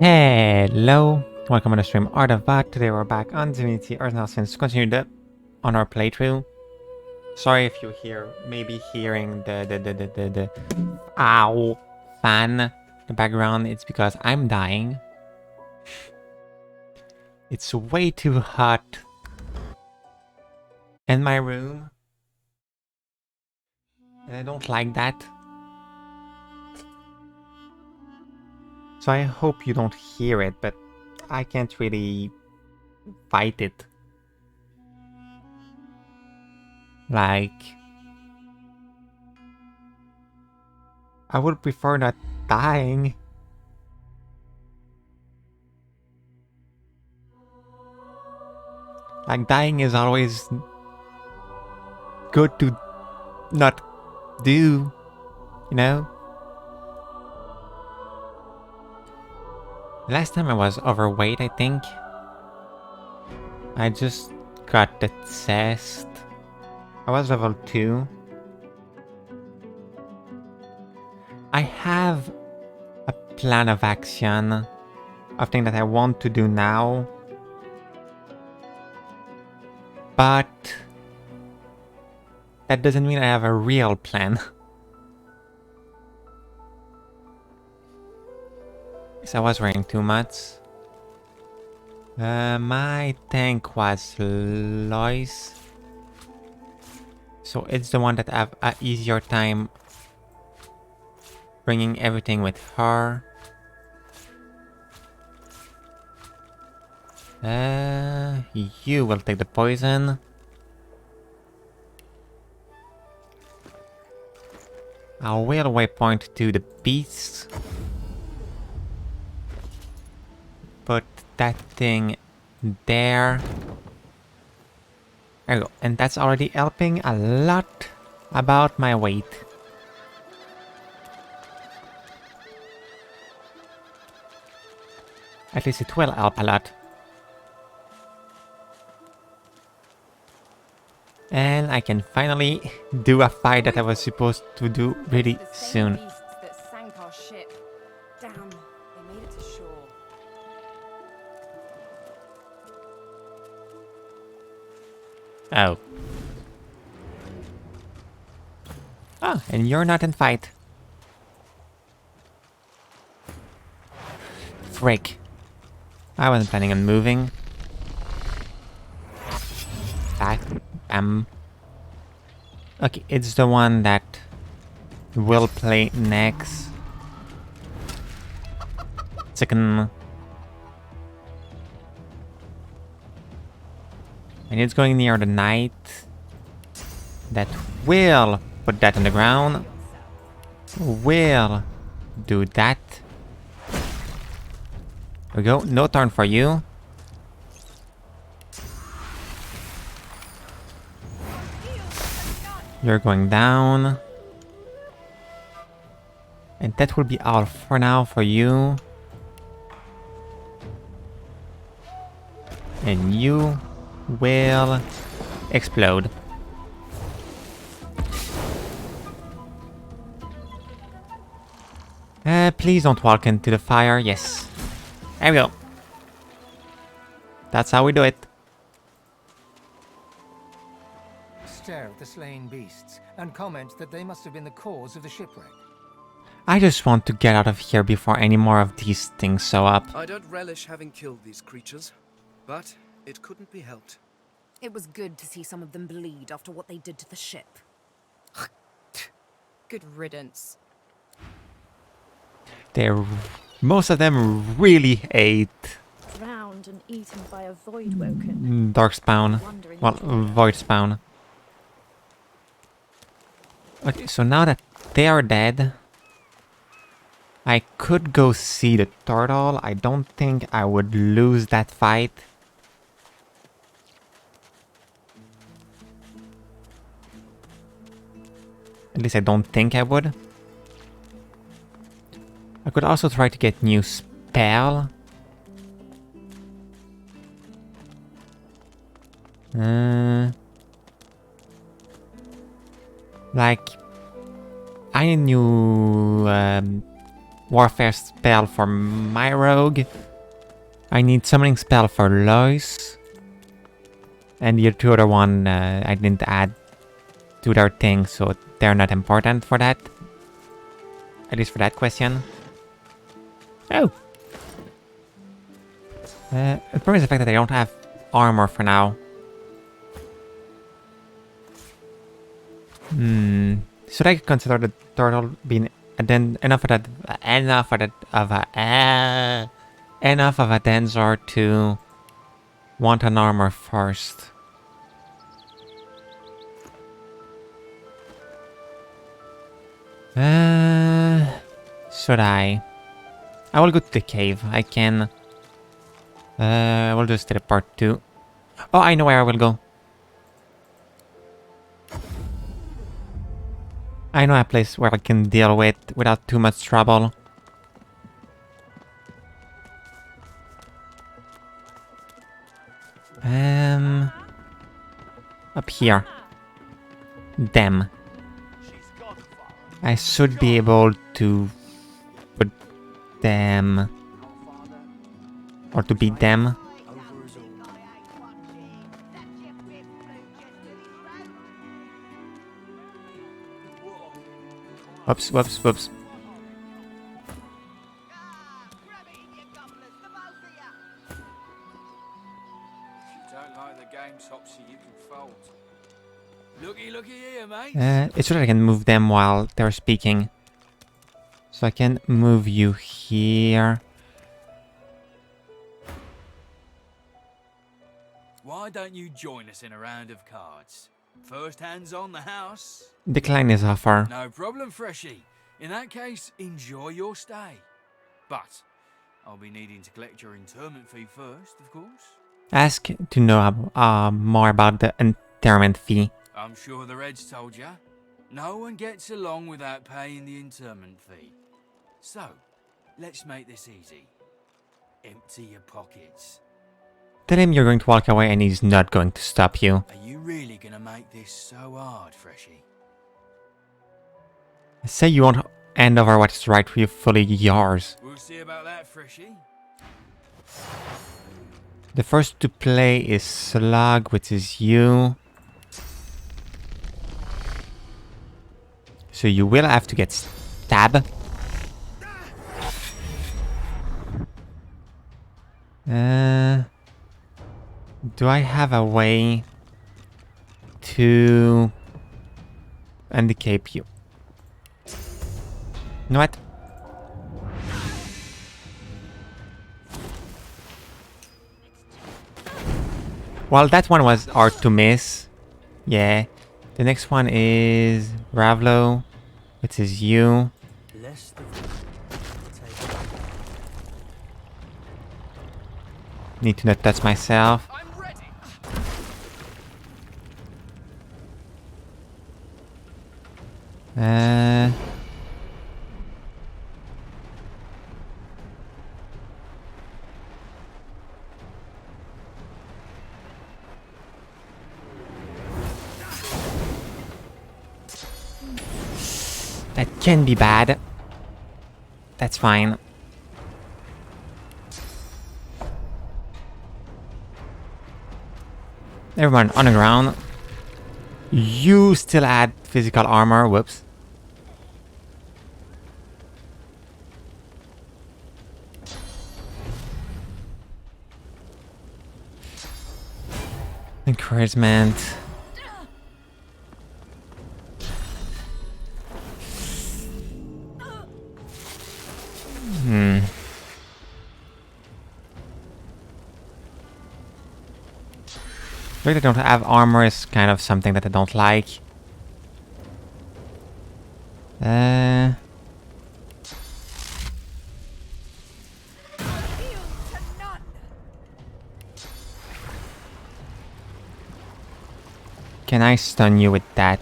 Hello, welcome to the stream Art of Bot. Today we're back on Divinity Arsenal since continue on our playthrough. Sorry if you hear maybe hearing the ow fan in the background. It's because I'm dying. It's way too hot in my room, and I don't like that. So I hope you don't hear it, but I can't really fight it. Like, I would prefer not dying. Like, dying is always good to not do, you know? Last time I was overweight, I think. I just got the test. I was level 2. I have a plan of action of things that I want to do now. But that doesn't mean I have a real plan. Yes, I was wearing too much. My tank was Lois. So it's the one that have an easier time bringing everything with her. You will take the poison. I will waypoint to the beast. Put that thing there. There we go. And that's already helping a lot about my weight. At least it will help a lot. And I can finally do a fight that I was supposed to do really soon. That sank our ship. Damn, they made it to shore. Oh. Oh, and you're not in fight. Frick. I wasn't planning on moving. Okay, it's the one that will play next. Second. And it's going near the knight. That will put that on the ground. Will do that. There we go. No turn for you. You're going down. And that will be all for now for you. And you will explode. Please don't walk into the fire. Yes. There we go. That's how we do it. Stare at the slain beasts and comment that they must have been the cause of the shipwreck. I just want to get out of here before any more of these things show up. I don't relish having killed these creatures, but it couldn't be helped. It was good to see some of them bleed after what they did to the ship. Good riddance. Most of them really ate Drowned and eaten by a void woken. dark spawn. Well, void spawn. Okay, so now that they are dead, I could go see the turtle. I don't think I would lose that fight. At least I don't think I would. I could also try to get new spell. Like, I knew warfare spell for my rogue. I need summoning spell for Lois. And the two other one I didn't add to their thing, so they're not important for that. At least for that question. Oh! The problem is the fact that I don't have armor for now. Should I consider the turtle being enough of a dancer to want an armor first? Should I? I will go to the cave. I can. We'll just teleport to. Oh, I know where I will go. I know a place where I can deal with without too much trouble. Up here. Them. I should be able to put them, or to beat them. Whoops, whoops, whoops. It's so that I can move them while they're speaking. So I can move you here. Why don't you join us in a round of cards? First hands on the house. Decline his offer. No problem, Freshie. In that case, enjoy your stay. But I'll be needing to collect your interment fee first, of course. Ask to know more about the interment fee. I'm sure the Reds told ya. No one gets along without paying the interment fee. So, let's make this easy. Empty your pockets. Tell him you're going to walk away and he's not going to stop you. Are you really gonna make this so hard, Freshie? Say you won't hand over what is rightfully fully yours. We'll see about that, Freshie. The first to play is Slug, which is you. So you will have to get stabbed. Do I have a way to handicap you? You know what? Well, that one was hard to miss. Yeah. The next one is Ravlo, which is you. Need to not touch myself. That can be bad. That's fine. Everyone on the ground. You still add physical armor. Whoops. Encouragement. The fact that I don't have armor is kind of something that I don't like. Can I stun you with that?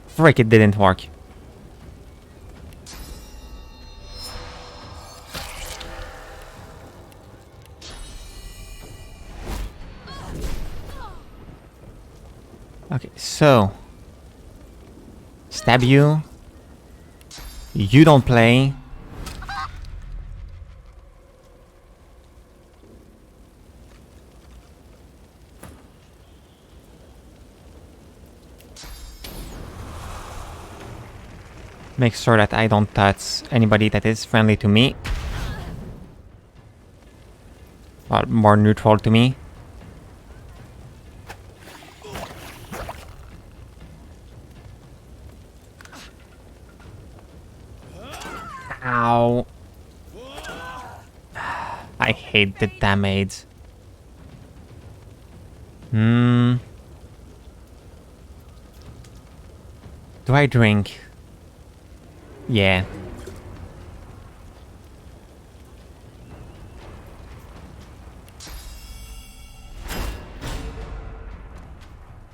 Frick, it didn't work. Okay, so stab you, You don't play. Make sure that I don't touch anybody that is friendly to me. Or more neutral to me. Ow. I hate the damage. Do I drink? Yeah.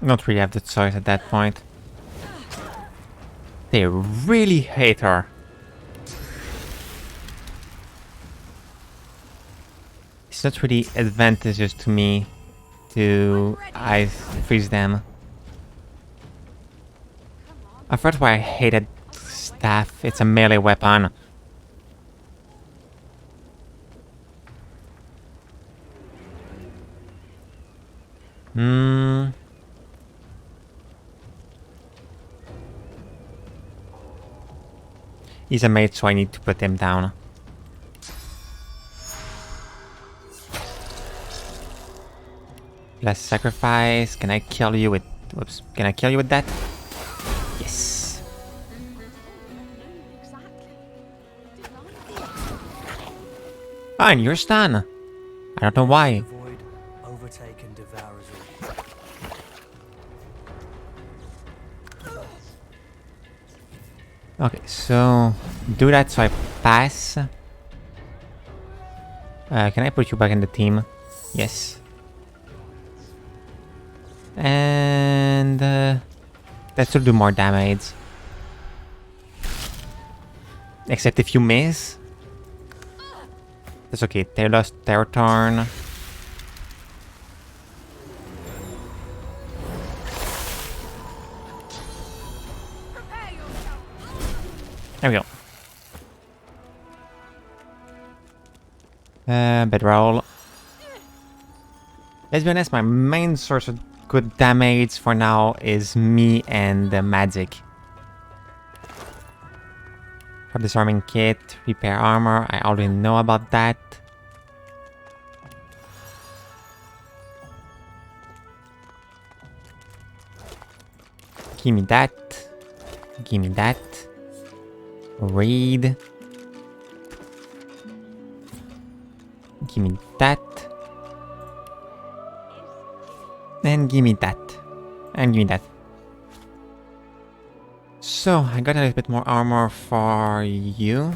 Not really have the choice at that point. They really hate her. It's not really advantageous to me to ice freeze them. I forgot why I hated staff. It's a melee weapon. He's a mage, so I need to put him down. Last sacrifice. Can I kill you with... Whoops. Can I kill you with that? Yes. Fine, you're stunned. I don't know why. Void, overtake and devour us all. Okay, so do that so I pass. Can I put you back in the team? Yes. And that should do more damage. Except if you miss. That's okay. They lost their turn. There we go. Bedroll. Let's be honest, my main source of good damage for now is me and the magic. For disarming kit, repair armor, I already know about that. Give me that. Give me that. Raid. Give me that. And give me that. And give me that. So, I got a little bit more armor for you.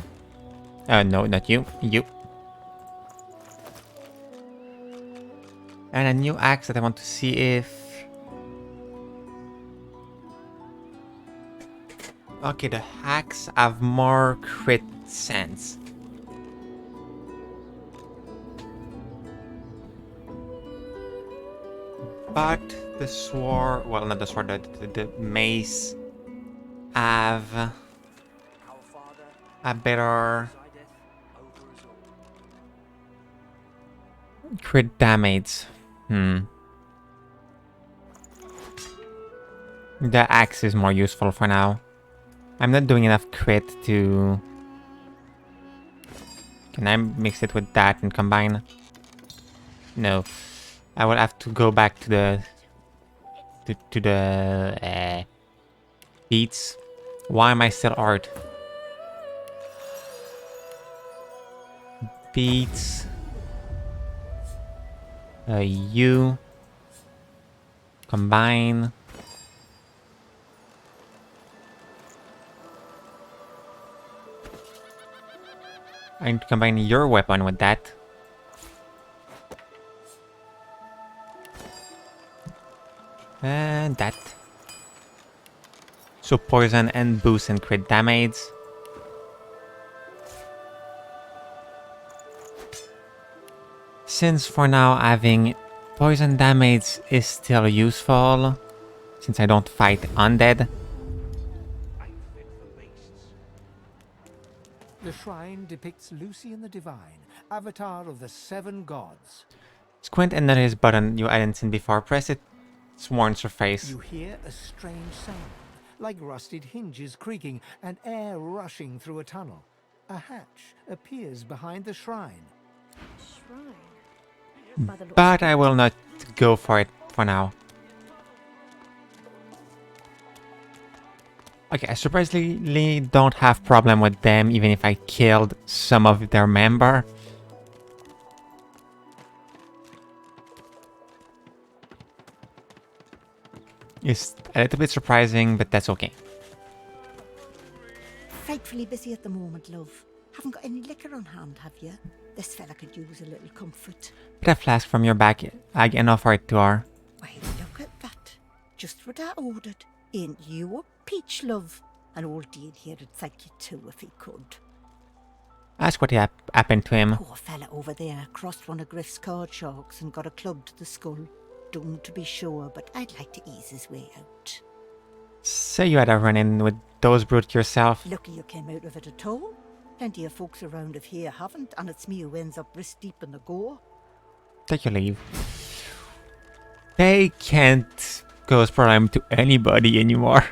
No, not you. You. And a new axe that I want to see if... Okay, the hacks have more crit sense. But the sword, well, not the sword, the mace have a better crit damage. The axe is more useful for now. I'm not doing enough crit to... Can I mix it with that and combine? No. I will have to go back to the... To the... beats. Why am I still art? Beats. You. Combine. I need to combine your weapon with that. And that. So poison and boost and crit damage. Since for now having poison damage is still useful, since I don't fight undead. The shrine depicts Lucian the Divine, avatar of the 7 gods. Squint and notice button you hadn't seen before. Press it, warns your face. You hear a strange sound, like rusted hinges creaking and air rushing through a tunnel. A hatch appears behind the shrine. Shrine. By the looks But of I it. will not go for it for now. Okay, I surprisingly don't have problem with them even if I killed some of their member. It's a little bit surprising, but that's okay. Frightfully busy at the moment, love. Haven't got any liquor on hand, have you? This fella could use a little comfort. Put a flask from your bag and offer it to her. Why, look at that. Just what I ordered. Ain't you a peach, love? An old Dean here'd thank you too if he could. Ask what happened to him. Poor fella over there crossed one of Griff's card sharks and got a club to the skull. Don't to be sure, but I'd like to ease his way out. Say you had a run-in with those brutes yourself. Lucky you came out of it at all. Plenty of folks around of here haven't, and it's me who ends up wrist deep in the gore. Take your leave. They can't cause problem to anybody anymore.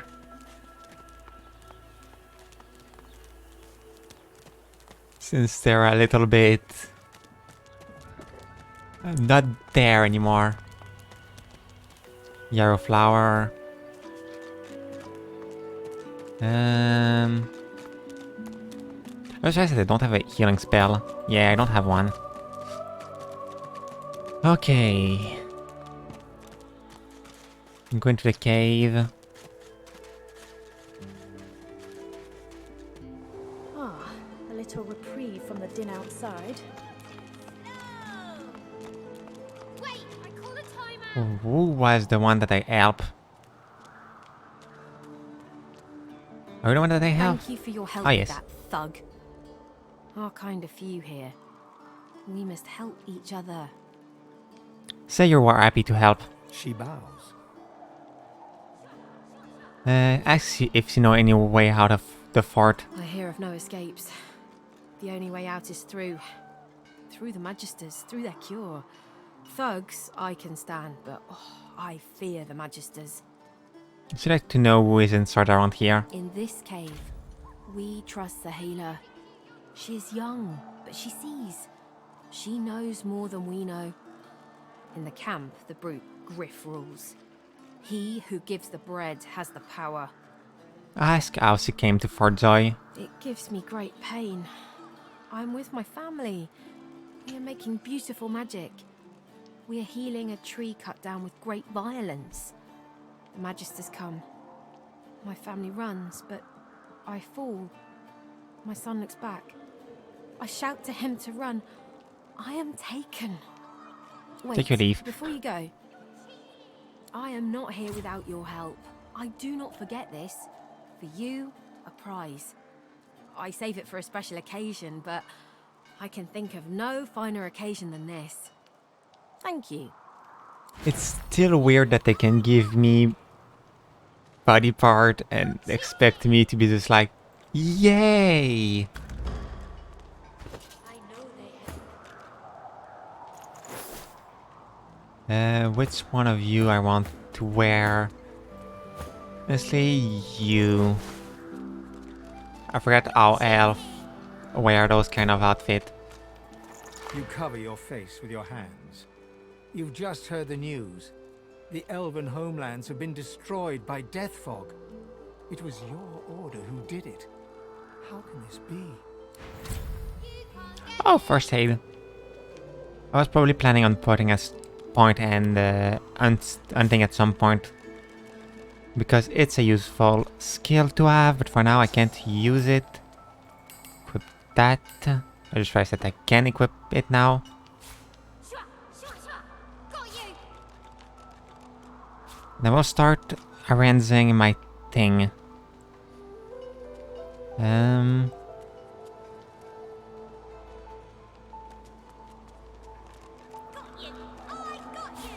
Since they're a little bit not there anymore. Yarrow flower. I was just I don't have a healing spell. Yeah, I don't have one. Okay. I'm going to the cave. Ah, a little reprieve from the din outside. Wait, I call a timeout. Who was the one that I help? Are you the one that I help? Thank you for your help Ah, with yes. that thug. Our kind of few here. We must help each other. Say you were happy to help. She bows. Ask if you know any way out of the fort. I hear of no escapes. The only way out is through. Through the Magisters, through their cure. Thugs I can stand, but I fear the Magisters. Would you like to know who is inside around here? In this cave, we trust the healer. She is young, but she sees. She knows more than we know. In the camp, the brute Griff rules. He who gives the bread has the power. Ask how she came to Fort Joy. It gives me great pain. I'm with my family. We are making beautiful magic. We are healing a tree cut down with great violence. The Magisters come. My family runs, but I fall. My son looks back. I shout to him to run. I am taken. Wait, Take your leave. before you go. I am not here without your help. I do not forget this. For you, a prize. I save it for a special occasion, but I can think of no finer occasion than this. Thank you. It's still weird that they can give me body part and expect me to be just like, yay! Which one of you I want to wear? Honestly, you. I forgot how elf wear those kind of outfit. You cover your face with your hands. You've just heard the news. The elven homelands have been destroyed by death fog. It was your order who did it. How can this be? Oh, first aid. I was probably planning on putting a point and hunting at some point. Because it's a useful skill to have, but for now I can't use it. Equip that. I just realized that I can equip it now. Got you. Then we'll start arranging my thing. Got you. Oh, I got you.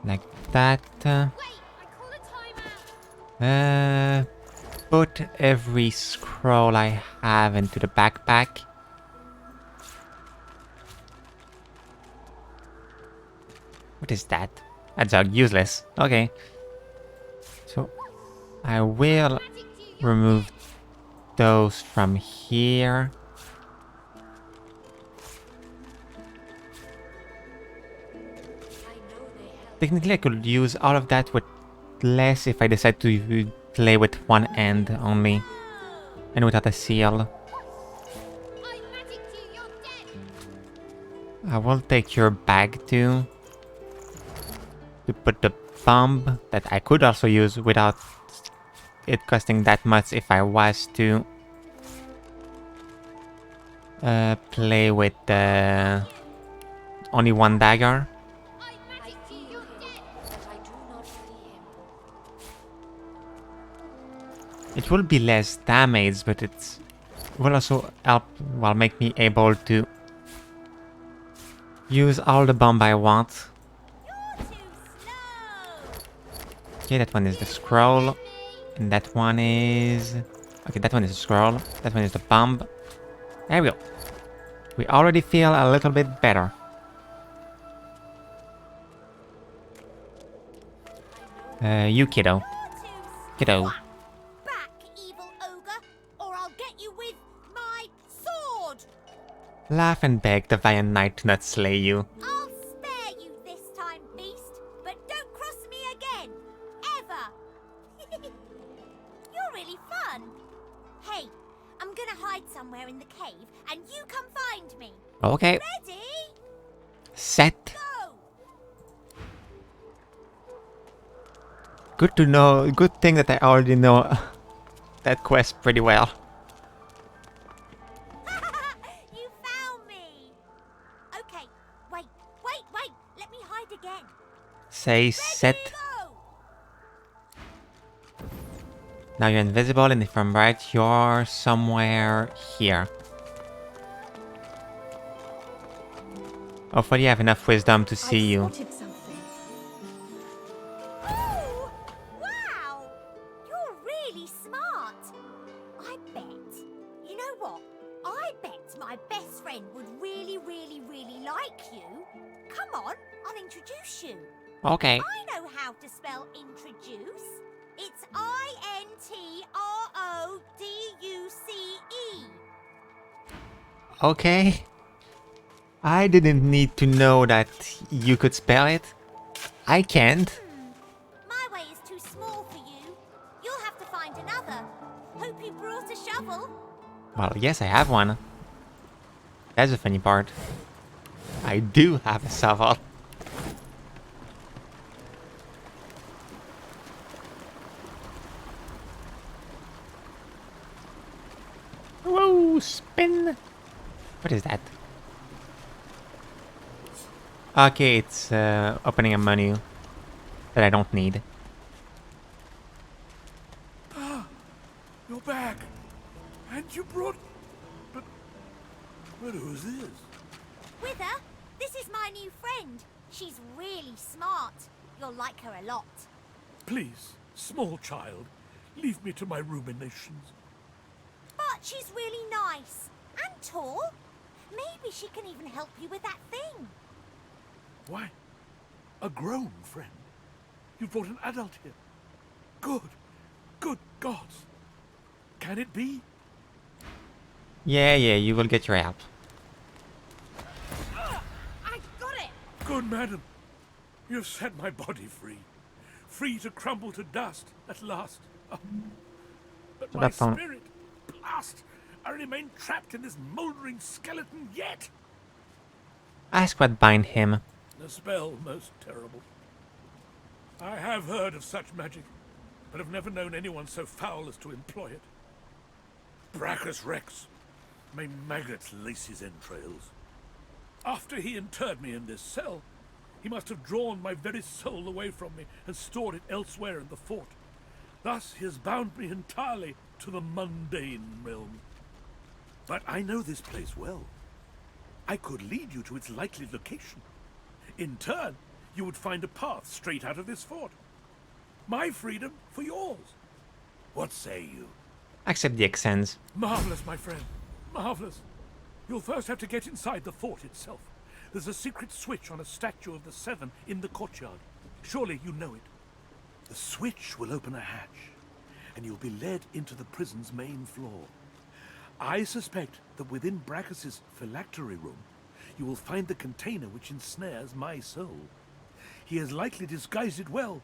Like that. Wait, I call a timeout. put every scroll I have into the backpack. What is that? That's useless. Okay. So I will remove those from here. Technically I could use all of that with less if I decide to play with one end only and without a seal. I will take your bag too to put the bomb that I could also use without it costing that much if I was to play with only one dagger. It will be less damage, but it will also help, well, make me able to use all the bomb I want. Okay, that one is the scroll. And that one is... Okay, that one is the scroll. That one is the bomb. There we go. We already feel a little bit better. You kiddo. Kiddo. Back, evil ogre, or I'll get you with my sword. Laugh and beg the valiant knight to not slay you. I'll spare you this time, beast, but don't cross me again. Ever. You're really fun. Hey, I'm gonna hide somewhere in the cave, and you come find me. Okay. Ready? Set. Go! Good to know. Good thing that I already know that quest pretty well. You found me. Okay, wait. Let me hide again. Say set. Ready, go! Now you're invisible, and if I'm right, you're somewhere here. Hopefully I have enough wisdom to see you. Spotted something. Oh, wow! You're really smart. I bet. You know what? I bet my best friend would really like you. Come on, I'll introduce you. Okay. I know how to spell introduce. It's INTRODUCE. Okay. I didn't need to know that you could spell it. I can't. My way is too small for you. You'll have to find another. Hope you brought a shovel. Well, yes, I have one. That's the funny part. I do have a shovel. Whoa, spin! What is that? Okay, it's opening a menu that I don't need. You're back. And you brought... But who's this? Wither, this is my new friend. She's really smart. You'll like her a lot. Please, small child, leave me to my ruminations. But she's really nice. And tall. Maybe she can even help you with that thing. Why? A grown friend? You brought an adult here. Good gods. Can it be? Yeah, you will get your help. I got it! Good madam. You've set my body free. Free to crumble to dust at last. Oh. But So my that's on- spirit, blast! I remain trapped in this mouldering skeleton yet. Ask what bind him. A spell most terrible. I have heard of such magic, but have never known anyone so foul as to employ it. Brachus Rex, may maggots lace his entrails. After he interred me in this cell, he must have drawn my very soul away from me and stored it elsewhere in the fort. Thus he has bound me entirely to the mundane realm. But I know this place well. I could lead you to its likely location. In turn, you would find a path straight out of this fort. My freedom for yours. What say you? Accept the accents. Marvelous, my friend. Marvelous. You'll first have to get inside the fort itself. There's a secret switch on a statue of the Seven in the courtyard. Surely you know it. The switch will open a hatch, and you'll be led into the prison's main floor. I suspect that within Brachus's phylactery room, you will find the container which ensnares my soul. He has likely disguised it well,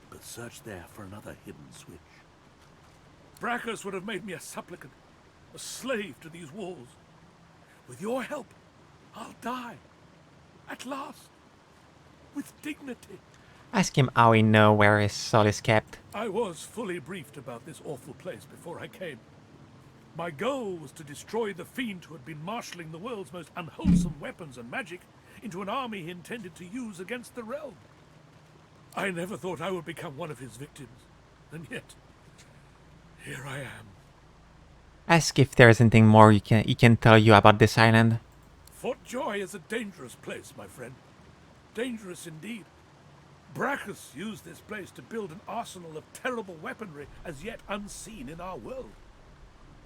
but search there for another hidden switch. Brachus would have made me a supplicant, a slave to these walls. With your help, I'll die. At last. With dignity. Ask him how he know where his soul is kept. I was fully briefed about this awful place before I came. My goal was to destroy the fiend who had been marshalling the world's most unwholesome weapons and magic into an army he intended to use against the realm. I never thought I would become one of his victims, and yet, here I am. Ask if there's anything more he can tell you about this island. Fort Joy is a dangerous place, my friend. Dangerous indeed. Brachus used this place to build an arsenal of terrible weaponry as yet unseen in our world.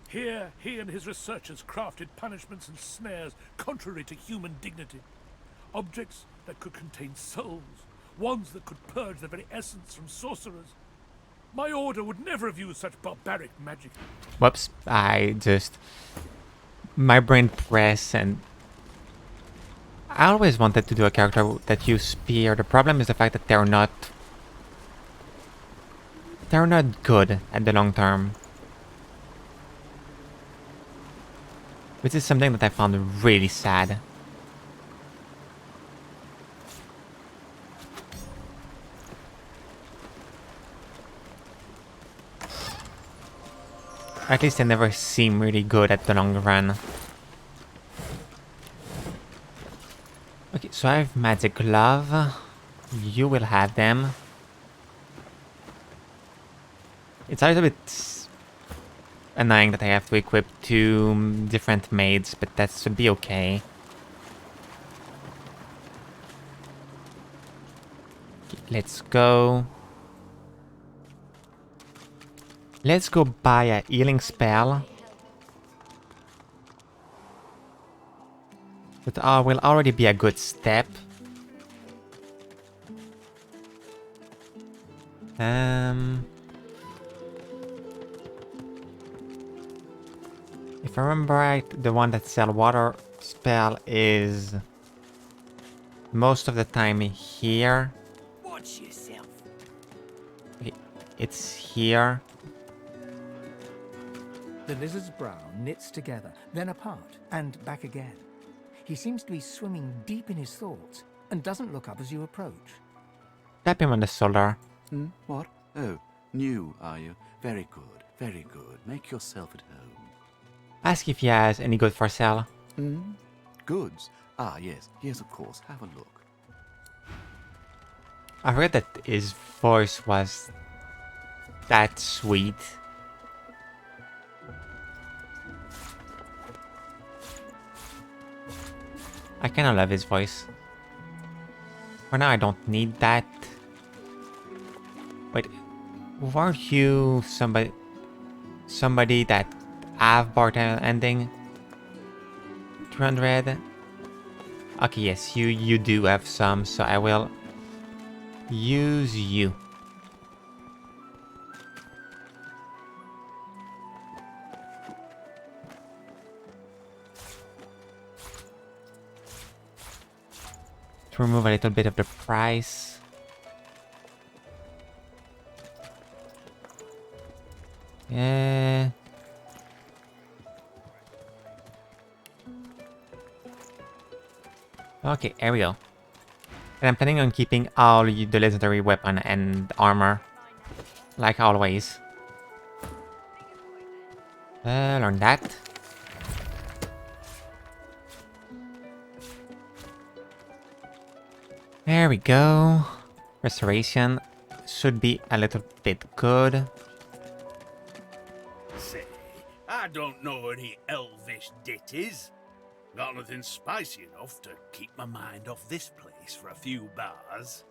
Here, he and his researchers crafted punishments and snares contrary to human dignity. Objects that could contain souls, wands that could purge the very essence from sorcerers. My order would never have used such barbaric magic. Whoops, my brain pressed, and I always wanted to do a character that used spear. The problem is the fact that they're not good at the long term. Which is something that I found really sad. At least they never seem really good at the long run. Okay, so I have magic glove. You will have them. It's a little bit annoying that I have to equip 2 different maids, but that should be okay. Let's go. Let's go buy a healing spell. But will already be a good step. If I remember right, the one that sells water spell is most of the time here. Watch yourself. It's here. The lizard's brow knits together, then apart, and back again. He seems to be swimming deep in his thoughts, and doesn't look up as you approach. Tap him on the shoulder. What? Oh, new, are you? Very good, very good. Make yourself at home. Ask if he has any good for sale. Goods? Ah, yes, yes, of course. Have a look. I heard that his voice was that sweet. I kinda love his voice. For now I don't need that. Wait, weren't you somebody that have bartender ending? 200? Okay, yes, you do have some, so I will use you. To remove a little bit of the price. Yeah. Okay, here we go. And I'm planning on keeping all the legendary weapon and armor. Like always. Learn that. There we go. Restoration should be a little bit good. Say, I don't know any elvish ditties. Got nothing spicy enough to keep my mind off this place for a few bars.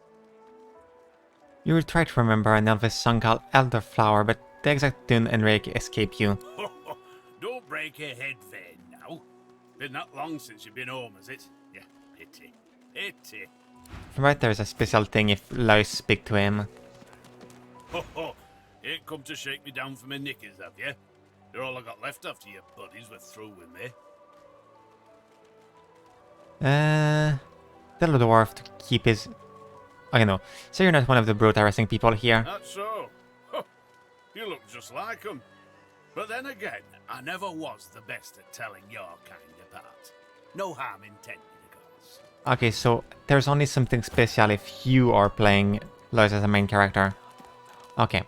You will try to remember an Elvis song called Elderflower, but the exact tune and rake escape you? Don't break your head there now. Been that long since you've been home, has it? Yeah, pity. Pity. From right there's a special thing if Lois speak to him. Ain't come to shake me down for my knickers, have you? They're all I got left after your buddies were through with me. Tell the dwarf to keep his... Okay, no. So you're not one of the brute harassing people here. That's so. You look just like 'em. But then again, I never was the best at telling your kind apart. No harm intended, of course. Okay, so there's only something special if you are playing Lois as a main character. Okay.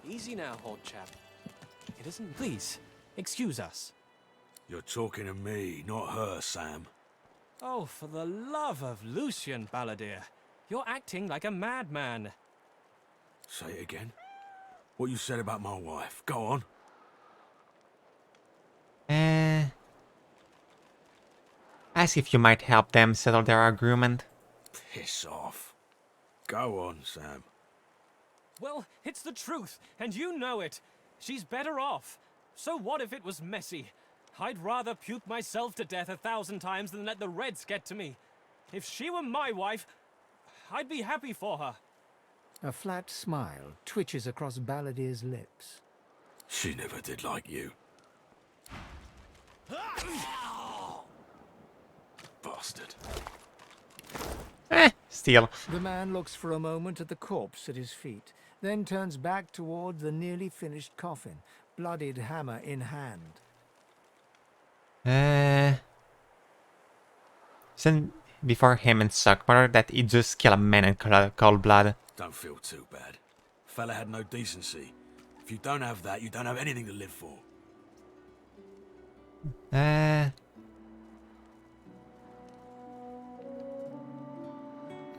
Easy now, old chap. It isn't. Please, excuse us. You're talking to me, not her, Sam. Oh, for the love of Lucian, Balladeer. You're acting like a madman. Say it again. What you said about my wife. Go on. Ask if you might help them settle their argument. Piss off. Go on, Sam. Well, it's the truth, and you know it. She's better off. So what if it was messy? I'd rather puke myself to death 1,000 times than let the Reds get to me. If she were my wife, I'd be happy for her. A flat smile twitches across Balladeer's lips. She never did like you. Bastard. Steal. The man looks for a moment at the corpse at his feet, then turns back toward the nearly finished coffin, bloodied hammer in hand. Isn't before him and Suckmother that he just killed a man in cold blood? Don't feel too bad. Fella had no decency. If you don't have that, you don't have anything to live for.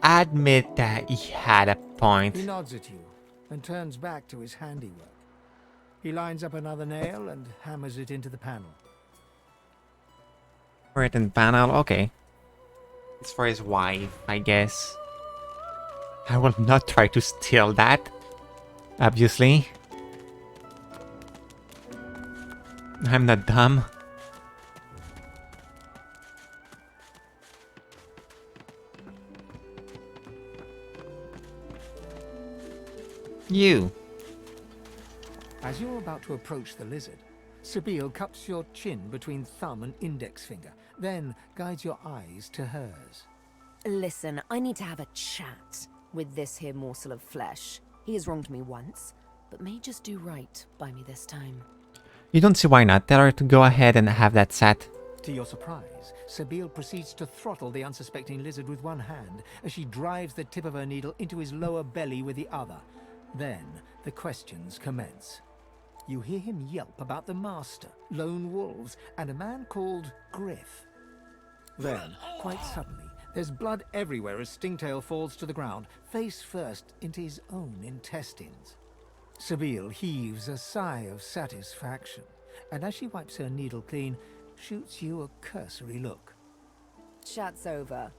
Admit that he had a point. He nods at you and turns back to his handiwork. He lines up another nail and hammers it into the panel. Written panel, okay. It's for his wife, I guess. I will not try to steal that. Obviously. I'm not dumb. You. As you're about to approach the lizard, Sabine cups your chin between thumb and index finger, then guides your eyes to hers. Listen, I need to have a chat with this here morsel of flesh. He has wronged me once, but may just do right by me this time. You don't see why not. Tell her to go ahead and have that set. To your surprise, Sabine proceeds to throttle the unsuspecting lizard with one hand as she drives the tip of her needle into his lower belly with the other. Then the questions commence. You hear him yelp about the master, lone wolves, and a man called Griff. Then, quite suddenly, there's blood everywhere as Stingtail falls to the ground, face first into his own intestines. Sabine heaves a sigh of satisfaction, and as she wipes her needle clean, shoots you a cursory look. Chat's over.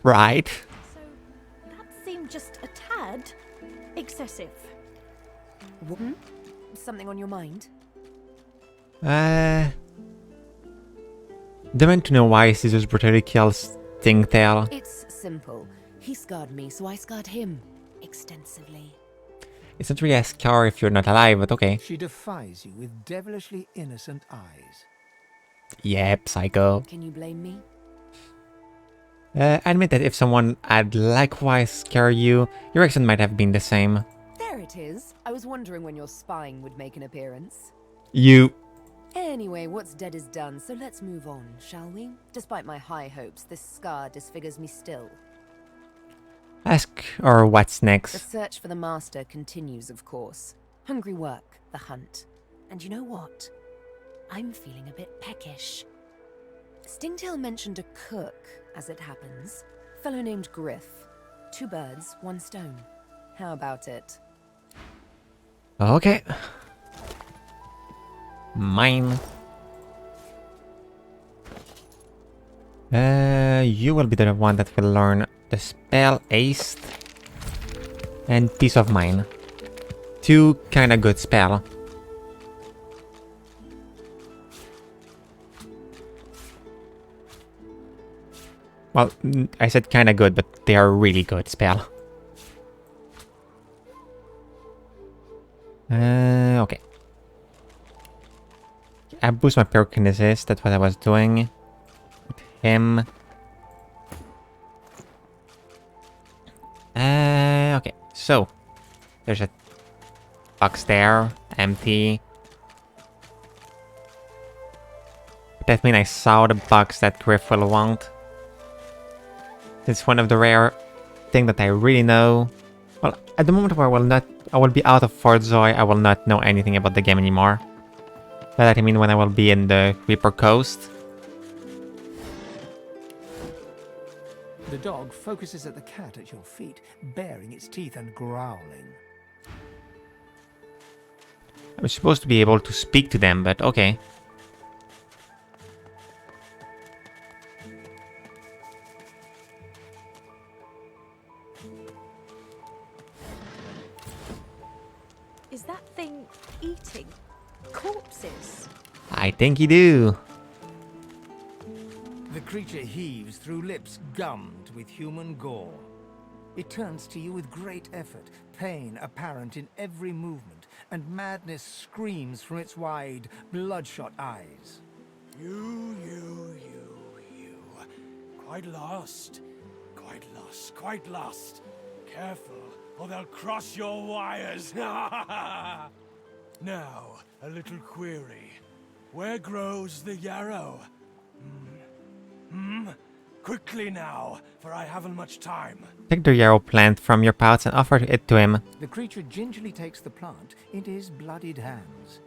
Right. So, that seemed just a tad excessive. Hmm? Something on your mind? They want to know why Caesar's brutally kills Stingtail. It's simple. He scarred me, so I scarred him. Extensively. It's not really a scar if you're not alive, but okay. She defies you with devilishly innocent eyes. Yep, psycho. Can you blame me? Admit that if someone had likewise scared you, your reaction might have been the same. There it is. I was wondering when your spying would make an appearance. You. Anyway, what's dead is done, so let's move on, shall we? Despite my high hopes, this scar disfigures me still. Ask her what's The next. search for the master continues, of course. Hungry work, the hunt. And you know what? I'm feeling a bit peckish. Stingtail mentioned a cook, as it happens. Fellow named Griff. 2 birds, 1 stone. How about it? Okay. Mine. You will be the one that will learn the spell Haste and Peace of Mind. 2 kinda good spell. Well, I said kinda good, but they are really good spell. Okay. I boost my pyrokinesis, that's what I was doing. With him. Okay, so. There's a box there, empty. That means I saw the box that Griff will want. It's one of the rare things that I really know. Well, at the moment where I will be out of Fort Zoy, I will not know anything about the game anymore. By that I mean when I will be in the Reaper Coast. The dog focuses at the cat at your feet, baring its teeth and growling. I'm supposed to be able to speak to them, but okay. Is that thing eating corpses? I think you do. The creature heaves through lips gummed with human gore. It turns to you with great effort, pain apparent in every movement, and madness screams from its wide, bloodshot eyes. You. Quite lost. Quite lost. Careful, or they'll cross your wires. Now, a little query. Where grows the yarrow? Quickly now, for I haven't much time. Take the yarrow plant from your pouch and offer it to him. The creature gingerly takes the plant into his bloodied hands.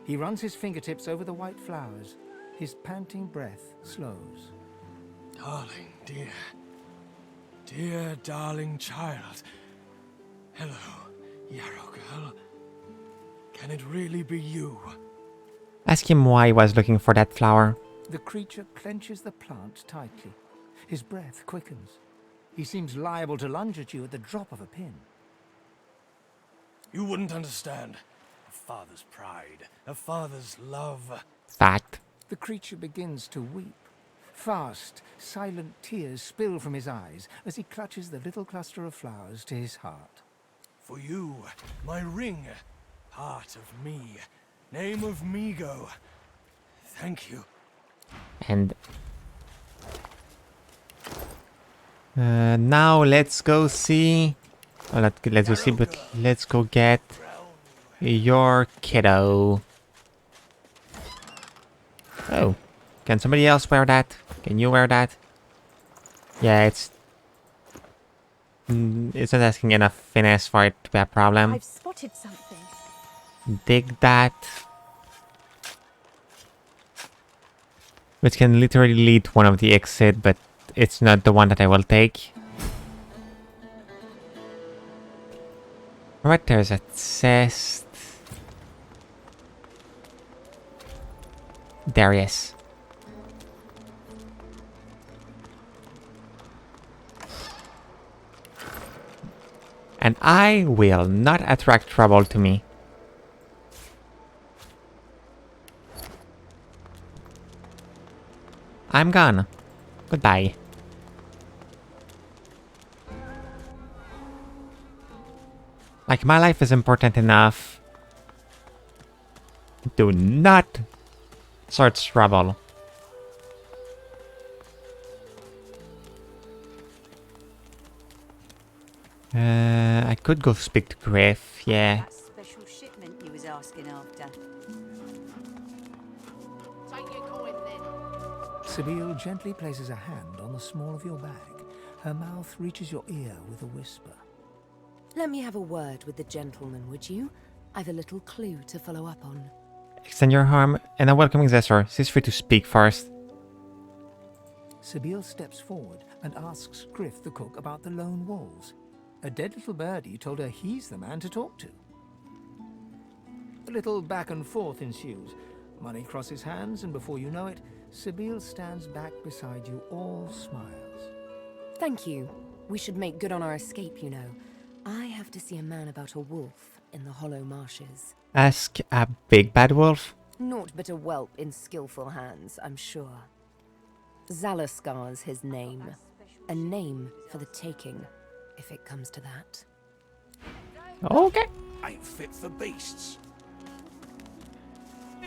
He runs his fingertips over the white flowers. His panting breath slows. Darling, dear darling child. Hello, yarrow girl. Can it really be you? Ask him why he was looking for that flower. The creature clenches the plant tightly. His breath quickens. He seems liable to lunge at you at the drop of a pin. You wouldn't understand. A father's pride, a father's love. Fact. The creature begins to weep. Fast, silent tears spill from his eyes as he clutches the little cluster of flowers to his heart. For you, my ring, part of me, name of Migo. Thank you. And now let's go see. Oh, let's go see, but let's go get your kiddo. Oh, can somebody else wear that? Can you wear that? Yeah, it's not asking enough finesse for it to be a problem. I've spotted something. Dig that. Which can literally lead to one of the exit, but it's not the one that I will take. Alright, there's a chest. There he is. And I will not attract trouble to me. I'm gone. Goodbye. Like, my life is important enough. Do not start trouble. I could go speak to Griff, yeah. That special shipment you was asking after. Take your coin then. Sabine gently places a hand on the small of your bag. Her mouth reaches your ear with a whisper. Let me have a word with the gentleman, would you? I've a little clue to follow up on. Extend your arm and a welcoming gesture. She's free to speak first. Sabine steps forward and asks Griff the cook about the lone wolves. A dead little birdie told her he's the man to talk to. A little back and forth ensues. Money crosses hands, and before you know it, Sabine stands back beside you, all smiles. Thank you. We should make good on our escape, you know. I have to see a man about a wolf, in the hollow marshes. Ask a big bad wolf? Naught but a whelp in skillful hands, I'm sure. Zalaskar's his name. A name for the taking, if it comes to that. Okay. Ain't fit for beasts.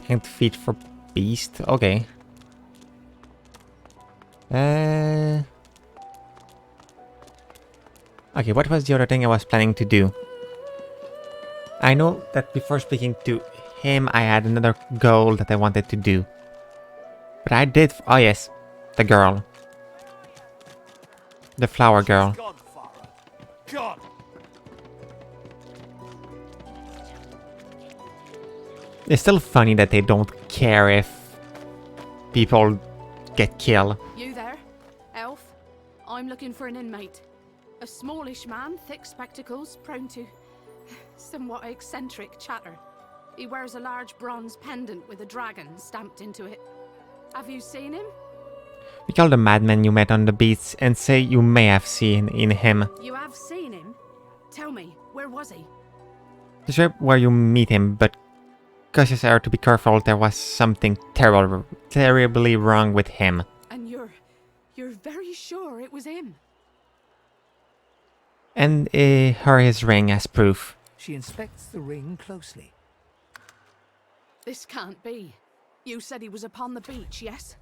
Ain't fit for beast. Okay. Okay, what was the other thing I was planning to do? I know that before speaking to him, I had another goal that I wanted to do. But I did... Oh yes, the girl. The flower girl. Gone, Farah. Gone. It's still funny that they don't care if people get killed. You there? Elf? I'm looking for an inmate. A smallish man, thick spectacles, prone to somewhat eccentric chatter. He wears a large bronze pendant with a dragon stamped into it. Have you seen him? Recall the madman you met on the beach and say you may have seen in him. You have seen him? Tell me, where was he? Describe where you meet him, but cautious are to be careful. There was something terribly wrong with him. And you're very sure it was him? And her his ring as proof. She inspects the ring closely. This can't be. You said he was upon the beach, yes?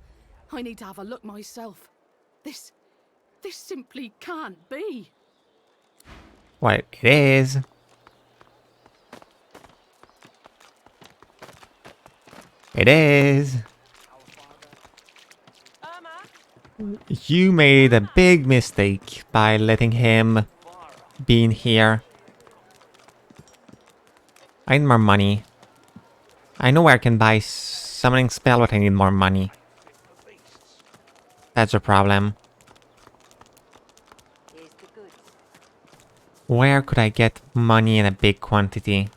I need to have a look myself. This simply can't be. Well, it is. It is. You made a big mistake by letting him be in here. I need more money. I know where I can buy summoning spell, but I need more money. That's a problem. Where could I get money in a big quantity?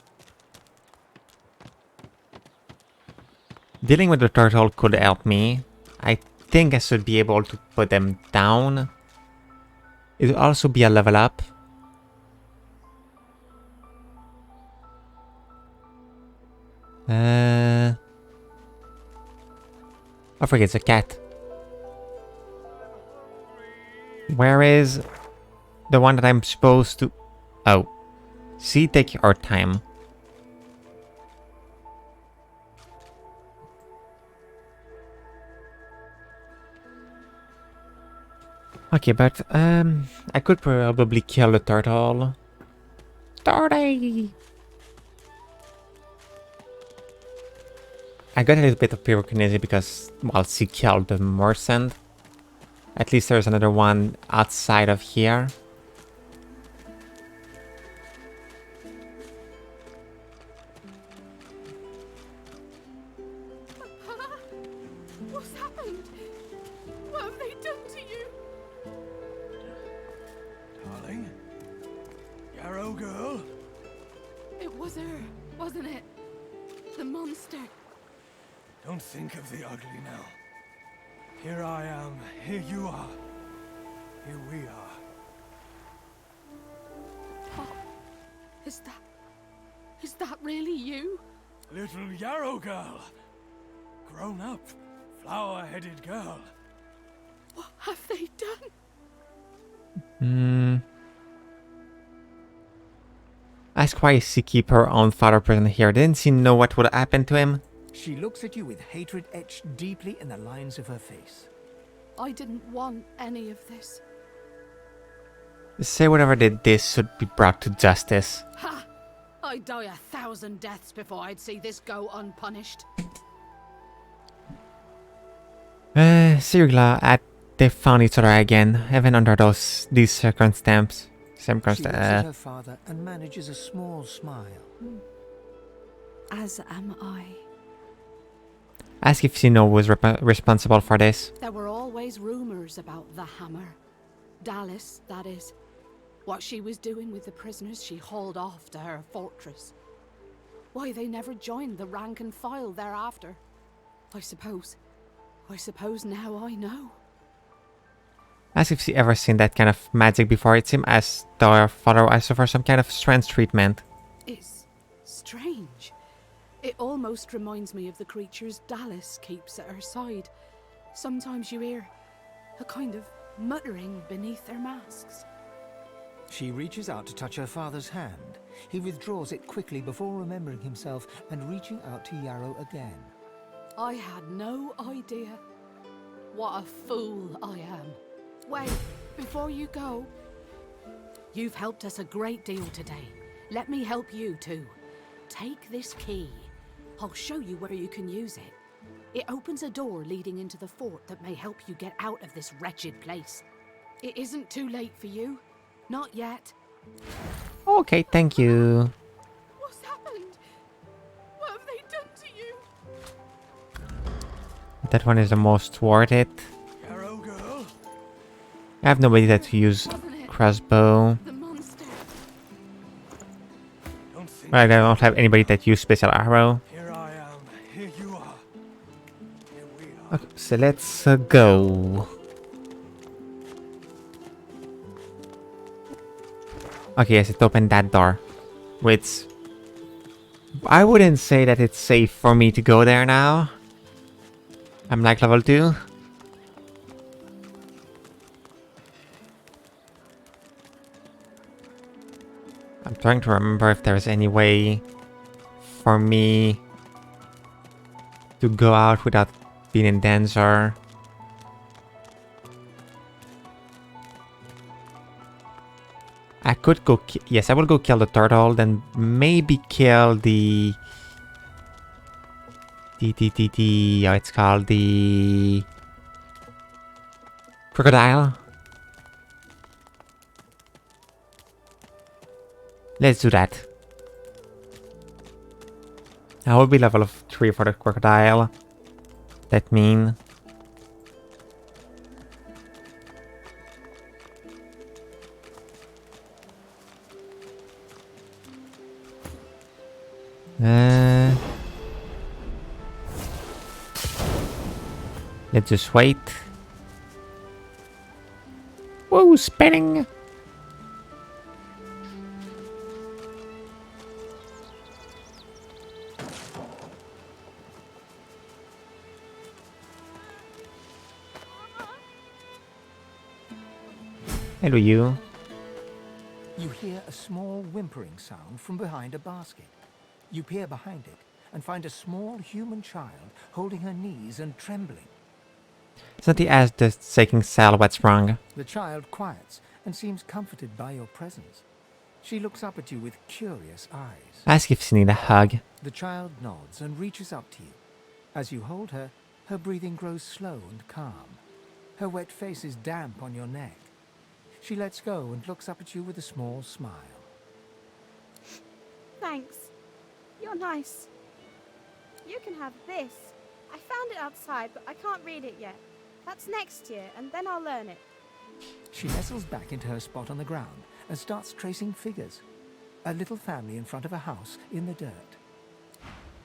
Dealing with the turtle could help me. I think I should be able to put them down. It would also be a level up. I forget it's a cat. Where is the one that I'm supposed to... Oh. See, take your time. Okay, but I could probably kill the turtle. 30! I got a little bit of pyrokinesis because, well, she killed the merchant. At least there's another one outside of here. What's happened? What have they done to you? Darling? Yarrow girl? It was her, wasn't it? The monster. Don't think of the ugly now. Here I am, here you are. Here we are. Oh, is that really you? Little Yarrow girl. Grown up, flower-headed girl. What have they done? Ask why she keep her own father prisoner here. Didn't she know what would happen to him? She looks at you with hatred etched deeply in the lines of her face. I didn't want any of this. Say whatever did this should be brought to justice. Ha! I'd die 1,000 deaths before I'd see this go unpunished. Sirgla, they found each other again, even under these circumstances. She looks at her father and manages a small smile. As am I. Ask if she knows who was responsible for this. There were always rumors about the hammer. Dallas, that is. What she was doing with the prisoners she hauled off to her fortress. Why they never joined the rank and file thereafter. I suppose now I know. Ask if she ever seen that kind of magic before. It seemed as though her father also for some kind of strange treatment. Strange. It almost reminds me of the creatures Dallas keeps at her side. Sometimes you hear a kind of muttering beneath their masks. She reaches out to touch her father's hand. He withdraws it quickly before remembering himself and reaching out to Yarrow again. I had no idea. What a fool I am. Wait, before you go, you've helped us a great deal today. Let me help you too. Take this key. I'll show you where you can use it. It opens a door leading into the fort that may help you get out of this wretched place. It isn't too late for you. Not yet. Okay, thank you. What's happened? What have they done to you? That one is the most worth it. Yarrow girl. I have nobody that use crossbow. The monster. Right, I don't have anybody that use special arrow. Here I am. Here you are. Here we are. Okay, so let's go. Okay, yes, it opened that door. Which I wouldn't say that it's safe for me to go there now. I'm like level 2. I'm trying to remember if there's any way for me to go out without being in danger. I could go... Yes, I will go kill the turtle, then maybe kill the... How it's called? The... crocodile. Let's do that. I will be level 3 for the crocodile. That mean... let's just wait. Whoa, spinning! Hello, you. You hear a small whimpering sound from behind a basket. You peer behind it and find a small human child holding her knees and trembling. It's not the ass that's taking Sal, what's wrong? The child quiets and seems comforted by your presence. She looks up at you with curious eyes. Ask if she needs a hug. The child nods and reaches up to you. As you hold her, her breathing grows slow and calm. Her wet face is damp on your neck. She lets go and looks up at you with a small smile. Thanks. You're nice. You can have this. I found it outside, but I can't read it yet. That's next year, and then I'll learn it. She nestles back into her spot on the ground and starts tracing figures. A little family in front of a house in the dirt.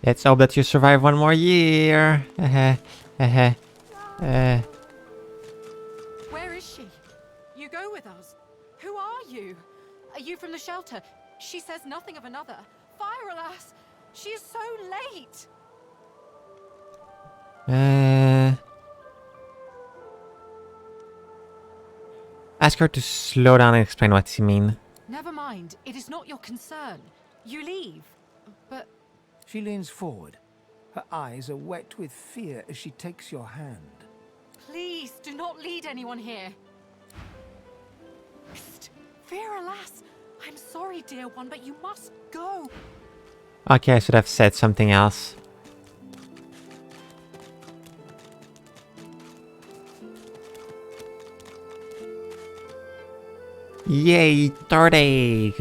Let's hope that you survive one more year. Where is she? You go with us. Who are you? Are you from the shelter? She says nothing of another. Fire, alas! She is so late! Ask her to slow down and explain what she mean. Never mind. It is not your concern. You leave. But... She leans forward. Her eyes are wet with fear as she takes your hand. Please, do not lead anyone here. Psst. Fear, alas! I'm sorry, dear one, but you must go. Okay, I should have said something else. Yay, third egg!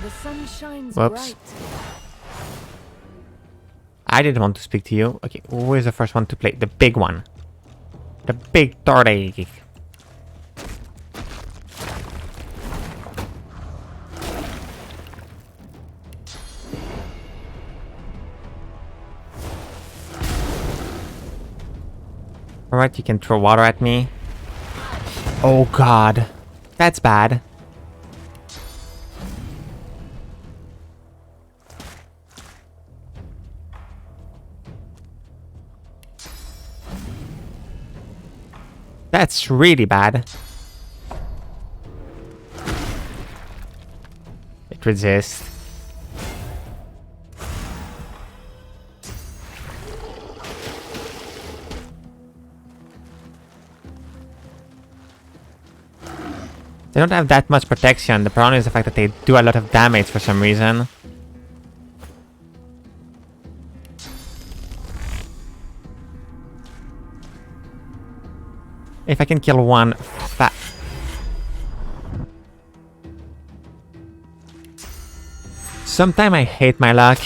The sun shines Whoops. bright. I didn't want to speak to you. Okay, who is the first one to play? The big one. The big third egg. Alright, you can throw water at me. Oh god. That's bad. That's really bad. It resists. They don't have that much protection. The problem is the fact that they do a lot of damage for some reason. If I can kill one Sometimes I hate my luck.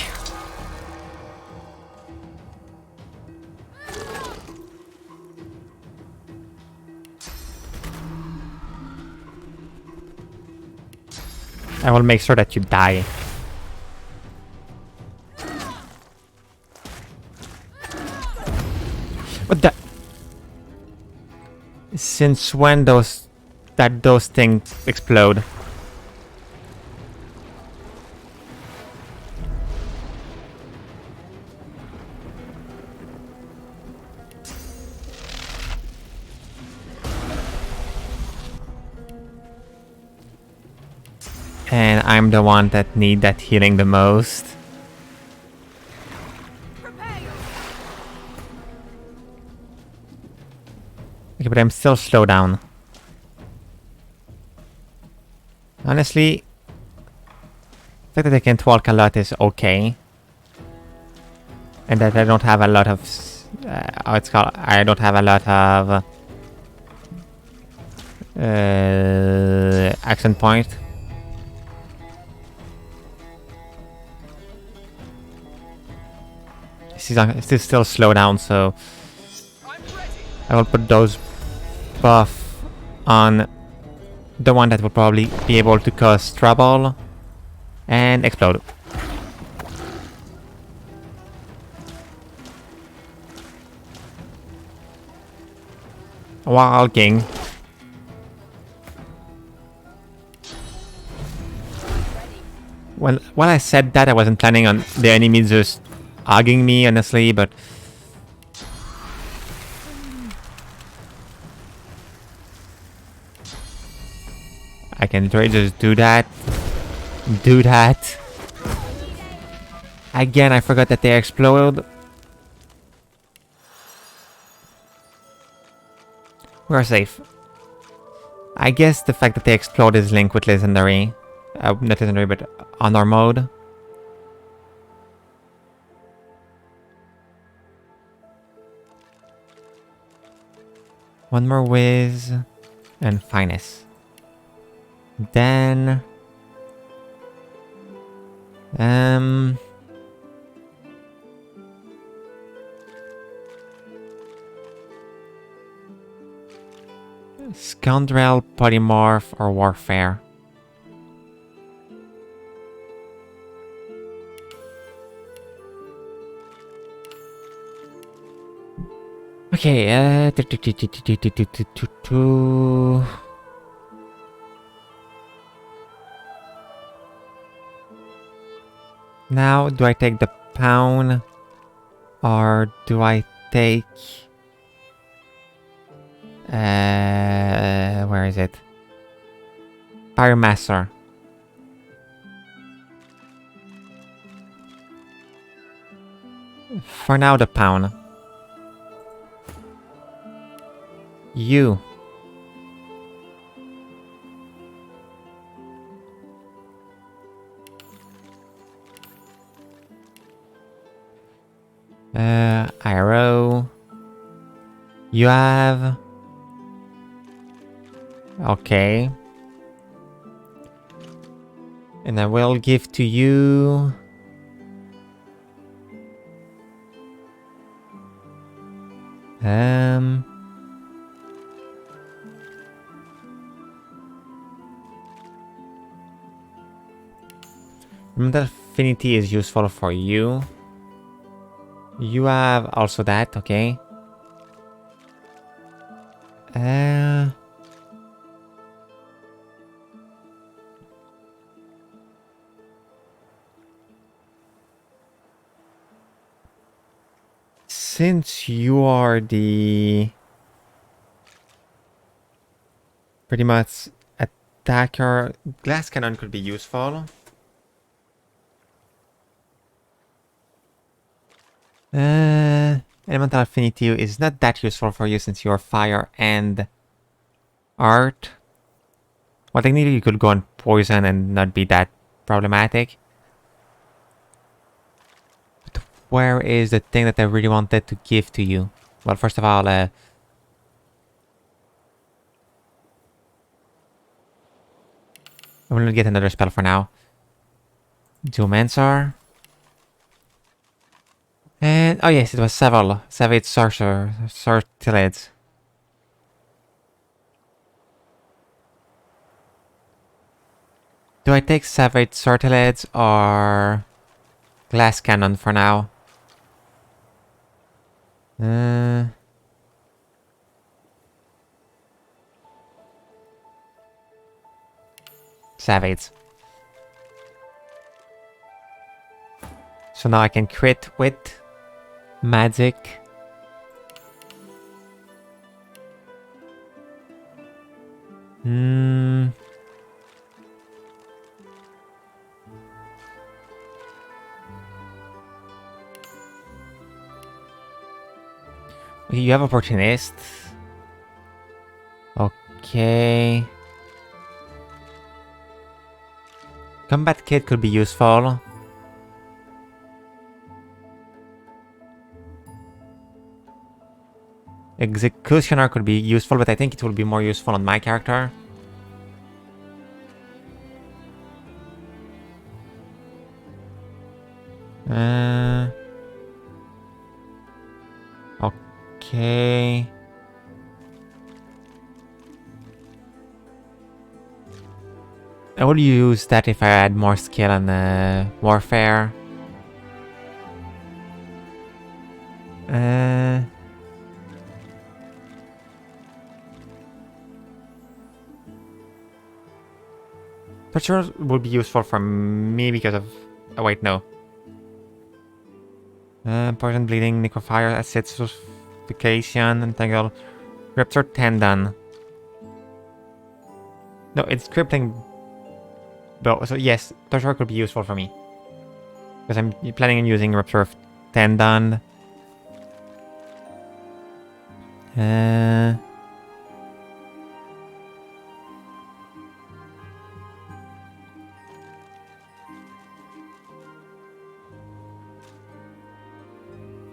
I will make sure that you die. What the? Since when those things explode? And I'm the one that need that healing the most. Okay, but I'm still slow down. Honestly, the fact that I can't walk a lot is okay. And that I don't have a lot of... I don't have a lot of... action point. This is still slow down, so... I will put those buff on the one that will probably be able to cause trouble. And explode. Walking. Well, when I said that, I wasn't planning on the enemy just hugging me, honestly, but... I can literally just do that. Do that. Again, I forgot that they explode. We're safe. I guess the fact that they explode is linked with Legendary. Not Legendary, but Honor mode. One more Whiz. And Finest. Then... Scoundrel, Polymorph, or Warfare. Okay, now, do I take the pound? Or do I take... where is it? Pyromancer. For now, the pound. You. Arrow. You have... Okay. And I will give to you... Remember that affinity is useful for you. You have also that, okay. Since you are the pretty much attacker, glass cannon could be useful. Elemental affinity is not that useful for you since you're fire and art. Well, technically you could go on poison and not be that problematic. But where is the thing that I really wanted to give to you? Well, first of all, I will not get another spell for now. Geomancer. And, oh yes, it was several. Savage Sorcerer, Sortilege. Do I take Savage Sortilege or Glass Cannon for now? Savage. So now I can crit with magic. You have Opportunist. Okay. Combat Kit could be useful. Executioner could be useful, but I think it will be more useful on my character. Okay. I will use that if I add more skill on warfare. Torture will be useful for me because of... Oh wait, no. Poison, bleeding, necrofire, acidification, entangle, rupture tendon. No, it's crippling. So yes, torture could be useful for me because I'm planning on using rupture of tendon.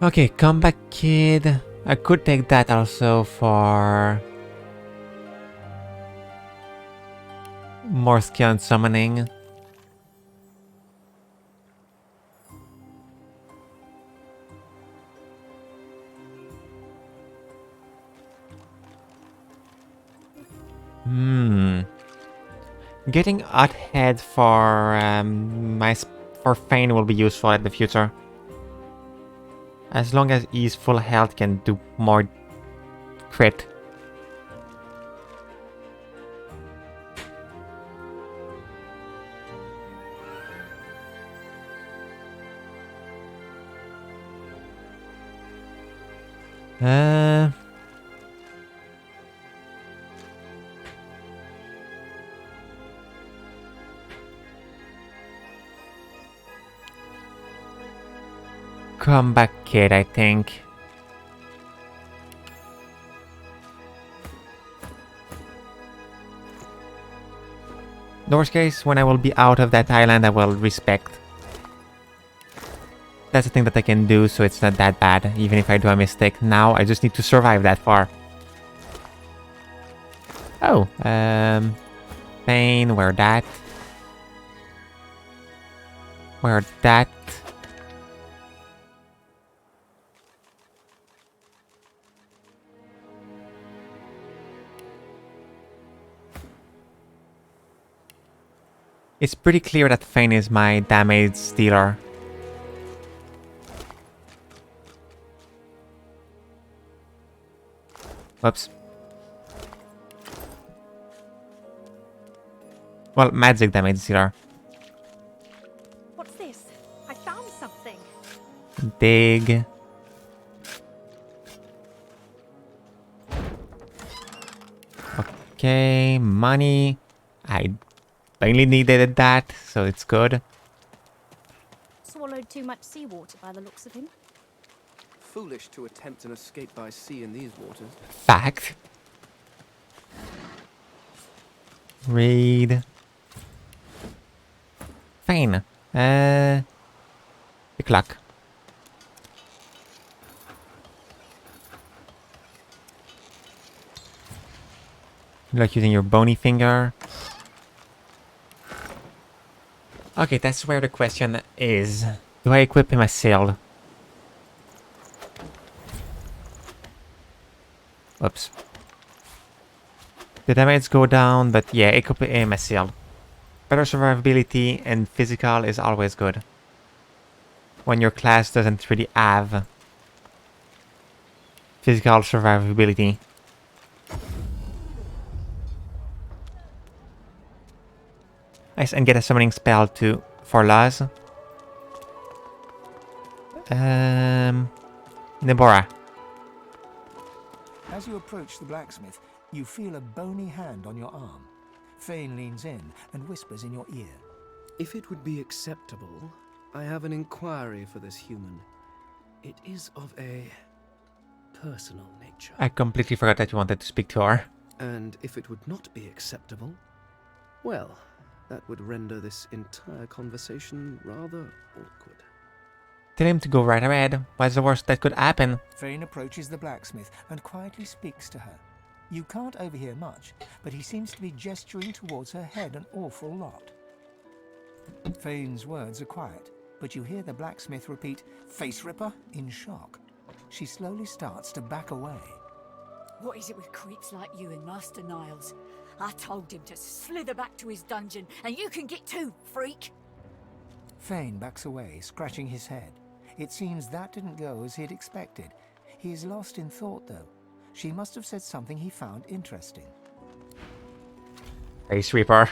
Okay, comeback kid. I could take that also for more skill in summoning. Getting Odd Head for for Fane will be useful in the future. As long as he's full health, can do more crit. Comeback kid, I think. The worst case, when I will be out of that island, I will respect. That's the thing that I can do, so it's not that bad, even if I do a mistake. Now, I just need to survive that far. Oh, Pain, where that? Where that? It's pretty clear that Fane is my damage dealer. Whoops. Well, magic damage, Zira. What's this? I found something. Dig. Okay, money. I mainly needed that, so it's good. Swallowed too much seawater by the looks of him. Foolish to attempt an escape by sea in these waters. Fact. Read. Fine. The clock. You like using your bony finger. Okay, that's where the question is. Do I equip him as sailed? Whoops. The damage go down, but yeah, equip him as sailed. Better survivability and physical is always good. When your class doesn't really have physical survivability. Nice, and get a summoning spell too for Laz. Nebora. As you approach the blacksmith, you feel a bony hand on your arm. Fane leans in and whispers in your ear. If it would be acceptable, I have an inquiry for this human. It is of a personal nature. I completely forgot that you wanted to speak to her. And if it would not be acceptable, well, that would render this entire conversation rather awkward. Tell him to go right ahead. What's the worst that could happen? Fane approaches the blacksmith and quietly speaks to her. You can't overhear much, but he seems to be gesturing towards her head an awful lot. Fane's words are quiet, but you hear the blacksmith repeat, "Face Ripper," in shock. She slowly starts to back away. What is it with creeps like you and Master Niles? I told him to slither back to his dungeon, and you can get too, freak! Fane backs away, scratching his head. It seems that didn't go as he'd expected. He is lost in thought, though. She must have said something he found interesting. Face Reaper.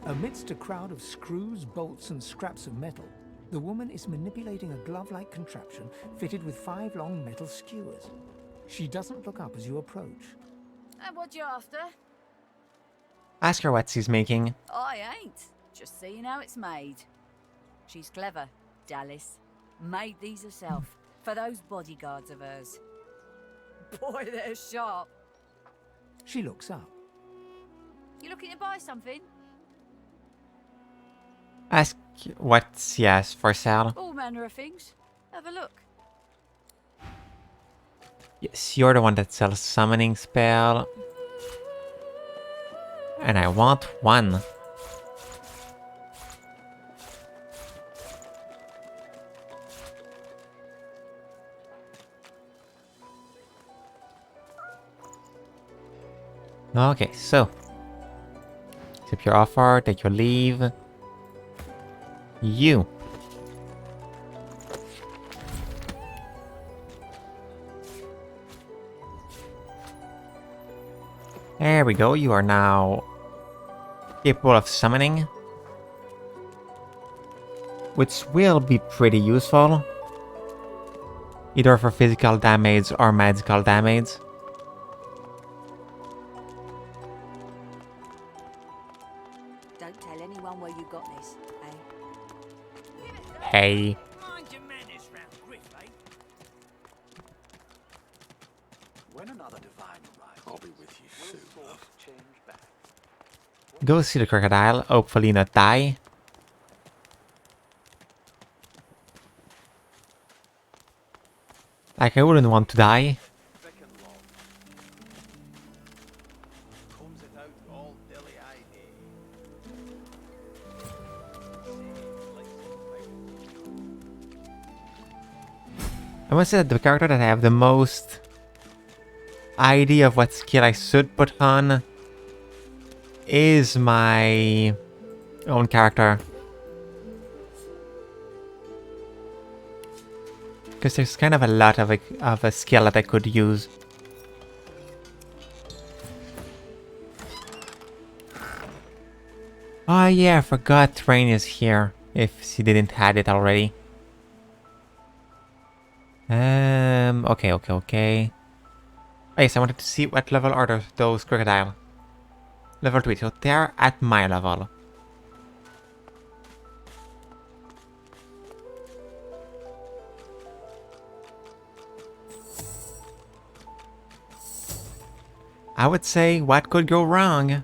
Amidst a crowd of screws, bolts, and scraps of metal, the woman is manipulating a glove-like contraption fitted with 5 long metal skewers. She doesn't look up as you approach. And what you after? Ask her what she's making. I ain't. Just seeing how it's made. She's clever, Dallas. Made these herself, for those bodyguards of hers. Boy, they're sharp. She looks up. You looking to buy something? Ask what she has for sale. All manner of things. Have a look. Yes, you're the one that sells summoning spell. And I want one. Okay, so accept your offer, take your leave. You. There we go, you are now capable of summoning, which will be pretty useful, either for physical damage or magical damage. Don't tell anyone where you got this, eh? Hey. Mind your manners round Griff, eh? When another divine arrives, I'll be with you soon. Go see the crocodile, hopefully not die. Like, I wouldn't want to die. I must say that the character that I have the most idea of what skill I should put on is my own character. Because there's kind of a lot of a skill that I could use. Oh yeah, I forgot Train is here. If she didn't had it already. Okay. Oh, yes, I wanted to see what level are those crocodile. Level 3, so they're at my level. I would say, what could go wrong?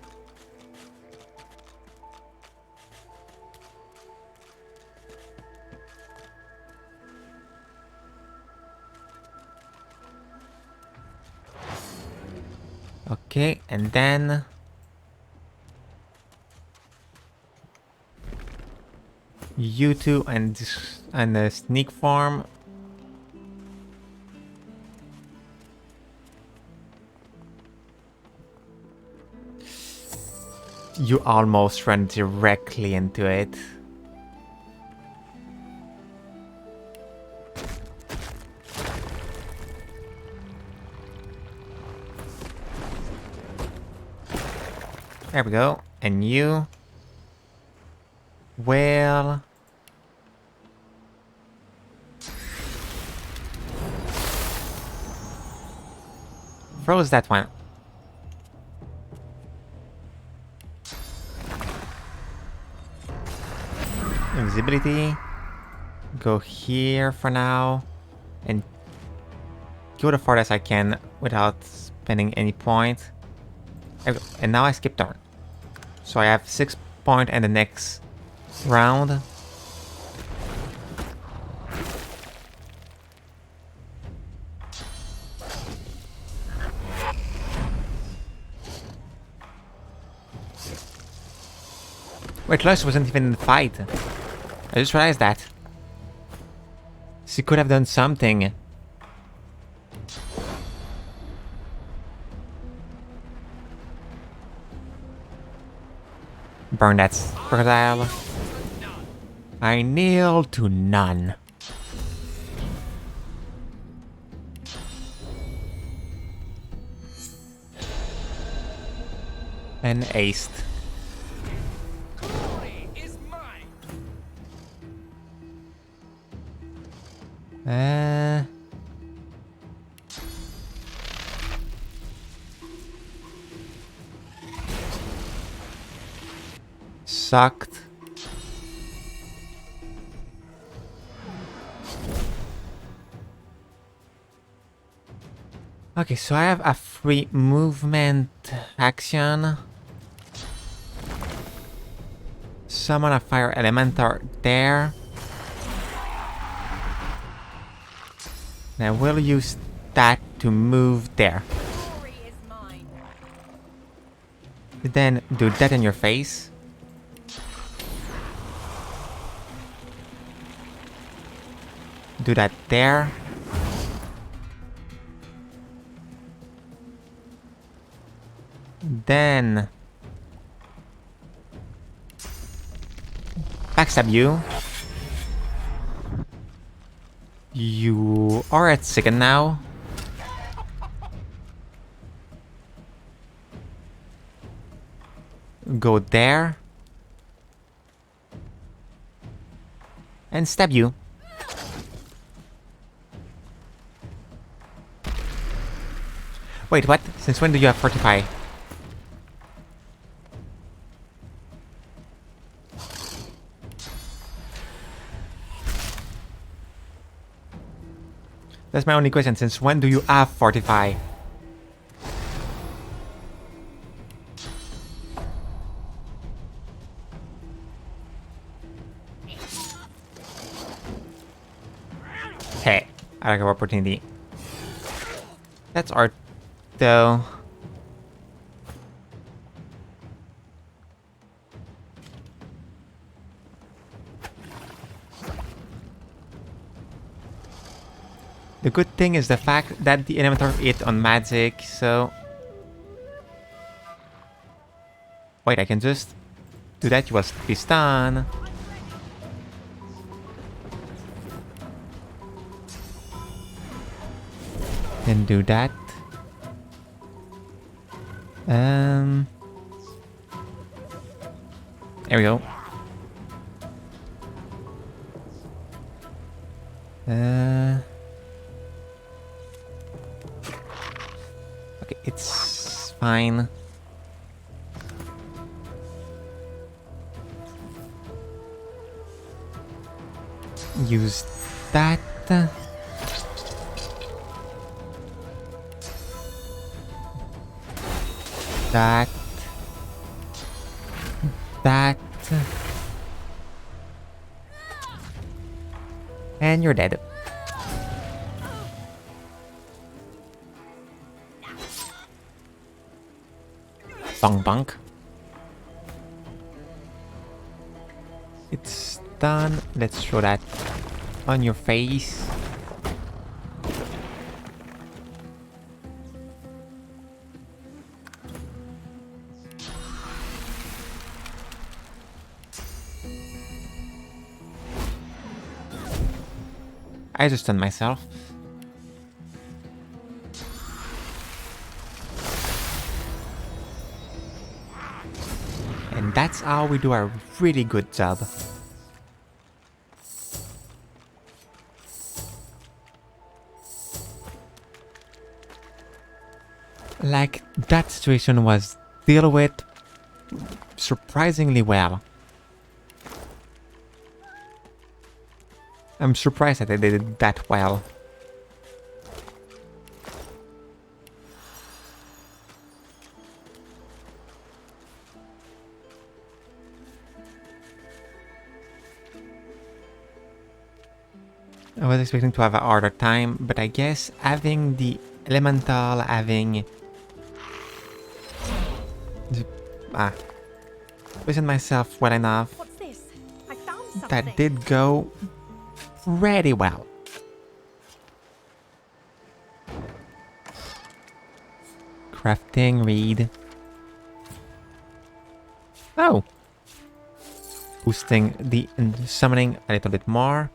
Okay, and then... you two and the sneak farm. You almost ran directly into it. There we go. And you... well... froze that one. Invisibility. Go here for now. And go the farthest I can without spending any point. There we go. And now I skip turn. So I have 6 points and the next round. Wait, Lois wasn't even in the fight. I just realized that. She could have done something. Burn that crocodile. I kneel to none. And aced. Sucked. Okay, so I have a free movement action. Summon a fire elemental there. And I will use that to move there. Then do that in your face. Do that there. Then backstab you. You are at second now. Go there. And stab you. Wait, what? Since when do you have Fortify? That's my only question. Since when do you have Fortify? Hey, I like our opportunity. That's art, though. The good thing is the fact that the elemental hit on magic, so... wait, I can just do that, you will be stunned. Then do that. And There we go. Okay, it's fine. Use that. That. That. And you're dead. Bong bunk. It's done. Let's throw that on your face. I just stunned myself. And that's how we do a really good job. Like, that situation was dealt with surprisingly well. I'm surprised that I did it that well. I was expecting to have a harder time, but I guess having the elemental, having... positioned myself well enough. What's this? I found something. That did go pretty well. Crafting, read. Oh! Boosting the summoning a little bit more.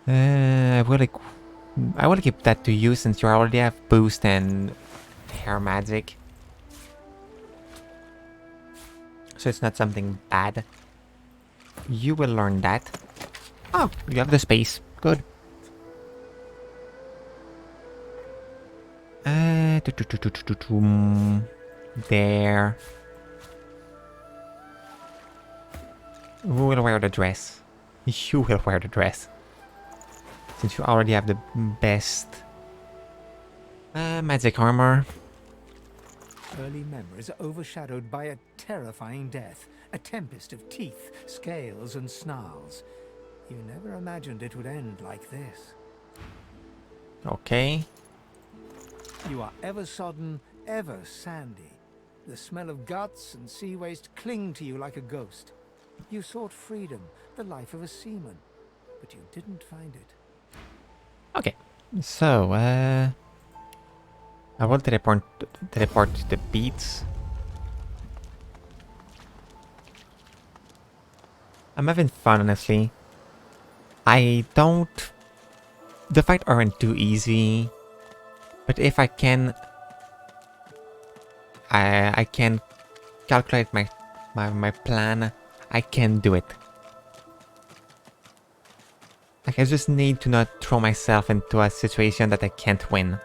I will keep that to you since you already have boost and hair magic. So it's not something bad. You will learn that. Oh, you have the space. Good. There. Who will wear the dress? You will wear the dress. Since you already have the best magic armor. Early memories are overshadowed by a terrifying death. A tempest of teeth, scales, and snarls. You never imagined it would end like this. Okay. You are ever sodden, ever sandy. The smell of guts and sea waste cling to you like a ghost. You sought freedom, the life of a seaman, but you didn't find it. Okay. So, I will teleport to the beats. I'm having fun, honestly. The fights aren't too easy, but if I can, I can calculate my plan. I can do it. Like, I just need to not throw myself into a situation that I can't win.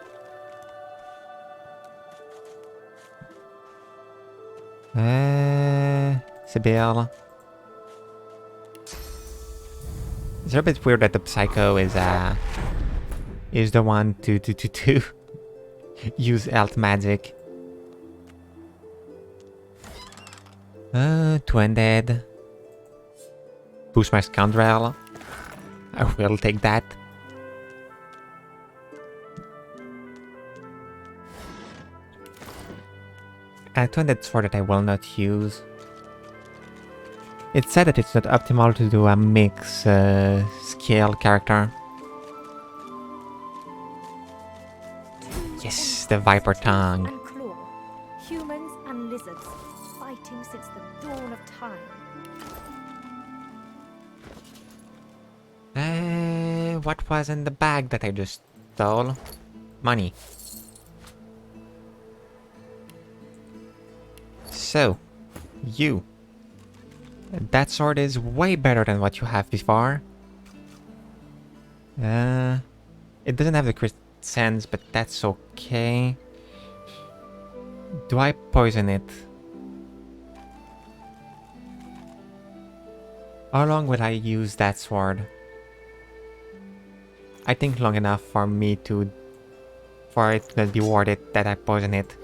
Sibyl. It's a bit weird that the Psycho is the one to use health magic. Two undead. Boost my scoundrel. I will take that. Two undead sword that I will not use. It's said that it's not optimal to do a mix scale character. Yes, the Viper Tongue. And claw. Humans and lizards fighting since the dawn of time. What was in the bag that I just stole? Money. So, you. That sword is way better than what you have before. It doesn't have the crit sense, but that's okay. Do I poison it? How long will I use that sword? I think long enough for me to... for it to not be worth it that I poison it.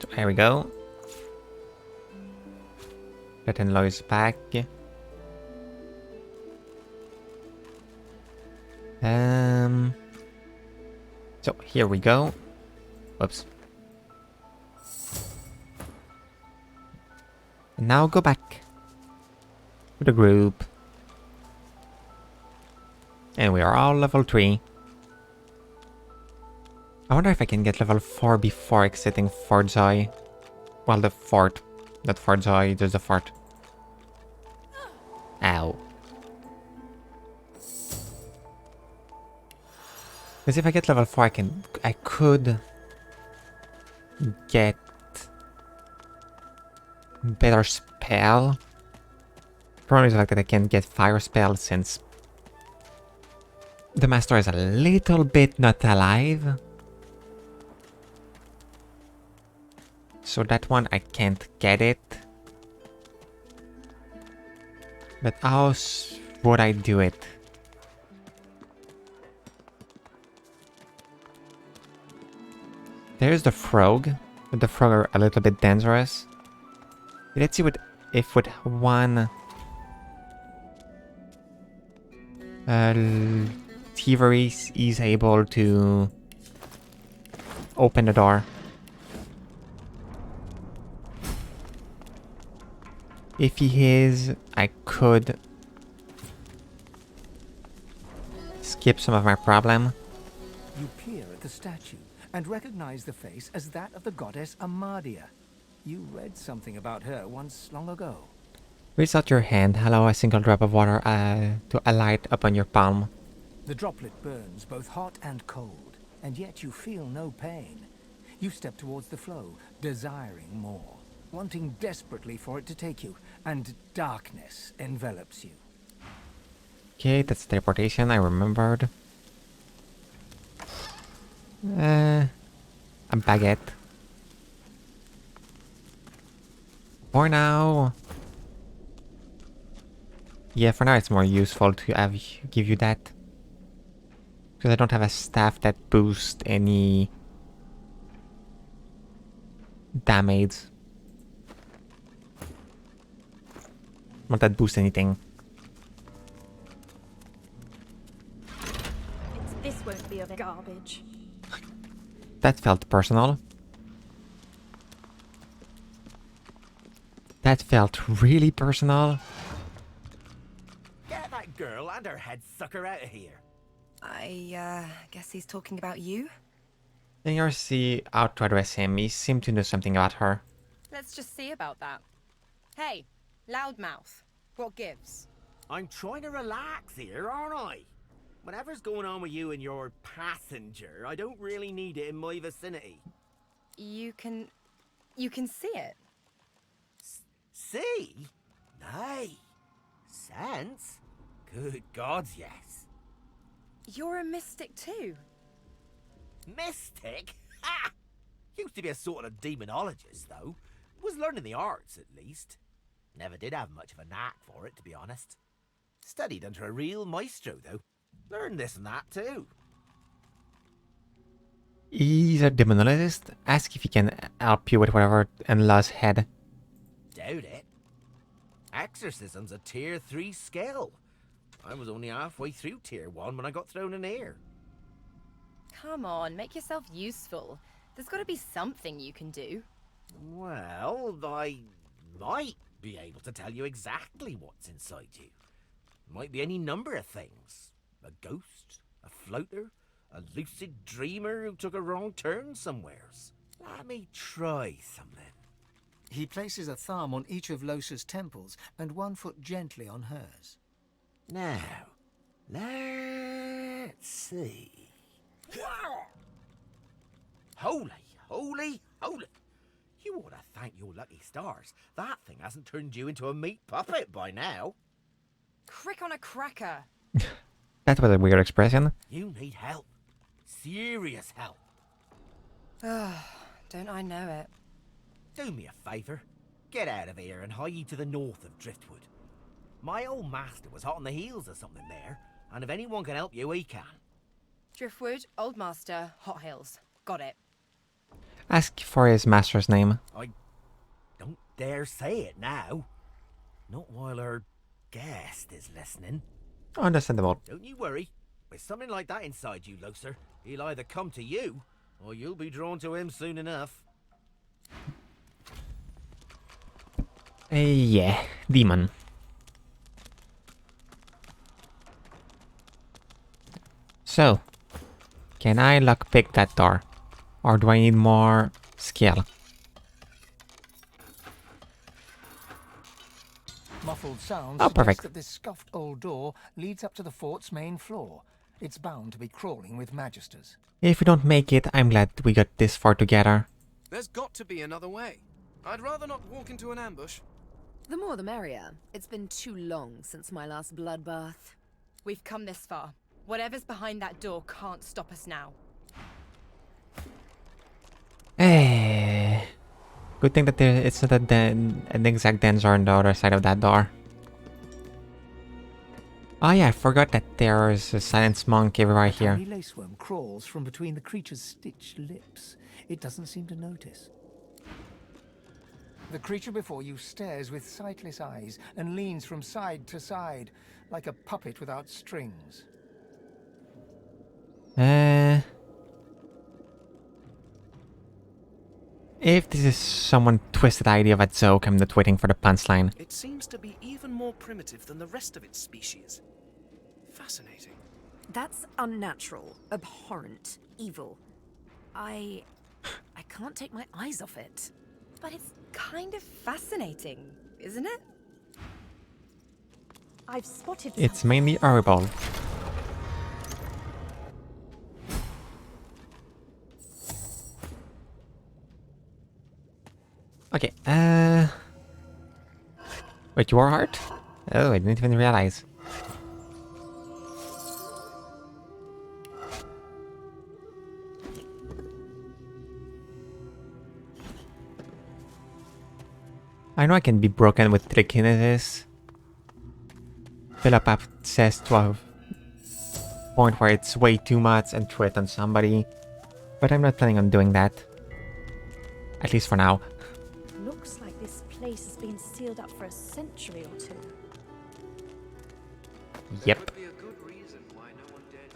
So there we go. Return Lois back. So here we go. Whoops. And now go back to the group. And we are all level 3. I wonder if I can get level 4 before exiting Fort Zoy. Well, the fort. Not Fort Zoy, just the fort. Ow. Because if I get level 4, I could get better spell. Problem is the fact that I can't get fire spell since the master is a little bit not alive. So that one I can't get it. But how would I do it? There's the frog, but the frog are a little bit dangerous. Let's see if with one thievery is able to open the door. If he is, I could skip some of my problem. You peer at the statue and recognize the face as that of the goddess Amadia. You read something about her once long ago. Reach out your hand, allow a single drop of water to alight upon your palm. The droplet burns both hot and cold, and yet you feel no pain. You step towards the flow, desiring more, wanting desperately for it to take you, and darkness envelops you. Okay, that's teleportation, I remembered. A baguette. For now. Yeah, for now it's more useful to give you that. Because I don't have a staff that boosts any damage. Not that boosts anything. This won't be of garbage. That felt personal. That felt really personal. Get that girl and her head sucker out of here. I guess he's talking about you? Then you see out to address him. He seemed to know something about her. Let's just see about that. Hey, loudmouth. What gives? I'm trying to relax here, aren't I? Whatever's going on with you and your passenger, I don't really need it in my vicinity. You can see it. See? Nay. Sense? Good gods, yes. You're a mystic too. Mystic? Ha! Used to be a sort of demonologist, though. Was learning the arts, at least. Never did have much of a knack for it, to be honest. Studied under a real maestro, though. Learned this and that, too. He's a demonologist. Ask if he can help you with whatever in Law's head. Doubt it. Exorcism's a tier 3 skill. I was only halfway through tier 1 when I got thrown in here. Come on, make yourself useful. There's got to be something you can do. Well, I might be able to tell you exactly what's inside you. Might be any number of things. A ghost, a floater, a lucid dreamer who took a wrong turn somewheres. Let me try something. He places a thumb on each of Losa's temples and one foot gently on hers. Now, let's see. Holy, holy, holy. You ought to thank your lucky stars. That thing hasn't turned you into a meat puppet by now. Crick on a cracker. That was a weird expression. You need help. Serious help. Don't I know it? Do me a favour. Get out of here and hie you to the north of Driftwood. My old master was hot on the heels of something there, and if anyone can help you, he can. Driftwood, Old Master, Hot Hills. Got it. Ask for his master's name. I don't dare say it now. Not while our guest is listening. Understandable. Don't you worry. With something like that inside you, Loser, he'll either come to you, or you'll be drawn to him soon enough. Yeah, demon. So, can I lockpick that door? Or do I need more skill? Muffled sounds Oh, suggest perfect. that this scuffed old door leads up to the fort's main floor. It's bound to be crawling with magisters. If we don't make it, I'm glad we got this far together. There's got to be another way. I'd rather not walk into an ambush. The more the merrier. It's been too long since my last bloodbath. We've come this far. Whatever's behind that door can't stop us now. Good thing that it's not an exact dens are on the other side of that door. Oh yeah, I forgot that there's a silence monk everywhere here. Tiny laceworm crawls from between the creature's stitched lips. It doesn't seem to notice. The creature before you stares with sightless eyes and leans from side to side, like a puppet without strings. If this is someone twisted idea of a joke, I'm not waiting for the punchline. It seems to be even more primitive than the rest of its species. Fascinating. That's unnatural, abhorrent, evil. I can't take my eyes off it. But it's kind of fascinating, isn't it? I've spotted It's mainly horrible. Okay, wait, you are hard? Oh, I didn't even realize. I know I can be broken with telekinesis. Fill up access to a point where it's way too much and threaten somebody. But I'm not planning on doing that. At least for now. Looks like this place has been sealed up for a century or two. Yep. There would be a good reason why no one dared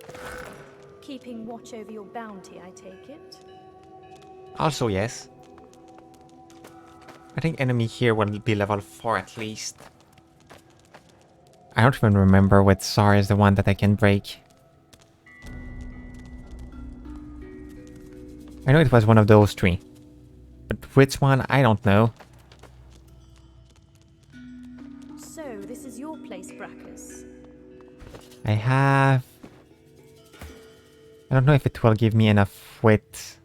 to enter. Keeping watch over your bounty, I take it. Also, yes. I think enemy here will be level 4 at least. I don't even remember which SAR is the one that I can break. I know it was one of those three. But which one, I don't know. So, this is your place, Brachus. I have... I don't know if it will give me enough width.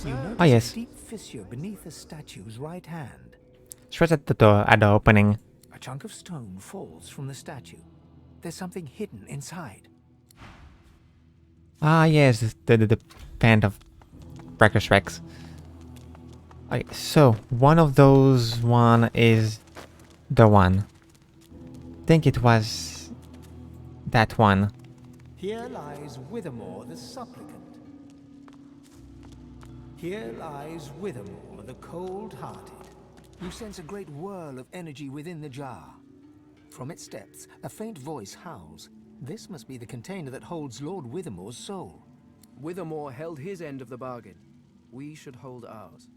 You notice Ah, yes. a deep fissure beneath the statue's right hand. Straight at the opening. A chunk of stone falls from the statue. There's something hidden inside. Ah, yes, the band of Breakers Rex. Okay, so one of those one is the one. I think it was that one. Here lies Withermore the supplicant. Here lies Withermore the cold-hearted. You sense a great whirl of energy within the jar. From its depths, a faint voice howls. This must be the container that holds Lord Withermore's soul. Withermore held his end of the bargain. We should hold ours.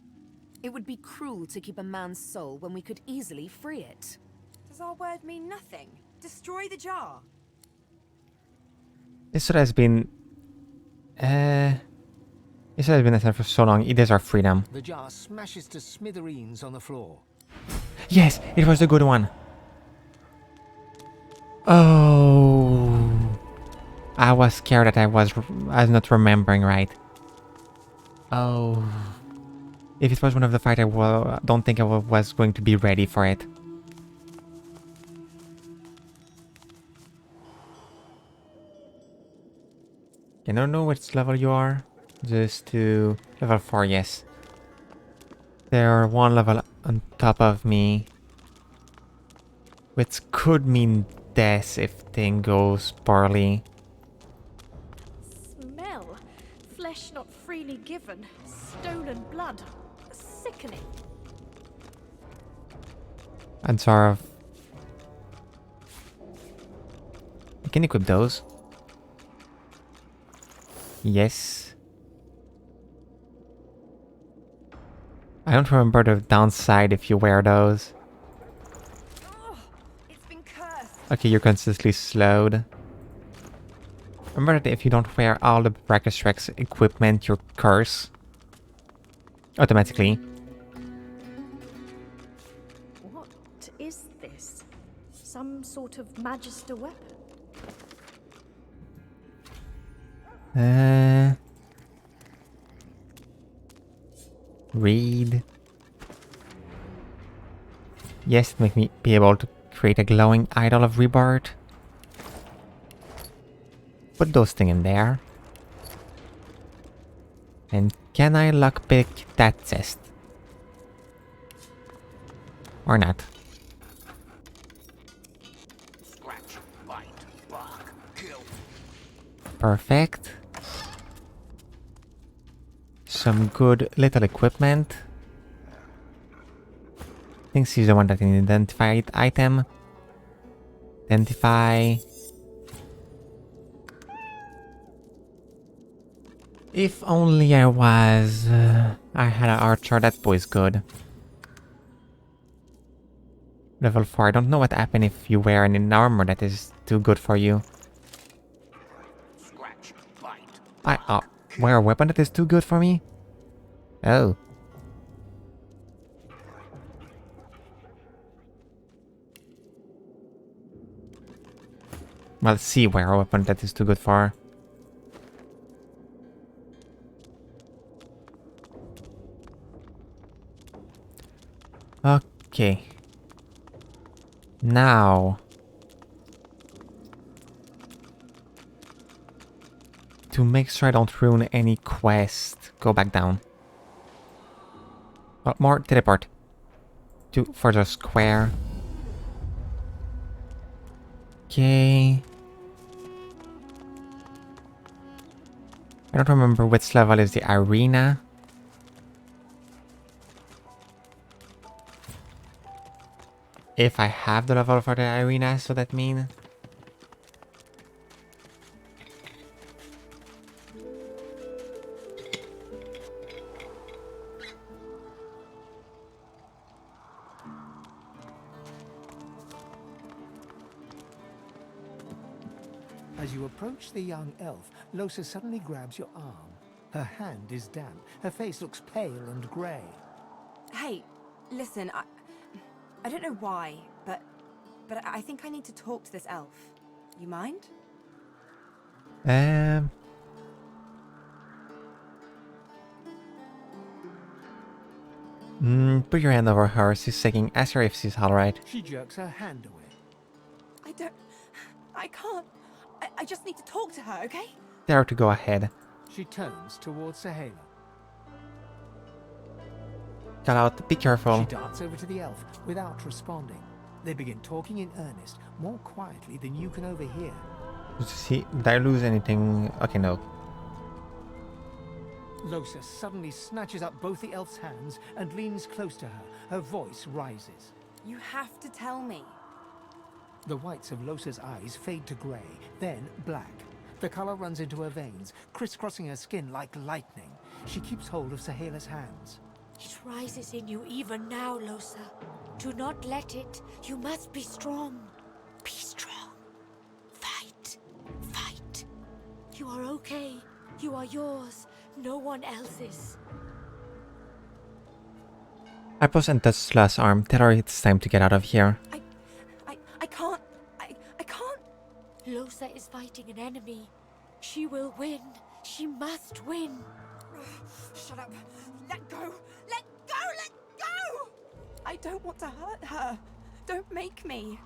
It would be cruel to keep a man's soul when we could easily free it. Does our word mean nothing? Destroy the jar. This has been... This has been a thing for so long. It is our freedom. The jar smashes to smithereens on the floor. Yes, it was the good one. Oh... I was scared that I was not remembering right. Oh. If it was one of the fights, I don't think I was going to be ready for it. I don't know which level you are. Just to level 4, yes. They're one level on top of me. Which could mean death if thing goes poorly. Smell. Flesh not freely given. Stolen blood. Sickening. And sort of. I can equip those. Yes. I don't remember the downside if you wear those. Okay, you're consistently slowed. Remember that if you don't wear all the Brackish Rex equipment, you curse. Automatically. What is this? Some sort of magister weapon? Read. Yes, make me be able to create a glowing idol of rebirth. Put those things in there. And can I lockpick that chest? Or not? Scratch, bite, bark, kill. Perfect. Some good little equipment. I think she's the one that can identify item. Identify. If only I was... I had an archer, that boy's good. Level 4, I don't know what happens if you wear an armor that is too good for you. Scratch, bite. I wear a weapon that is too good for me? Oh. Well, see, wear a weapon that is too good for her. Okay. Now. To make sure I don't ruin any quest, go back down. Oh, more teleport. To further square. Okay. I don't remember which level is the arena. If I have the level for the arena, so that means. As you approach the young elf, Losa suddenly grabs your arm. Her hand is damp. Her face looks pale and grey. Hey, listen, I don't know why, but I think I need to talk to this elf. You mind? Put your hand over her. She's shaking. Ask her if she's alright. She jerks her hand away. I can't. I just need to talk to her, okay? Tell her to go ahead. She turns towards Sahela. Call out, be careful. She darts over to the elf without responding. They begin talking in earnest, more quietly than you can overhear. Did I lose anything? Okay, no. Losa suddenly snatches up both the elf's hands and leans close to her. Her voice rises. You have to tell me. The whites of Losa's eyes fade to grey, then black. The color runs into her veins, crisscrossing her skin like lightning. She keeps hold of Sahela's hands. It rises in you even now, Losa. Do not let it. You must be strong. Be strong. Fight. Fight. You are okay. You are yours. No one else's. I pause and touch Sla's arm. Tell her it's time to get out of here. I can't. I can't. Losa is fighting an enemy. She will win. She must win. Shut up. Let go. Let go. Let go. I don't want to hurt her. Don't make me.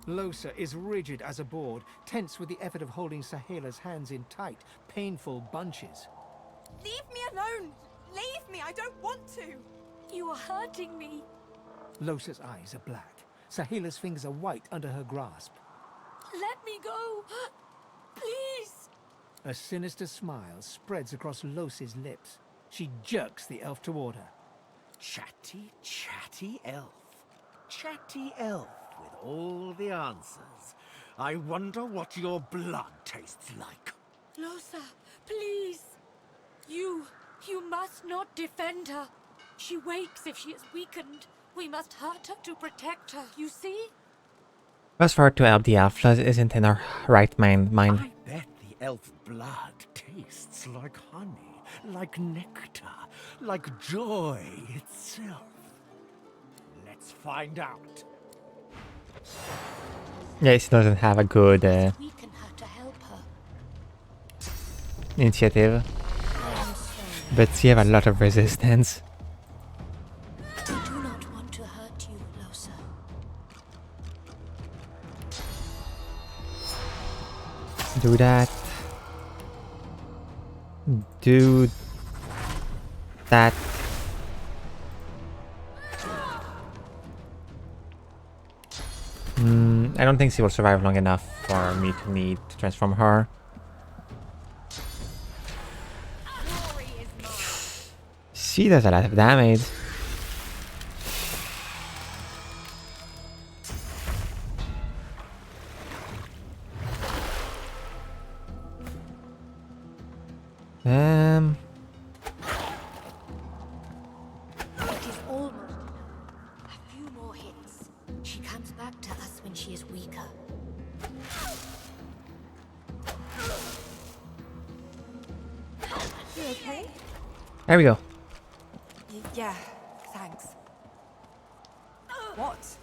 Losa is rigid as a board, tense with the effort of holding Sahela's hands in tight, painful bunches. Leave me alone. Leave me. I don't want to. You are hurting me. Losa's eyes are black. Sahela's fingers are white under her grasp. Let me go. Please. A sinister smile spreads across Losa's lips. She jerks the elf toward her. Chatty, chatty elf. Chatty elf with all the answers. I wonder what your blood tastes like. Losa, please. You must not defend her. She wakes if she is weakened. We must hurt her to protect her, you see? Fast forward to help the elf isn't in her right mind. I bet the elf blood tastes like honey, like nectar, like joy itself. Let's find out. Yeah, she doesn't have a good Weaken her to help her. initiative. But she have a lot of resistance. I do not want to hurt you, Losa. Do that. Do that. I don't think she will survive long enough for me to need to transform her. She does a lot of damage. It is almost enough. A few more hits. She comes back to us when she is weaker. You okay? There we go. Yeah, thanks. What?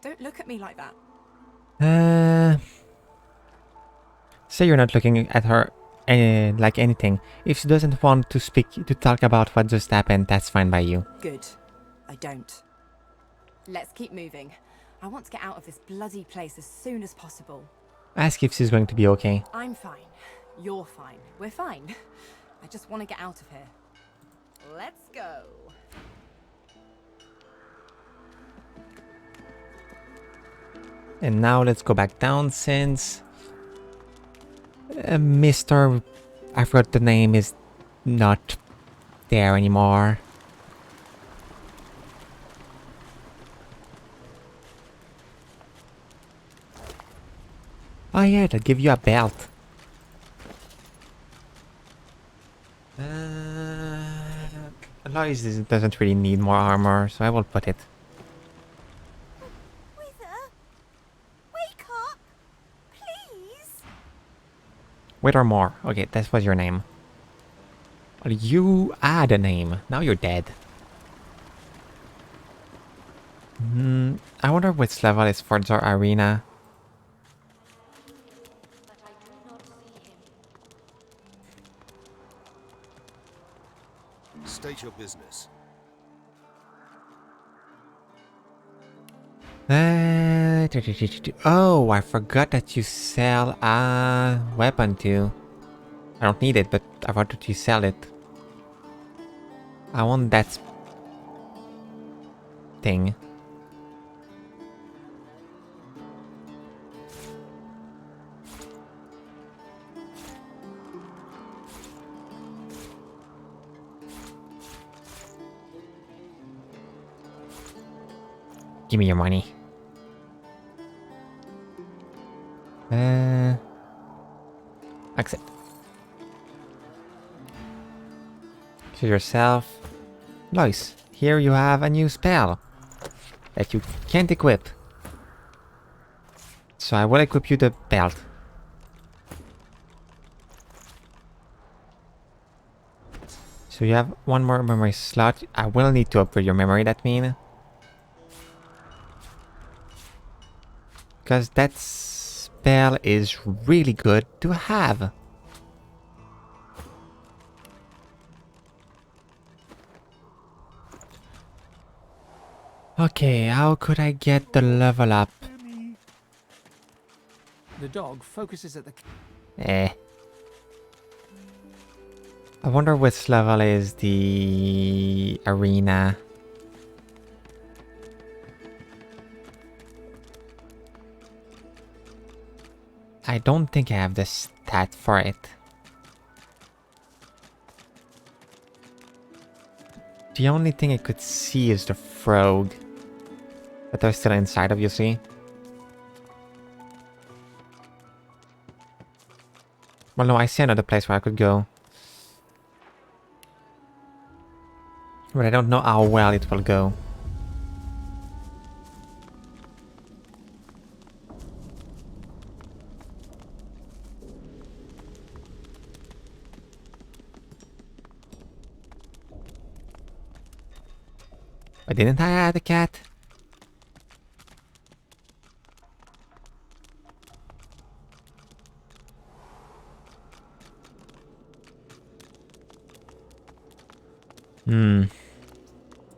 Don't look at me like that. Say you're not looking at her like anything. If she doesn't want to talk about what just happened, that's fine by you. Good. I don't. Let's keep moving. I want to get out of this bloody place as soon as possible. Ask if she's going to be okay. I'm fine. You're fine. We're fine. I just want to get out of here. Let's go. And now let's go back down since Mr. I forgot the name is not there anymore. Oh yeah, they'll give you a belt. Aloys doesn't really need more armor, so I will put it. Wake up! Please! Wither more. Okay, that was your name. Well, you add a name. Now you're dead. I wonder which level is for the arena. State your business. Oh, I forgot that you sell a weapon too. I don't need it, but I wanted to sell it. I want that thing. Give me your money. Accept. To yourself. Lois, here you have a new spell that you can't equip. So I will equip you the belt. So you have one more memory slot. I will need to upgrade your memory, that means. Because that spell is really good to have. Okay, how could I get the level up? The dog focuses at the... Eh. I wonder which level is the arena. I don't think I have the stat for it. The only thing I could see is the frog. But they're still inside, obviously. Well, no, I see another place where I could go. But I don't know how well it will go. But didn't I add a cat?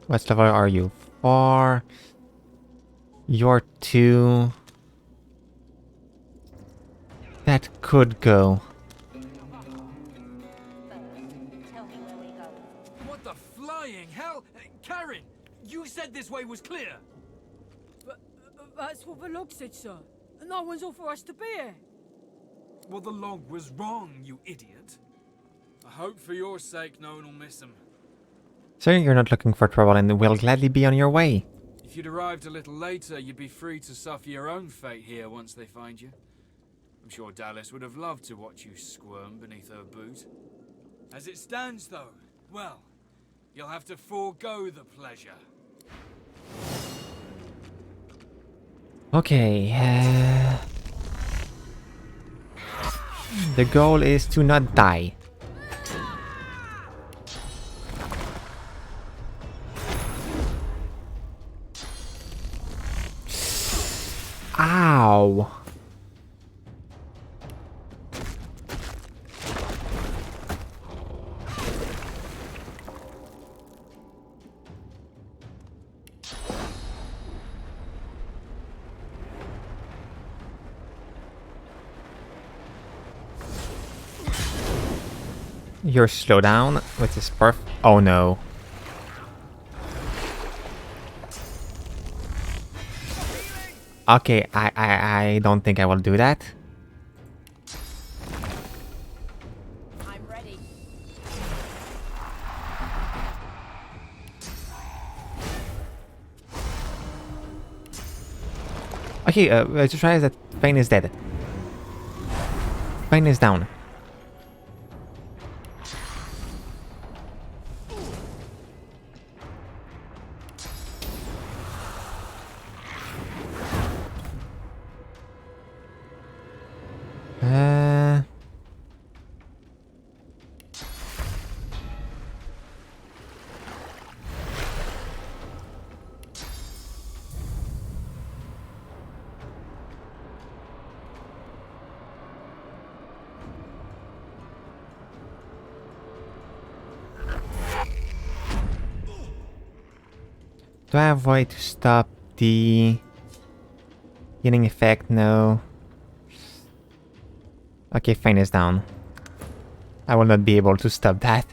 What level are you? 4. You're 2. That could go. What the flying hell? Karen, you said this way was clear. But that's what the log said, sir. No one's authorized to be here. Well, the log was wrong, you idiot. I hope for your sake no one will miss him. So you're not looking for trouble and will gladly be on your way. If you'd arrived a little later, you'd be free to suffer your own fate here once they find you. I'm sure Dallas would have loved to watch you squirm beneath her boot. As it stands, though, well, you'll have to forego the pleasure. Okay, the goal is to not die. Ow! You're slow down, which is perfect. Oh no. Okay, I don't think I will do that. I'm ready. Okay, just realize that Fane is dead. Fane is down. Do I have a way to stop the healing effect? No. Okay, Fane is down. I will not be able to stop that.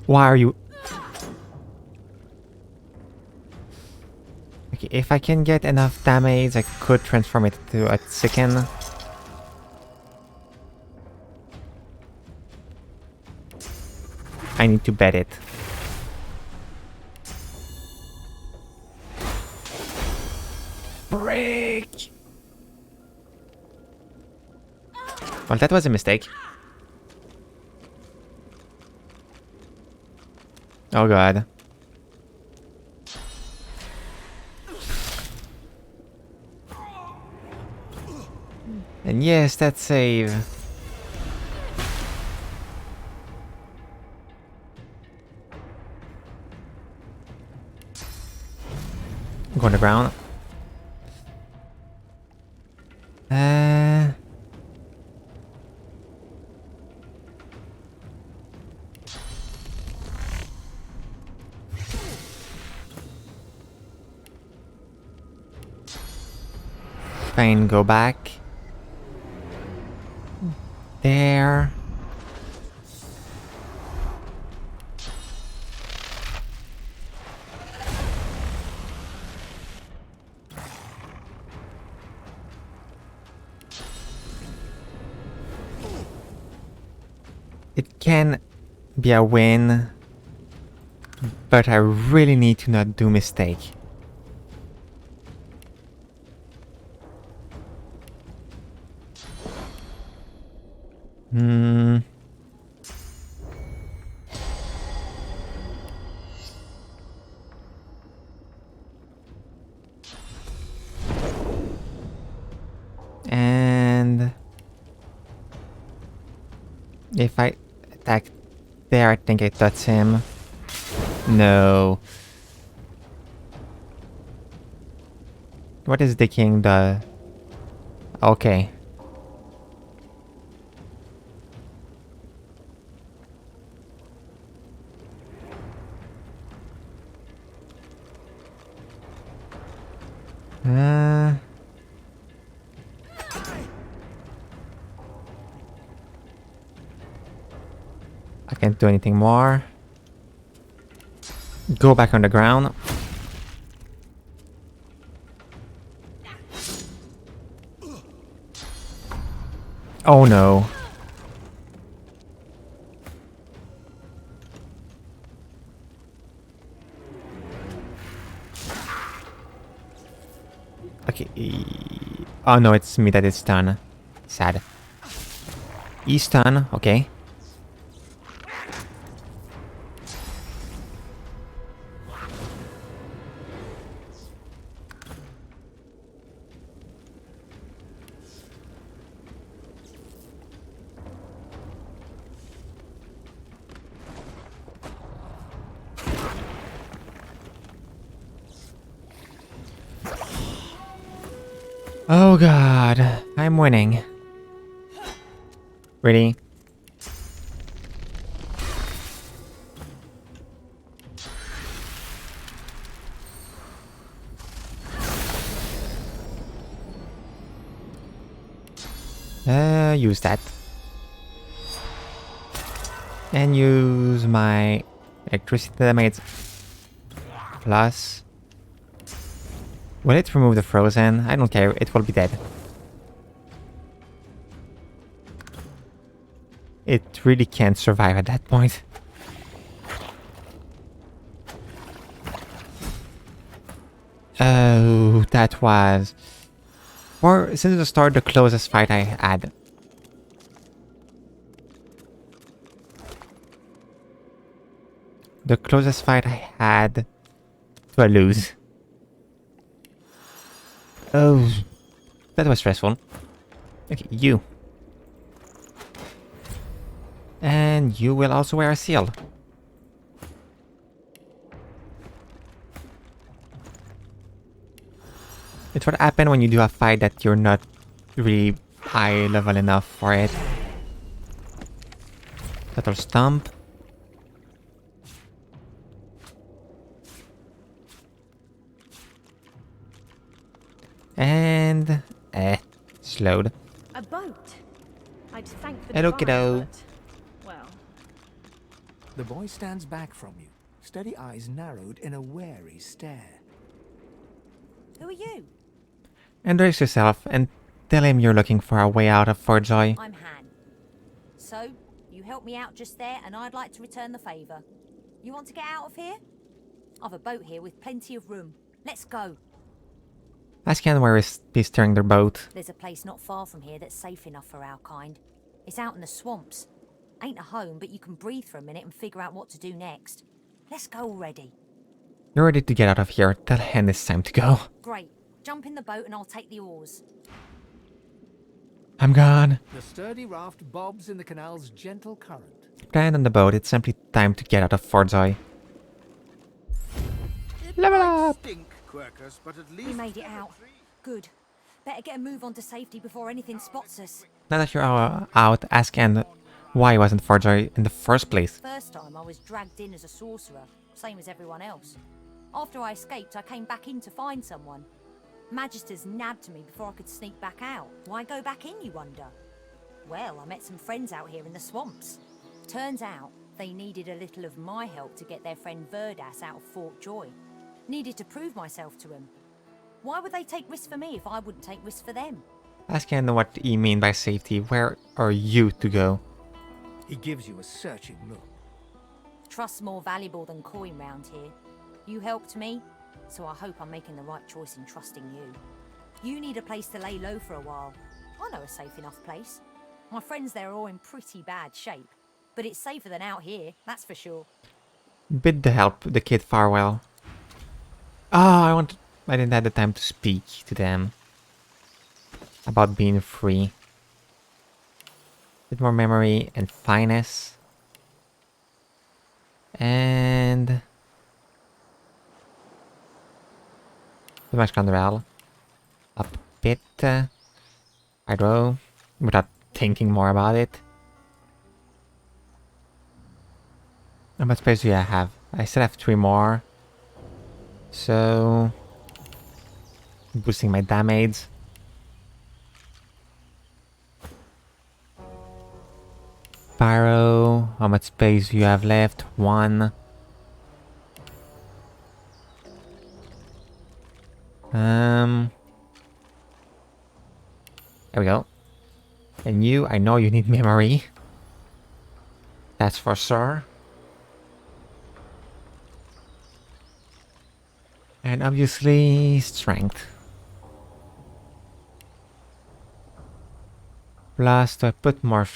Why are you... Okay, if I can get enough damage, I could transform it to a chicken. I need to bet it. Break! Well, that was a mistake. Oh god. And yes, that save. Go on the ground. fine, go back. There. It can be a win, but I really need to not do mistake. And if I attack there, I think I touch him. No. What is the king the? Okay. I can't do anything more. Go back on the ground. Oh no. Okay. Oh no, it's me that is stunned. Sad. He's stunned. Okay. Oh god, I'm winning. Ready? Use that. And use my electricity damage plus. Will it remove the frozen? I don't care, it will be dead. It really can't survive at that point. Oh, that was... Or since the start, the closest fight I had. The closest fight I had to a lose. Oh, that was stressful. Okay, you. And you will also wear a seal. It's what happens when you do a fight that you're not really high level enough for it. That'll stomp. And slowed. A boat. I'd thank the Hello, divine, kiddo. but, well. The boy stands back from you, steady eyes narrowed in a wary stare. Who are you? Embrace yourself and tell him you're looking for a way out of Forjoy. I'm Han. So, you helped me out just there, and I'd like to return the favour. You want to get out of here? I've a boat here with plenty of room. Let's go. Ask him where he's steering their boat. There's a place not far from here that's safe enough for our kind. It's out in the swamps. Ain't a home, but you can breathe for a minute and figure out what to do next. Let's go already. You're ready to get out of here. Tell Hen it's time to go. Great. Jump in the boat and I'll take the oars. I'm gone. The sturdy raft bobs in the canal's gentle current. Land on the boat. It's simply time to get out of Forjoy. Level up! Stink, Quirkus, but at least we made it out. Good. Better get a move on to safety before anything spots us. Now that you're out, ask Hen why wasn't Forjoy in the first place. First time I was dragged in as a sorcerer, same as everyone else. After I escaped, I came back in to find someone. Magisters nabbed me before I could sneak back out. Why go back in, you wonder? Well, I met some friends out here in the swamps. Turns out they needed a little of my help to get their friend Verdas out of Fort Joy. Needed to prove myself to him. Why would they take risks for me if I wouldn't take risks for them? Asking what you mean by safety. Where are you to go? He gives you a searching look. Trust's more valuable than coin round here. You helped me, so I hope I'm making the right choice in trusting you. You need a place to lay low for a while. I know a safe enough place. My friends there are all in pretty bad shape, but it's safer than out here, that's for sure. Bid the help the kid farewell. Ah, I didn't have the time to speak to them about being free. Bit more memory and finesse. And too much Condorel. Up a bit. Hydro. Without thinking more about it. How much space do I have? I still have 3 more. So boosting my damage. Pyro, how much space do you have left? 1. There we go. And you, I know you need memory. That's for sure. And obviously, strength. Plus, do I put more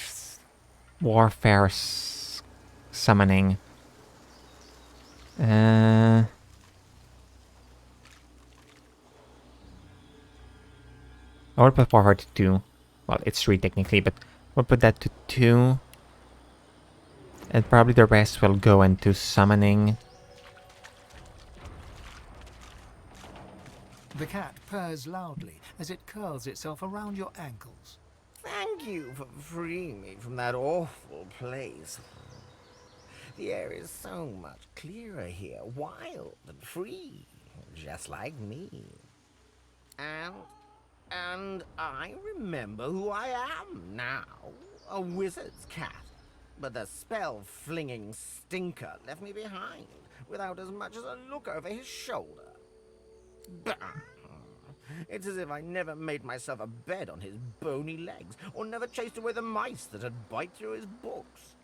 warfare summoning? I will put warfare to 2. Well, it's 3 technically, but we'll put that to 2. And probably the rest will go into summoning. The cat purrs loudly as it curls itself around your ankles. Thank you for freeing me from that awful place. The air is so much clearer here, wild and free, just like me. And I remember who I am now. A wizard's cat. But the spell-flinging stinker left me behind, without as much as a look over his shoulder. Bah! It's as if I never made myself a bed on his bony legs, or never chased away the mice that'd bite through his books.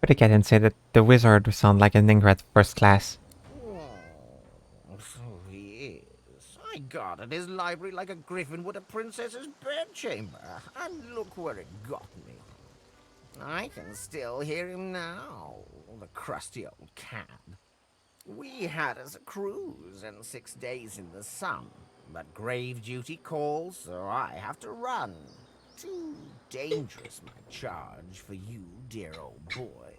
But I can't say that the wizard would sound like an Ingrid first class. Oh, so he is. I guarded his library like a griffin would a princess's bedchamber, and look where it got me. I can still hear him now, the crusty old cad. We had us a cruise and 6 days in the sun, but grave duty calls, so I have to run. Too dangerous, my charge, for you, dear old boy.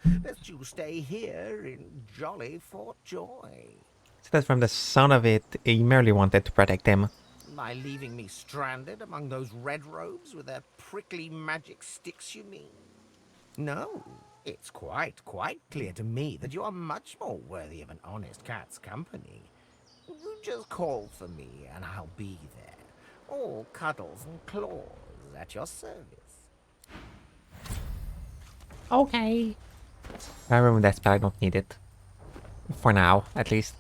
Best you stay here in jolly Fort Joy. So that from the sound of it, he merely wanted to protect him. By leaving me stranded among those red robes with their prickly magic sticks, you mean? No, it's quite clear to me that you are much more worthy of an honest cat's company. You just call for me and I'll be there, all cuddles and claws at your service. Okay. I remember that spell, I don't need it. For now, at least.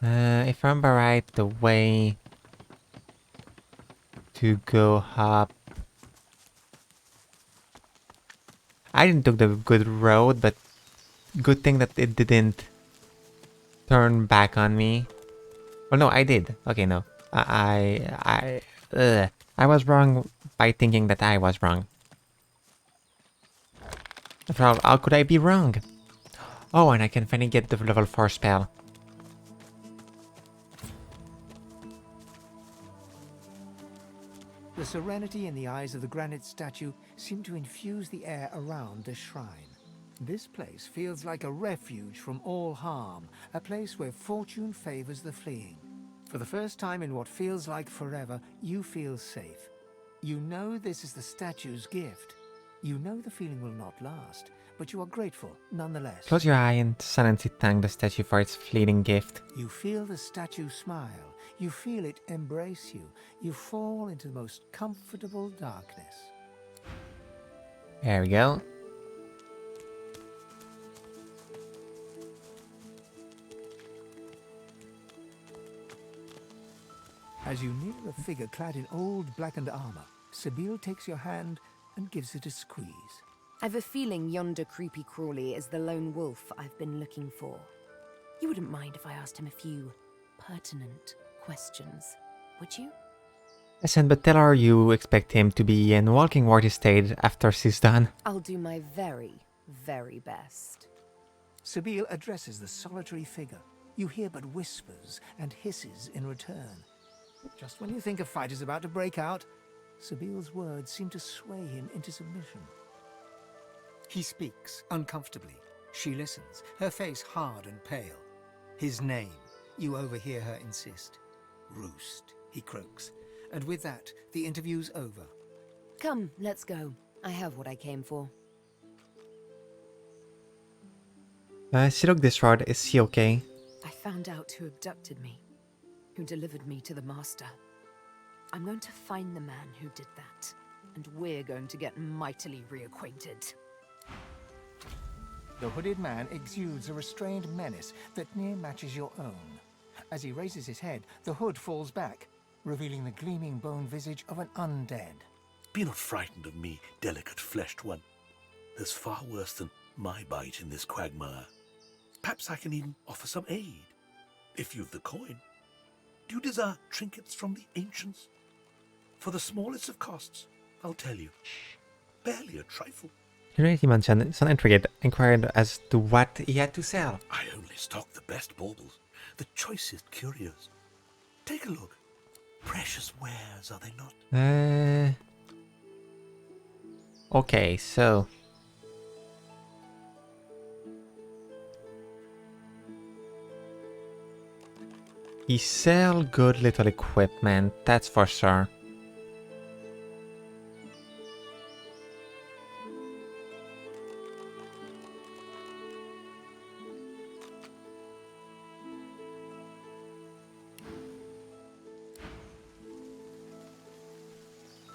If I remember right, the way to go up... I didn't took the good road, but good thing that it didn't turn back on me. Well, no, I did. Okay, no. I was wrong by thinking that I was wrong. After all, how could I be wrong? Oh, and I can finally get the level 4 spell. The serenity in the eyes of the granite statue seemed to infuse the air around the shrine. This place feels like a refuge from all harm, a place where fortune favors the fleeing. For the first time in what feels like forever, you feel safe. You know this is the statue's gift. You know the feeling will not last, but you are grateful nonetheless. Close your eye and silently thank the statue for its fleeting gift. You feel the statue smile. You feel it embrace you. You fall into the most comfortable darkness. There we go. As you near a figure clad in old blackened armor, Sabine takes your hand and gives it a squeeze. I've a feeling yonder creepy crawly is the lone wolf I've been looking for. You wouldn't mind if I asked him a few pertinent questions, would you? Listen, but tell her you expect him to be in walking worthy state after she's done. I'll do my very, very best. Sabine addresses the solitary figure. You hear but whispers and hisses in return. Just when you think a fight is about to break out, Sabile's words seem to sway him into submission. He speaks uncomfortably. She listens, her face hard and pale. His name, you overhear her insist. Roost, he croaks. And with that, the interview's over. Come, let's go. I have what I came for. She looked distraught. Is she okay? I found out who abducted me, who delivered me to the Master. I'm going to find the man who did that, and we're going to get mightily reacquainted. The hooded man exudes a restrained menace that near matches your own. As he raises his head, the hood falls back, revealing the gleaming bone visage of an undead. Be not frightened of me, delicate fleshed one. There's far worse than my bite in this quagmire. Perhaps I can even offer some aid, if you've the coin. Do you desire trinkets from the ancients? For the smallest of costs, I'll tell you. Barely a trifle. Divinity Mansion, son intrigued, inquired as to what he had to sell. I only stock the best baubles, the choicest curios. Take a look. Precious wares, are they not? Okay, so... he sell good little equipment, that's for sure.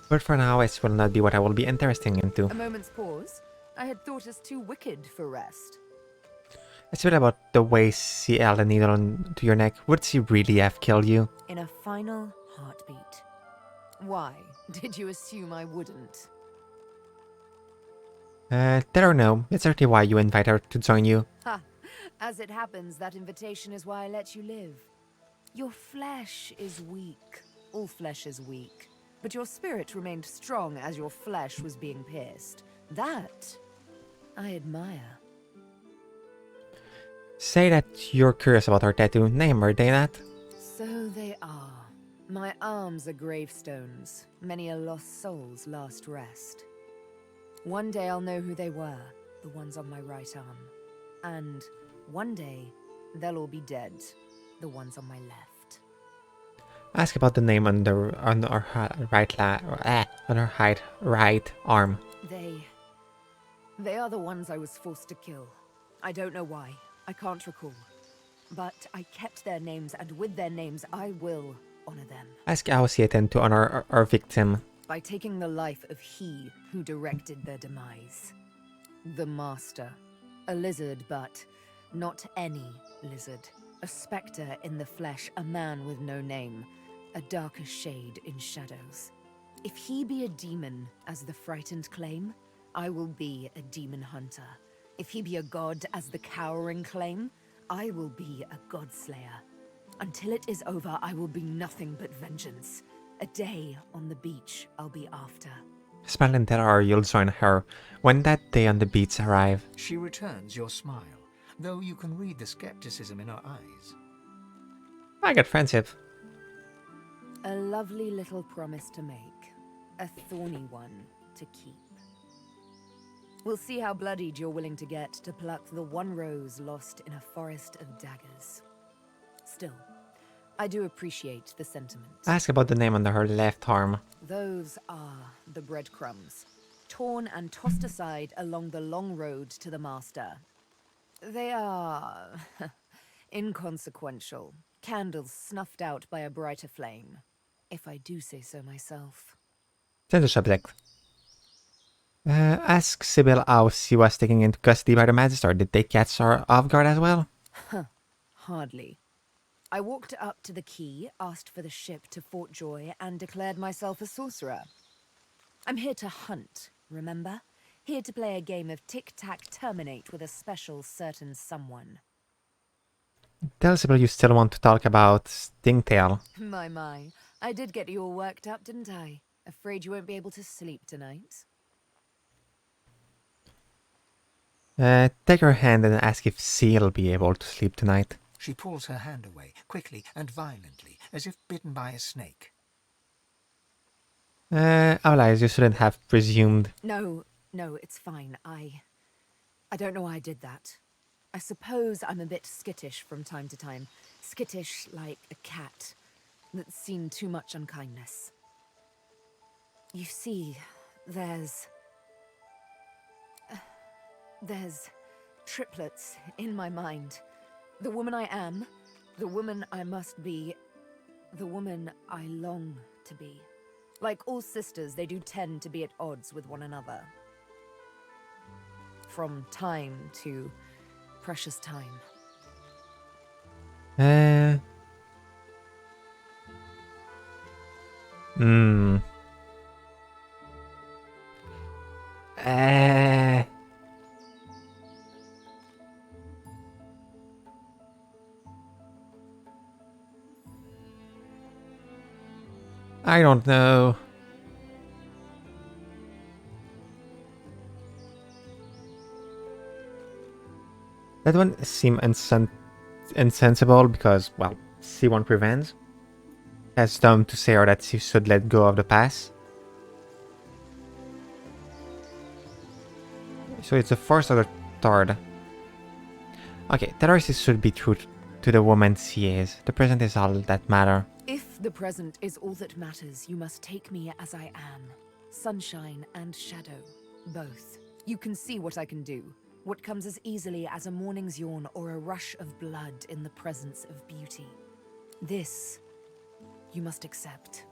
But for now, it will not be what I will be interested into. A moment's pause. I had thought us too wicked for rest. It's a bit about the way she held a needle to your neck. Would she really have killed you? In a final heartbeat. Why? Did you assume I wouldn't? Tell her no. It's certainly why you invite her to join you. Ha! As it happens, that invitation is why I let you live. Your flesh is weak. All flesh is weak. But your spirit remained strong as your flesh was being pierced. That I admire. Say that you're curious about her tattoo. Name her, they not? So they are. My arms are gravestones. Many a lost soul's last rest. One day I'll know who they were, the ones on my right arm. And one day, they'll all be dead, the ones on my left. Ask about the name on her right arm. They are the ones I was forced to kill. I don't know why. I can't recall. But I kept their names, and with their names, I will honor them. Ask how she intend to honor our victim. By taking the life of he who directed their demise. The Master. A lizard, but not any lizard. A spectre in the flesh, a man with no name. A darker shade in shadows. If he be a demon, as the frightened claim, I will be a demon hunter. If he be a god, as the cowering claim, I will be a godslayer. Until it is over, I will be nothing but vengeance. A day on the beach I'll be after. Smile and tell her you'll join her when that day on the beach arrive. She returns your smile, though you can read the skepticism in her eyes. I got friendship. A lovely little promise to make. A thorny one to keep. We'll see how bloodied you're willing to get to pluck the one rose lost in a forest of daggers. Still, I do appreciate the sentiment. Ask about the name under her left arm. Those are the breadcrumbs. torn and tossed aside along the long road to the master. They are inconsequential. Candles snuffed out by a brighter flame, if I do say so myself. Change the subject. Ask Sybil how she was taken into custody by the Magister. Did they catch her off guard as well? Hardly. I walked up to the quay, asked for the ship to Fort Joy, and declared myself a sorcerer. I'm here to hunt, remember? Here to play a game of tic-tac-terminate with a special certain someone. Tell Sybil you still want to talk about Stingtail. My. I did get you all worked up, didn't I? Afraid you won't be able to sleep tonight? Take her hand and ask if she'll be able to sleep tonight. She pulls her hand away, quickly and violently, as if bitten by a snake. Alice, you shouldn't have presumed. No, it's fine. I don't know why I did that. I suppose I'm a bit skittish from time to time. Skittish like a cat that's seen too much unkindness. You see, there's triplets in my mind. The woman I am, the woman I must be, the woman I long to be. Like all sisters, they do tend to be at odds with one another. From time to precious time. I don't know. That one seemed insensible because, well, C1 prevents. As dumb to say her that she should let go of the past. So it's the first or the third. Okay, tell her she should be true to the woman she is. The present is all that matter. If the present is all that matters, you must take me as I am. Sunshine and shadow, both. You can see what I can do. What comes as easily as a morning's yawn or a rush of blood in the presence of beauty. This, you must accept.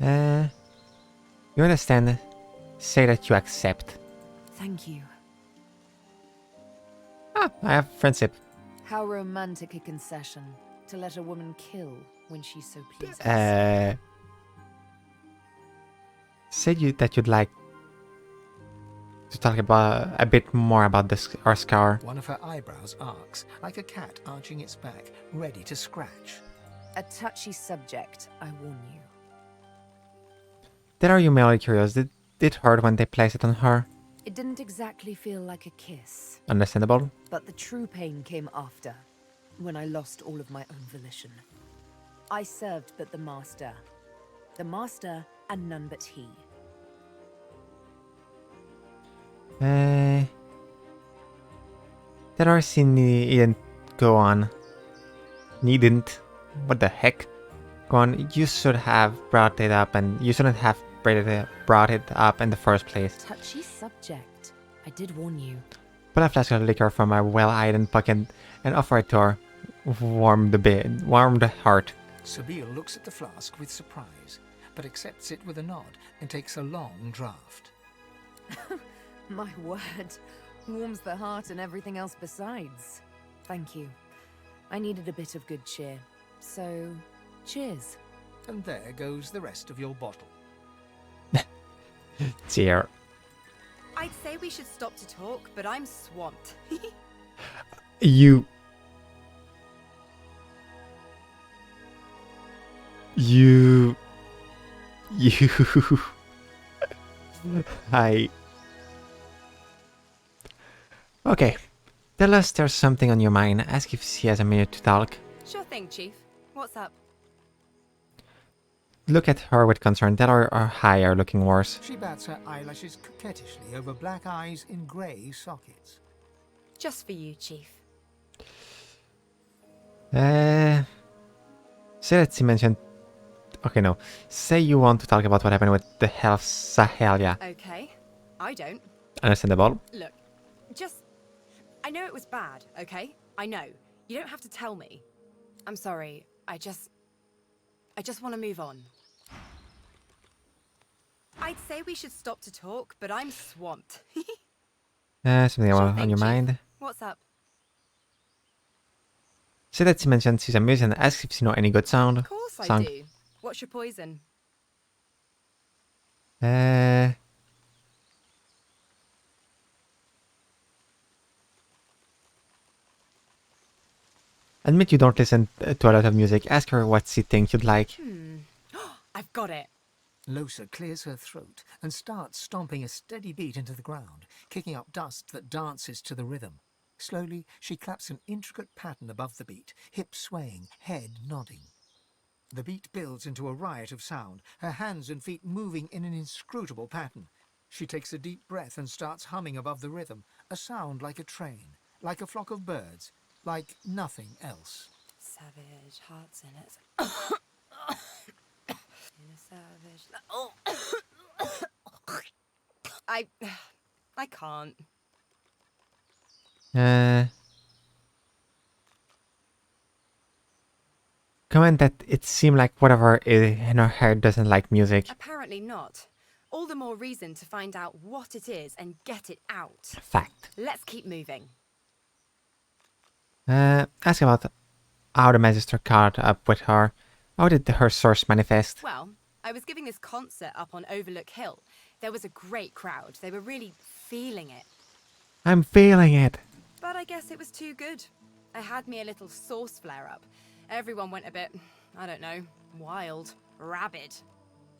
You understand? Say that you accept. Thank you. Ah, I have friendship. How romantic a concession, to let a woman kill when she so pleases. Said that you'd like to talk about a bit more about our scar. One of her eyebrows arcs, like a cat arching its back, ready to scratch. A touchy subject, I warn you. Then are you merely curious? Did it hurt when they placed it on her? It didn't exactly feel like a kiss. Understandable. But the true pain came after, when I lost all of my own volition. I served but the master. The master and none but he. That our scene didn't go on. Needn't. What the heck? Go on, you should have brought it up and you shouldn't have brought it up in the first place. Touchy subject. I did warn you. Pull a flask of liquor from my well-hidden pocket and offer it to her. Warm the heart. Sabine looks at the flask with surprise, but accepts it with a nod and takes a long draught. My word. Warms the heart and everything else besides. Thank you. I needed a bit of good cheer. So, cheers. And there goes the rest of your bottle. Cheer. I'd say we should stop to talk, but I'm swamped. You. Hi. Okay. Tell us there's something on your mind. Ask if she has a minute to talk. Sure thing, Chief. What's up? Look at her with concern. Tell her her eye are looking worse. She bats her eyelashes coquettishly over black eyes in grey sockets. Just for you, Chief. Say that she mentioned Okay, no. Say you want to talk about what happened with the hell of Sahelia. Okay, I don't. Understandable. Look, just... I know it was bad, okay? I know. You don't have to tell me. I'm sorry, I just want to move on. I'd say we should stop to talk, but I'm swamped. Something Sure on thing, your Chief. mind? What's up? Say that she mentioned she's a musician and asks if she know any good sound. Of course I Song. do. What's your poison? Admit you don't listen to a lot of music. Ask her what she thinks you'd like. I've got it. Losa clears her throat and starts stomping a steady beat into the ground, kicking up dust that dances to the rhythm. Slowly, she claps an intricate pattern above the beat, hips swaying, head nodding. The beat builds into a riot of sound, her hands and feet moving in an inscrutable pattern. She takes a deep breath and starts humming above the rhythm, a sound like a train, like a flock of birds, like nothing else. Savage hearts in it. In a savage... Oh! I can't. Comment that it seemed like whatever in her head doesn't like music. Apparently not. All the more reason to find out what it is and get it out. Fact. Let's keep moving. Ask about how the Magister caught up with her. How did her source manifest? Well, I was giving this concert up on Overlook Hill. There was a great crowd. They were really feeling it. I'm feeling it. But I guess it was too good. I had me a little source flare-up. Everyone went a bit, I don't know, wild, rabid.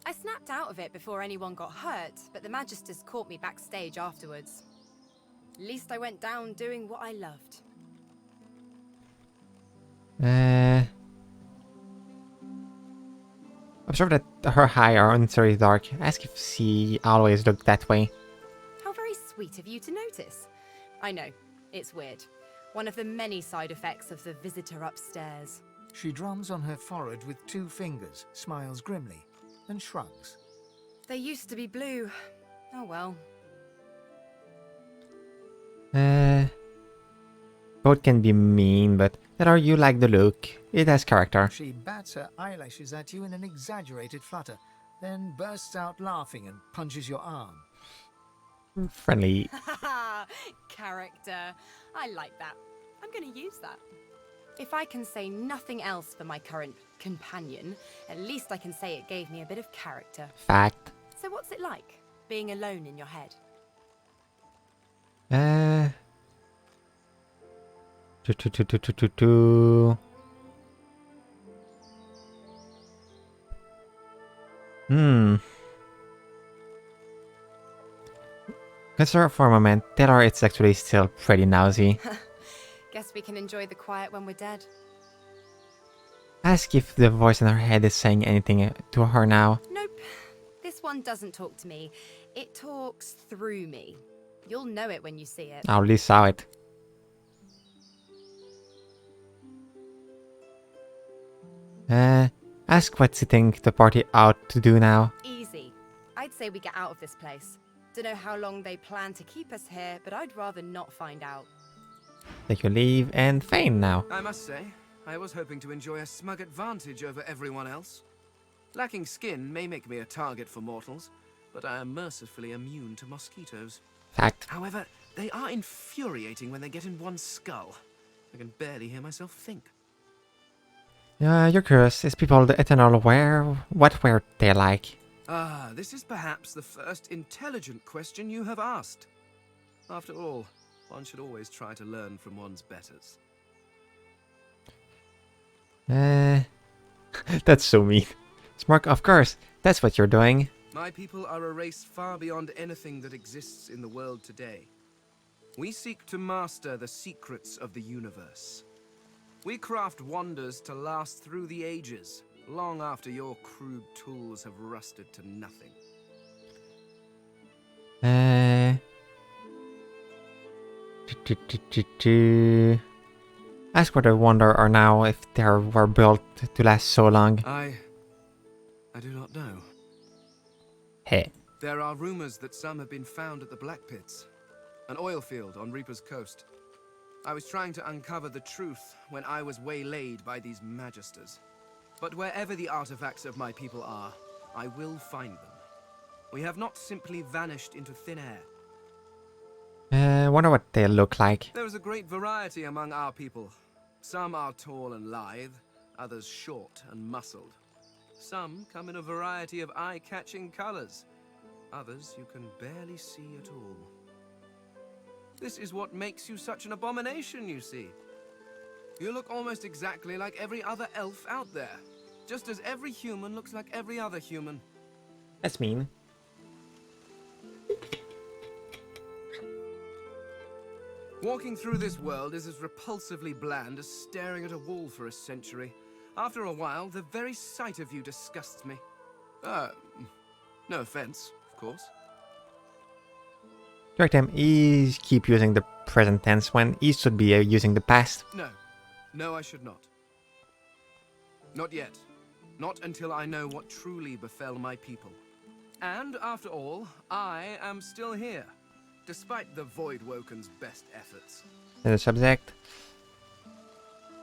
I snapped out of it before anyone got hurt, but the Magisters caught me backstage afterwards. At least I went down doing what I loved. Observe that her eyes are uncertain dark. Ask if she always looked that way. How very sweet of you to notice. I know, it's weird. One of the many side effects of the visitor upstairs. She drums on her forehead with 2 fingers, smiles grimly, and shrugs. They used to be blue. Oh well. Both can be mean, but that are you like the look. It has character. She bats her eyelashes at you in an exaggerated flutter, then bursts out laughing and punches your arm. Friendly. Character. I like that. I'm going to use that. If I can say nothing else for my current companion, at least I can say it gave me a bit of character. Fact. So what's it like, being alone in your head? Consider for a moment. Tell her it's actually still pretty noisy. Guess we can enjoy the quiet when we're dead. Ask if the voice in her head is saying anything to her now. Nope. This one doesn't talk to me. It talks through me. You'll know it when you see it. I already saw it. Ask what she think the party ought to do now. Easy. I'd say we get out of this place. Dunno how long they plan to keep us here, but I'd rather not find out. Take your leave and feign now. I must say, I was hoping to enjoy a smug advantage over everyone else. Lacking skin may make me a target for mortals, but I am mercifully immune to mosquitoes. Fact. However, they are infuriating when they get in one's skull. I can barely hear myself think. You're curious. Is people the eternal what were they like? Ah, this is perhaps the first intelligent question you have asked. After all, one should always try to learn from one's betters. That's so mean. Smart, of course. That's what you're doing. My people are a race far beyond anything that exists in the world today. We seek to master the secrets of the universe. We craft wonders to last through the ages, long after your crude tools have rusted to nothing. Ask what I wonder are now if they were built to last so long. I do not know. Hey. There are rumors that some have been found at the Black Pits, an oil field on Reaper's Coast. I was trying to uncover the truth when I was waylaid by these magisters. But wherever the artifacts of my people are, I will find them. We have not simply vanished into thin air. Wonder what they look like. There is a great variety among our people. Some are tall and lithe, others short and muscled. Some come in a variety of eye-catching colors. Others you can barely see at all. This is what makes you such an abomination, you see. You look almost exactly like every other elf out there. Just as every human looks like every other human. That's mean. Walking through this world is as repulsively bland as staring at a wall for a century. After a while, the very sight of you disgusts me. No offense, of course. Correct him. He keep using the present tense when he should be using the past. No, I should not. Not yet. Not until I know what truly befell my people. And after all, I am still here, despite the Voidwoken's best efforts. The subject.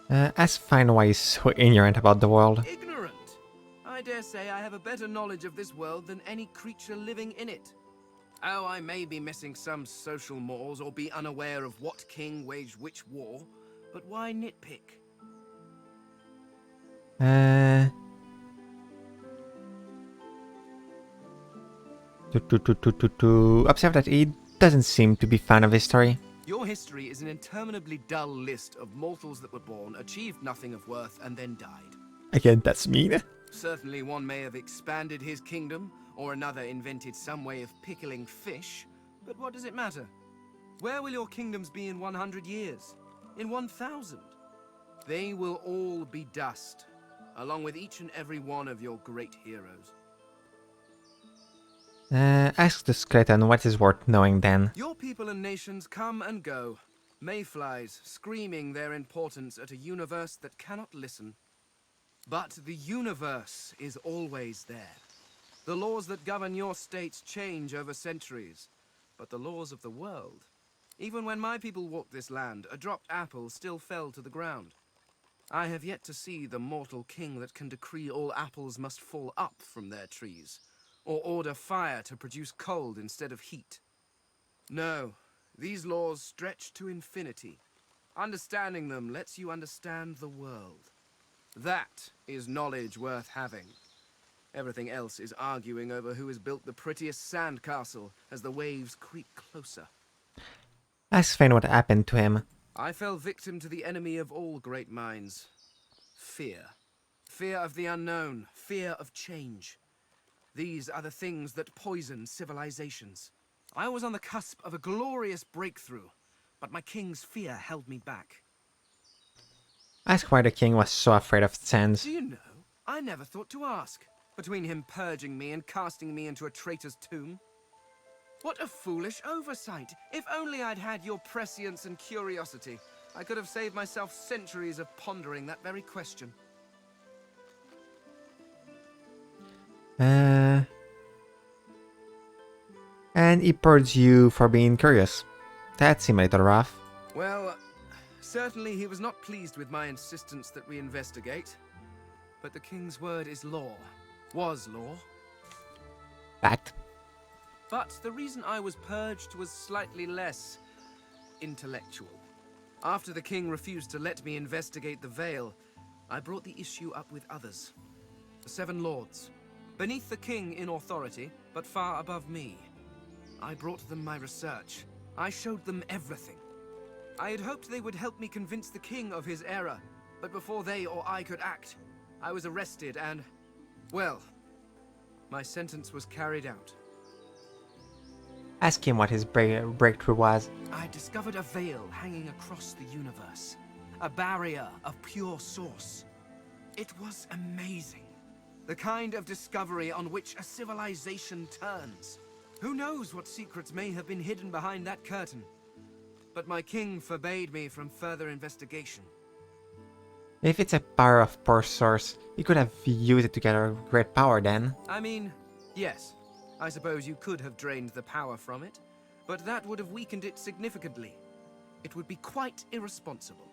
Ask Fine why he's so ignorant about the world. Ignorant? I dare say I have a better knowledge of this world than any creature living in it. Oh, I may be missing some social mores or be unaware of what king waged which war, but why nitpick? Observe that he doesn't seem to be fan of history. Your history is an interminably dull list of mortals that were born, achieved nothing of worth, and then died. Again, that's mean. Certainly one may have expanded his kingdom, or another invented some way of pickling fish, but what does it matter? Where will your kingdoms be in 100 years? In 1,000? They will all be dust, along with each and every one of your great heroes. Ask the skeleton what is worth knowing then. Your people and nations come and go, mayflies screaming their importance at a universe that cannot listen. But the universe is always there. The laws that govern your states change over centuries, but the laws of the world, even when my people walked this land, a dropped apple still fell to the ground. I have yet to see the mortal king that can decree all apples must fall up from their trees, or order fire to produce cold instead of heat. No, these laws stretch to infinity. Understanding them lets you understand the world. That is knowledge worth having. Everything else is arguing over who has built the prettiest sandcastle as the waves creep closer. Ask Fane what happened to him. I fell victim to the enemy of all great minds. Fear. Fear of the unknown. Fear of change. These are the things that poison civilizations. I was on the cusp of a glorious breakthrough, but my king's fear held me back. Ask why the king was so afraid of sands. Do you know, I never thought to ask. Between him purging me and casting me into a traitor's tomb. What a foolish oversight! If only I'd had your prescience and curiosity, I could have saved myself centuries of pondering that very question. And he purged you for being curious. That seemed a little rough. Well, certainly he was not pleased with my insistence that we investigate. But the king's word is law. Was law. Fact. But the reason I was purged was slightly less intellectual. After the king refused to let me investigate the Veil, I brought the issue up with others. The 7 lords. Beneath the king in authority, but far above me. I brought them my research. I showed them everything. I had hoped they would help me convince the king of his error, but before they or I could act, I was arrested and, well, my sentence was carried out. Ask him what his breakthrough was. I discovered a veil hanging across the universe. A barrier of pure source. It was amazing. The kind of discovery on which a civilization turns. Who knows what secrets may have been hidden behind that curtain? But my king forbade me from further investigation. If it's a power of poor source, you could have used it to get a great power then. I mean, yes. I suppose you could have drained the power from it, but that would have weakened it significantly. It would be quite irresponsible.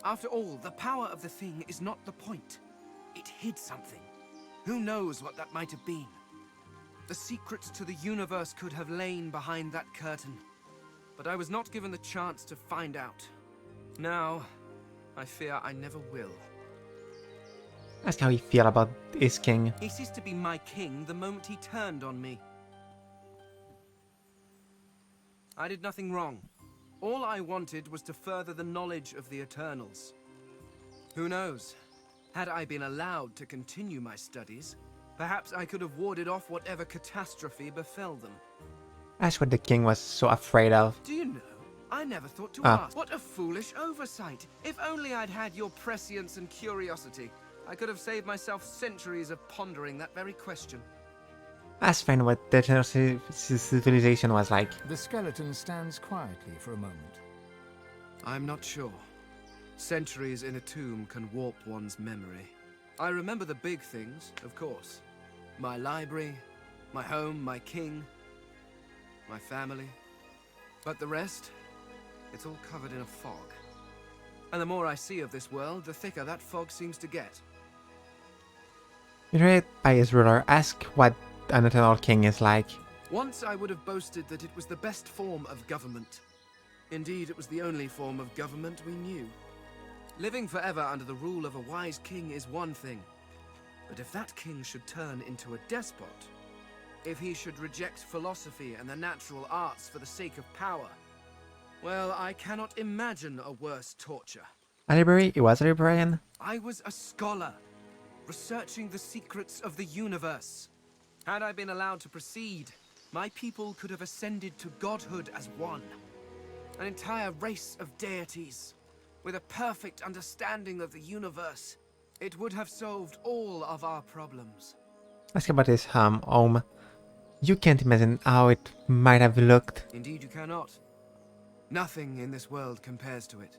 After all, the power of the thing is not the point. It hid something. Who knows what that might have been? The secrets to the universe could have lain behind that curtain. But I was not given the chance to find out. Now, I fear I never will. Ask how he feel about his king. He ceased to be my king the moment he turned on me. I did nothing wrong. All I wanted was to further the knowledge of the Eternals. Who knows? Had I been allowed to continue my studies, perhaps I could have warded off whatever catastrophe befell them. That's what the king was so afraid of. Do you know, I never thought to Ah. ask. What a foolish oversight! If only I'd had your prescience and curiosity, I could have saved myself centuries of pondering that very question. Ask friend what the eternal civilization was like. The skeleton stands quietly for a moment. I'm not sure. Centuries in a tomb can warp one's memory. I remember the big things, of course. My library, my home, my king, my family. But the rest, it's all covered in a fog. And the more I see of this world, the thicker that fog seems to get. Betrayed by his ruler, ask what an eternal king is like. Once I would have boasted that it was the best form of government. Indeed, it was the only form of government we knew. Living forever under the rule of a wise king is one thing. But if that king should turn into a despot, if he should reject philosophy and the natural arts for the sake of power, well, I cannot imagine a worse torture. A library? He was a librarian? I was a scholar, researching the secrets of the universe. Had I been allowed to proceed, my people could have ascended to godhood as one. An entire race of deities, with a perfect understanding of the universe. It would have solved all of our problems. Ask about his home. You can't imagine how it might have looked. Indeed you cannot. Nothing in this world compares to it.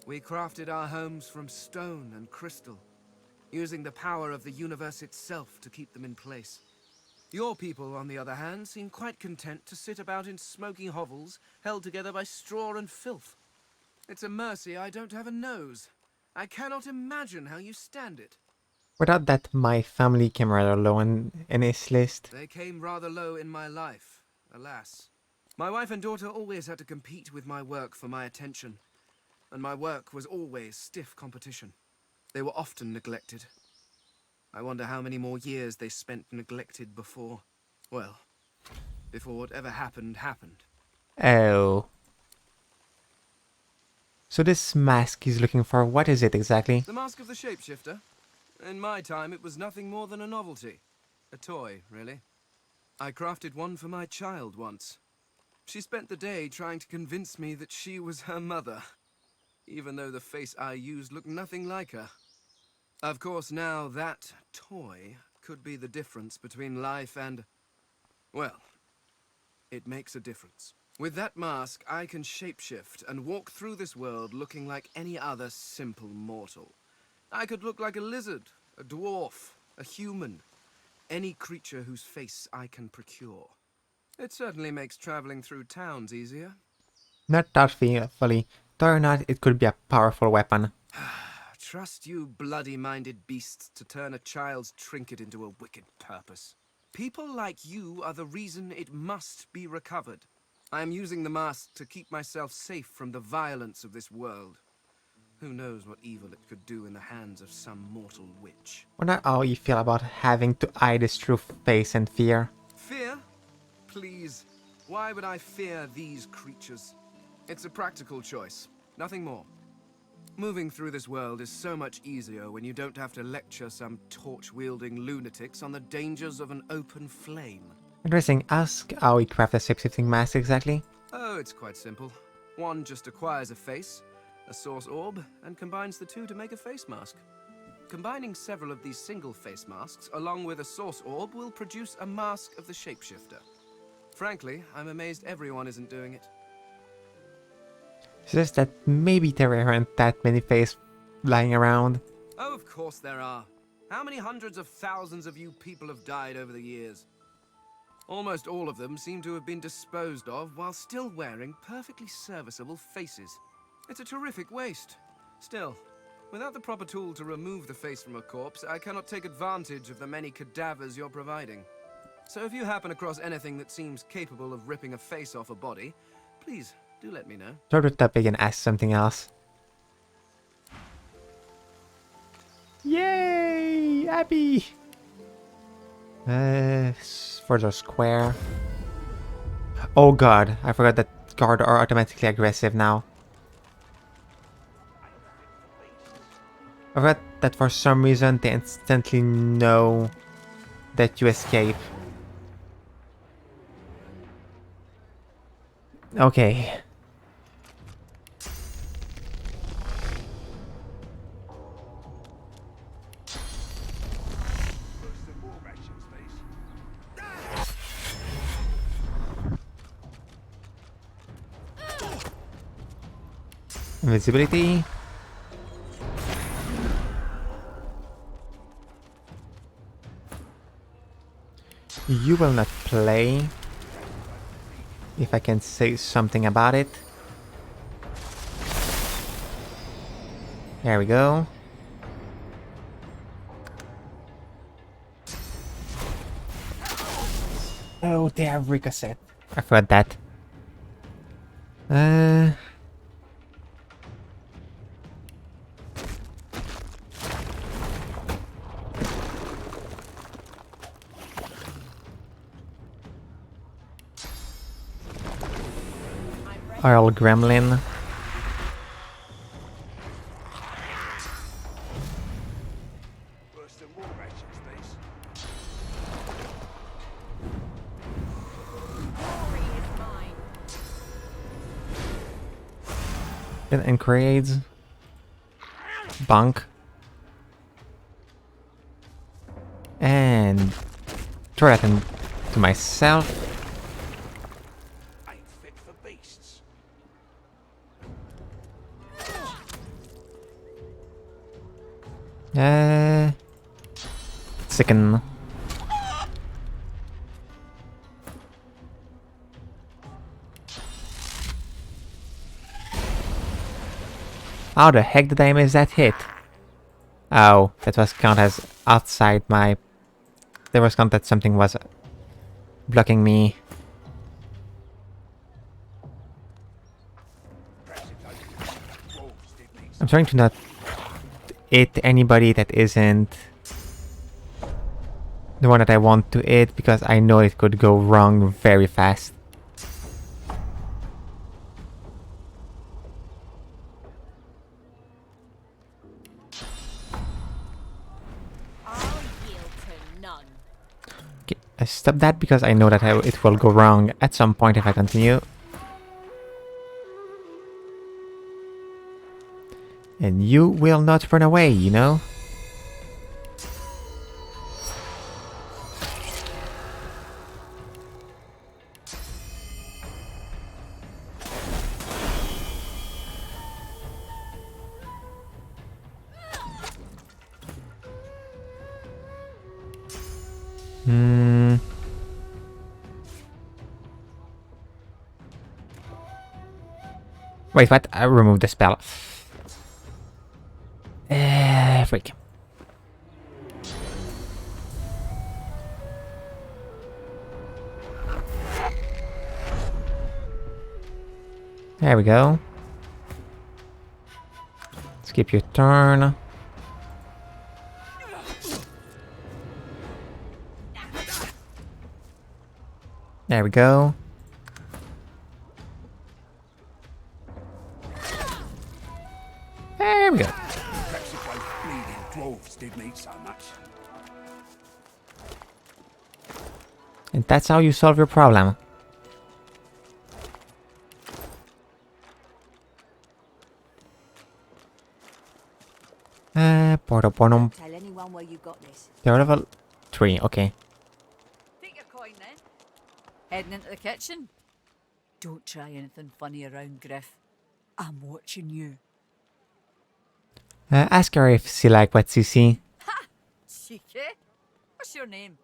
We crafted our homes from stone and crystal, using the power of the universe itself to keep them in place. Your people, on the other hand, seem quite content to sit about in smoky hovels, held together by straw and filth. It's a mercy I don't have a nose. I cannot imagine how you stand it. Without that, my family came rather low in his list. They came rather low in my life, alas. My wife and daughter always had to compete with my work for my attention, and my work was always stiff competition. They were often neglected. I wonder how many more years they spent neglected before... well, before whatever happened, happened. Oh. So this mask he's looking for, what is it exactly? The Mask of the Shapeshifter? In my time, it was nothing more than a novelty. A toy, really. I crafted one for my child once. She spent the day trying to convince me that she was her mother, even though the face I used looked nothing like her. Of course, now that toy could be the difference between life and... well, it makes a difference. With that mask, I can shapeshift and walk through this world looking like any other simple mortal. I could look like a lizard, a dwarf, a human, any creature whose face I can procure. It certainly makes traveling through towns easier. Not doubtfully, though or not, it could be a powerful weapon. Trust you bloody-minded beasts to turn a child's trinket into a wicked purpose. People like you are the reason it must be recovered. I am using the mask to keep myself safe from the violence of this world. Who knows what evil it could do in the hands of some mortal witch. Wonder how you feel about having to hide his true face and fear. Fear? Please. Why would I fear these creatures? It's a practical choice. Nothing more. Moving through this world is so much easier when you don't have to lecture some torch-wielding lunatics on the dangers of an open flame. Interesting. Ask how he crafted a shape-shifting mask exactly. Oh, it's quite simple. One just acquires a face, a source orb, and combines the two to make a face mask. Combining several of these single face masks along with a source orb will produce a mask of the shapeshifter. Frankly, I'm amazed everyone isn't doing it. Suggests that maybe there aren't that many face lying around. Oh, of course there are. How many hundreds of thousands of you people have died over the years? Almost all of them seem to have been disposed of while still wearing perfectly serviceable faces. It's a terrific waste. Still, without the proper tool to remove the face from a corpse, I cannot take advantage of the many cadavers you're providing. So if you happen across anything that seems capable of ripping a face off a body, please do let me know. Start with topic and ask something else. Yay! Abby! Further square. Oh god, I forgot that guards are automatically aggressive now. I forgot that for some reason they instantly know that you escape. Okay. Invisibility. You will not play, if I can say something about it. There we go. Oh, they have ricochet. I forgot that. Earl Gremlin. And creates bunk and throw that into myself. Ain't fit for beasts. Sicken. How the heck did I miss that hit? Oh, that was count as outside my... There was count that something was blocking me. I'm trying to not hit anybody that isn't the one that I want to hit, because I know it could go wrong very fast. Okay, I stop that because I know that it will go wrong at some point if I continue. And you will not run away, you know? Wait, what? I removed the spell. Freak. There we go. Skip your turn. There we go. There we go. Perhaps if those bleeding dwarves didn't eat so much. And that's how you solve your problem. Tell anyone where you got this. They're level 3, okay. Take your coin then. Heading into the kitchen. Don't try anything funny around, Griff. I'm watching you. Ask her if she like what she see. Cheeky. What's your name?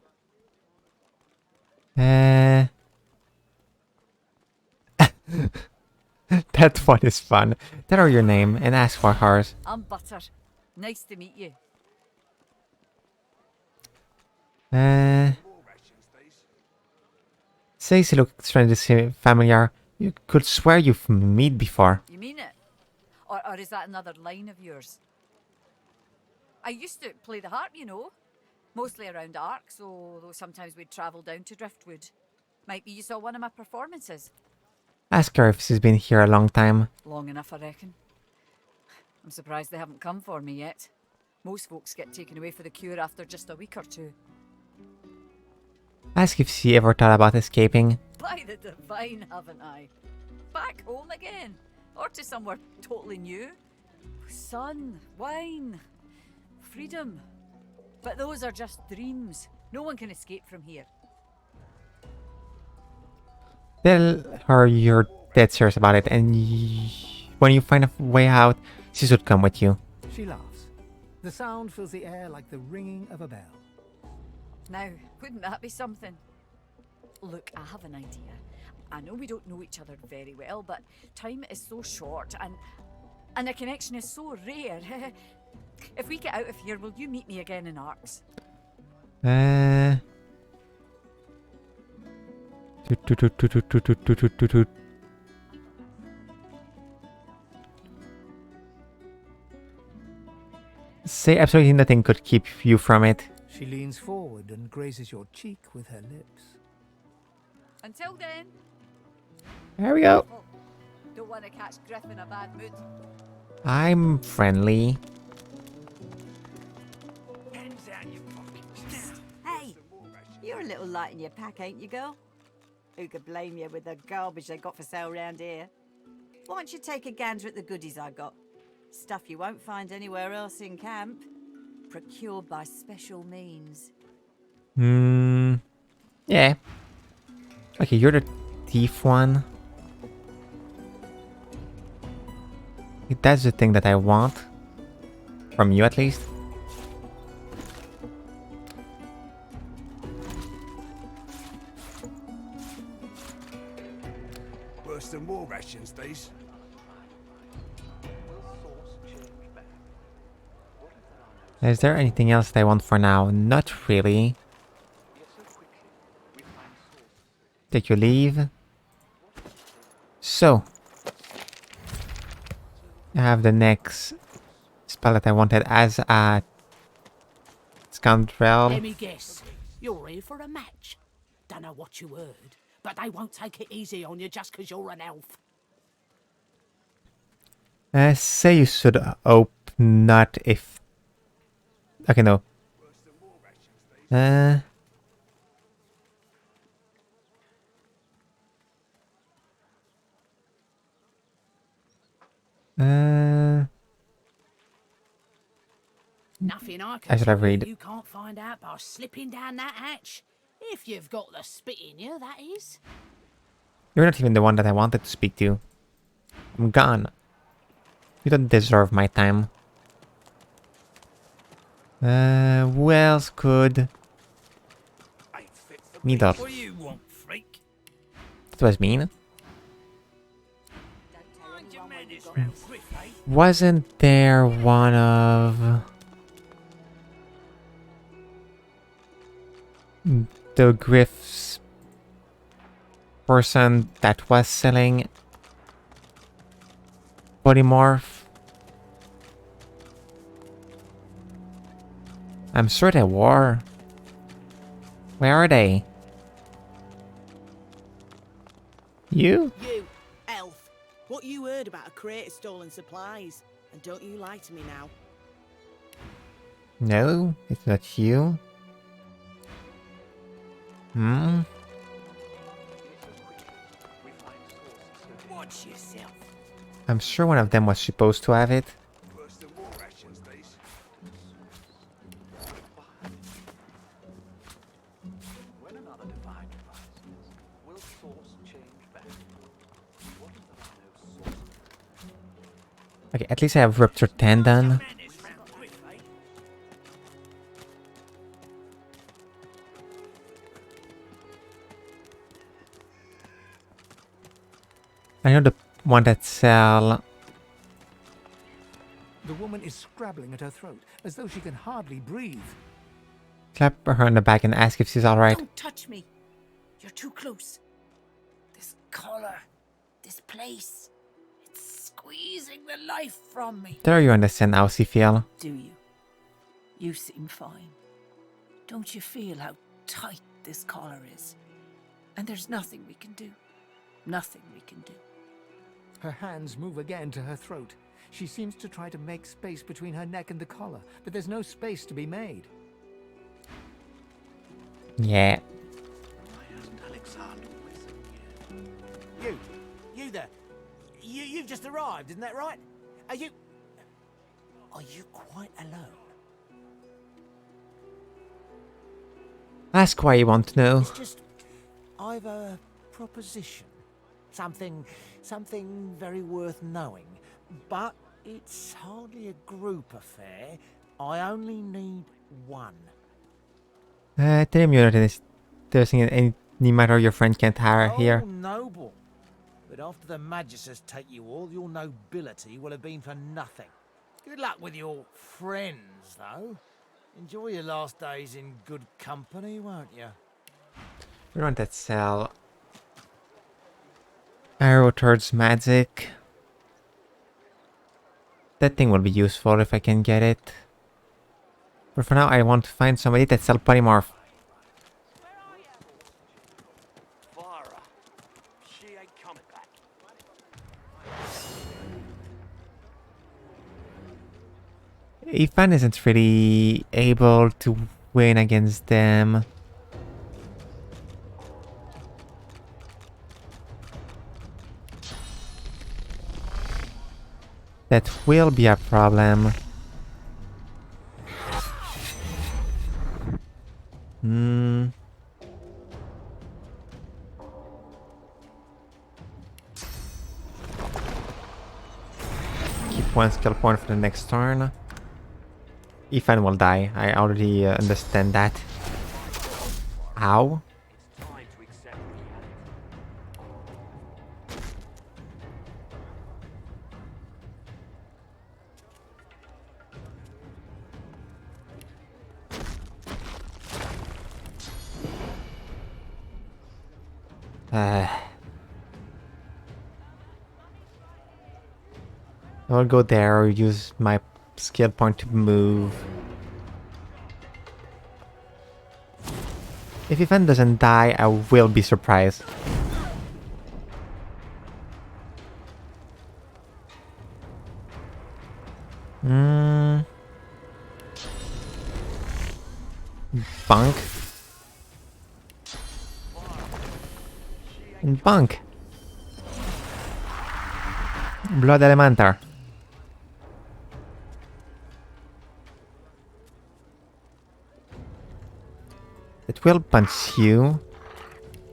That one is fun. Tell her your name and ask for hers. I'm Butter. Nice to meet you. Say she looks strangely familiar. You could swear you've met before. You mean it? Or is that another line of yours? I used to play the harp, you know. Mostly around Arcs, although sometimes we'd travel down to Driftwood. Might be you saw one of my performances. Ask her if she's been here a long time. Long enough, I reckon. I'm surprised they haven't come for me yet. Most folks get taken away for the cure after just a week or two. Ask if she ever thought about escaping. By the divine, haven't I? Back home again. Or to somewhere totally new. Sun, wine, freedom. But those are just dreams. No one can escape from here. Tell her you're dead serious about it, and when you find a way out, she should come with you. She laughs. The sound fills the air like the ringing of a bell. Now, wouldn't that be something? Look, I have an idea. I know we don't know each other very well, but time is so short and a connection is so rare. If we get out of here, will you meet me again in Arcs? Say absolutely nothing could keep you from it. She leans forward and grazes your cheek with her lips. Until then. There we go. Don't want to catch Griff in a bad mood. I'm friendly. Hey, you're a little light in your pack, ain't you, girl? Who could blame you with the garbage they got for sale round here? Why don't you take a gander at the goodies I got? Stuff you won't find anywhere else in camp. Procured by special means. Yeah. Okay, you're the thief one. That's the thing that I want. From you, at least. Worse than war rations, these. Is there anything else that I want for now? Not really. Take your leave. So. I have the next spell that I wanted as a scoundrel. Let me guess. You're here for a match. Don't know what you heard, but they won't take it easy on you just because you're an elf. Say you should hope not if... Okay, no. Nothing I I can should have tell you read. you can't find out by slipping down that hatch. If you've got the spit in you, that is. You're not even the one that I wanted to speak to. I'm gone. You don't deserve my time. Who else could... Needle. What do you want, freak? That was mean. Wasn't there one of... the Griff's person that was selling polymorph? I'm sure they were. Where are they? You? You, elf. What you heard about a crate of stolen supplies. And don't you lie to me now. No, it's not you. Watch yourself. I'm sure one of them was supposed to have it. Okay, at least I have ruptured tendon. I know the one that sell. The woman is scrabbling at her throat, as though she can hardly breathe. Clap her on the back and ask if she's alright. Don't touch me. You're too close. This collar, this place, it's squeezing the life from me. There you understand how she feel. Do you? You seem fine. Don't you feel how tight this collar is? And there's nothing we can do. Nothing we can do. Her hands move again to her throat. She seems to try to make space between her neck and the collar, but there's no space to be made. Yeah. You there. You've just arrived, isn't that right? Are you quite alone? Ask why you want to know. It's just, I've a proposition. Something very worth knowing. But it's hardly a group affair. I only need one. Tell me that there's any matter your friend can't hire here. Oh, noble. But after the Magisters take you all, your nobility will have been for nothing. Good luck with your friends, though. Enjoy your last days in good company, won't you? We want that sell. Arrow towards magic. That thing will be useful if I can get it. But for now, I want to find somebody that sells polymorph. Ethan isn't really able to win against them. That will be a problem. Keep one skill point for the next turn. Ethan will die. I already understand that. Ow. I'll go there or use my skill point to move. If Ethan doesn't die, I will be surprised. Bunk. And bunk. Blood Elementar. It will punch you.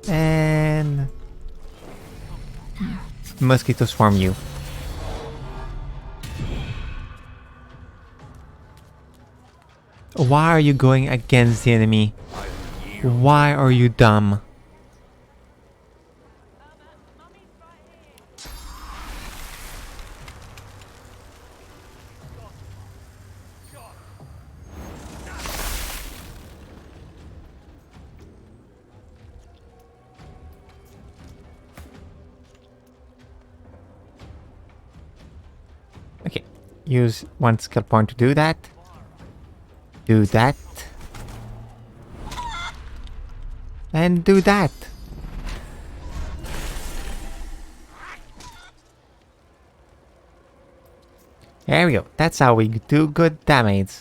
And mosquito swarm you. Why are you going against the enemy? Why are you dumb? Okay, use one skill point to do that. Do that. And do that. There we go. That's how we do good damage.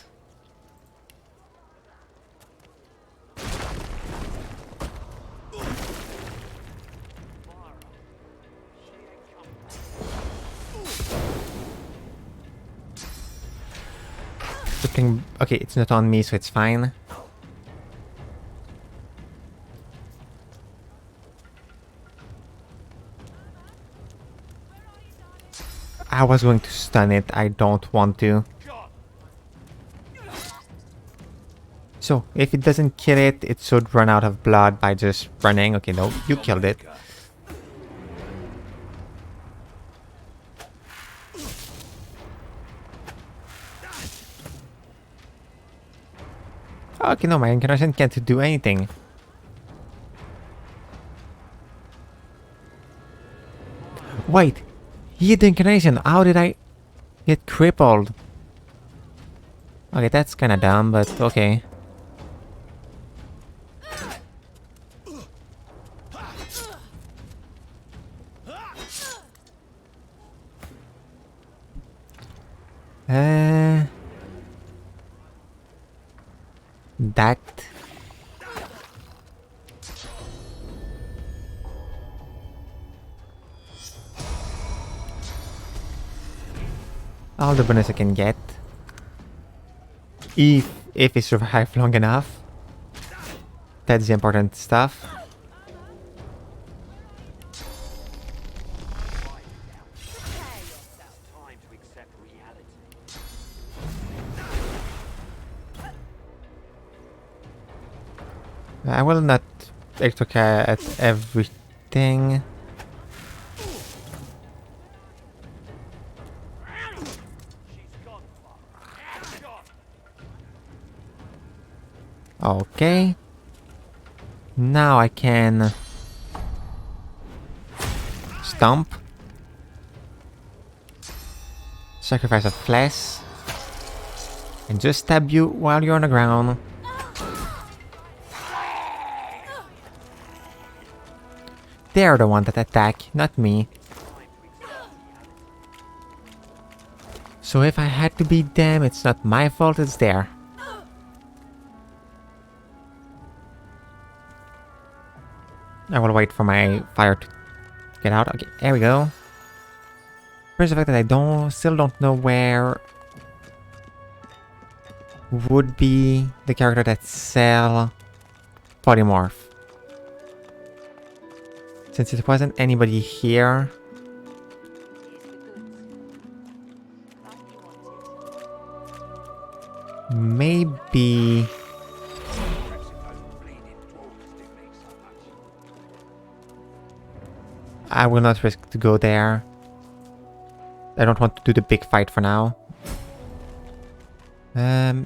Okay, it's not on me, so it's fine. I was going to stun it. I don't want to. So, if it doesn't kill it, it should run out of blood by just running. Okay, no, you killed it. Okay, no, my incarnation can't do anything. Wait, he hit the incarnation. How did I get crippled? Okay, that's kind of dumb, but okay. That. All the bonus I can get. If I survive long enough. That's the important stuff. I will not look at everything. Okay. Now I can stomp. Sacrifice a flesh. And just stab you while you're on the ground. They're the one that attack, not me. So if I had to beat them, it's not my fault, it's there. I will wait for my fire to get out. Okay, there we go. Here's the fact that I still don't know where would be the character that sell polymorph. Since it wasn't anybody here. Maybe... I will not risk to go there. I don't want to do the big fight for now.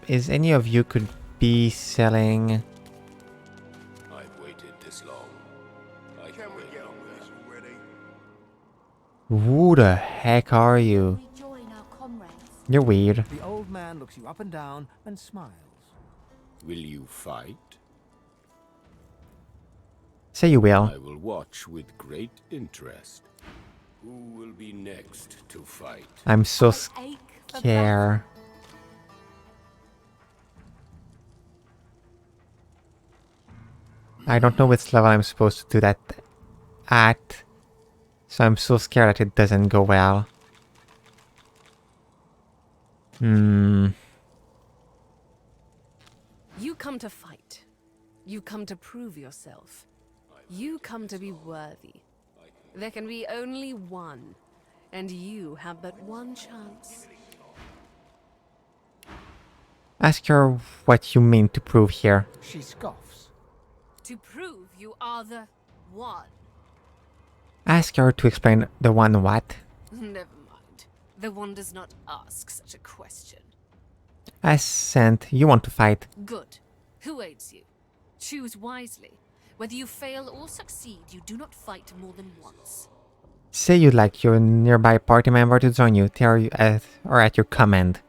Is any of you could be selling... I've waited this long. I can wait longer. Who the heck are you? You're weird. The old man looks you up and down and smiles. Will you fight? Say you will. I will watch with great interest. Who will be next to fight? I'm so scared. I don't know which level I'm supposed to do that at. So I'm so scared that it doesn't go well. You come to fight. You come to prove yourself. You come to be worthy. There can be only one, and you have but one chance. Ask her what you mean to prove here. She scoffs. To prove you are the one. Ask her to explain the one what. Never mind. The one does not ask such a question. Ascent, you want to fight. Good. Who aids you? Choose wisely. Whether you fail or succeed, you do not fight more than once. Say you'd like your nearby party member to join you, or at your command.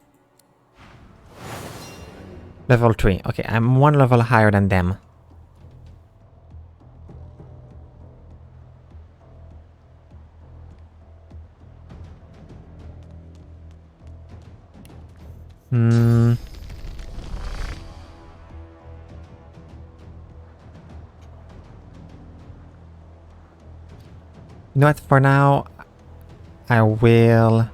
Level 3. Okay, I'm one level higher than them. You know what, for now, I will...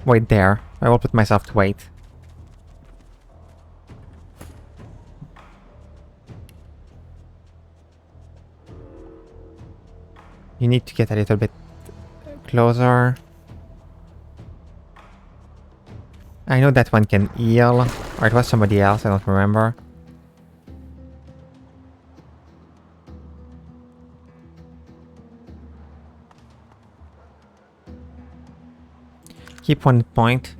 wait there. I will put myself to wait. You need to get a little bit closer. I know that one can heal, or it was somebody else, I don't remember. Keep 1 point.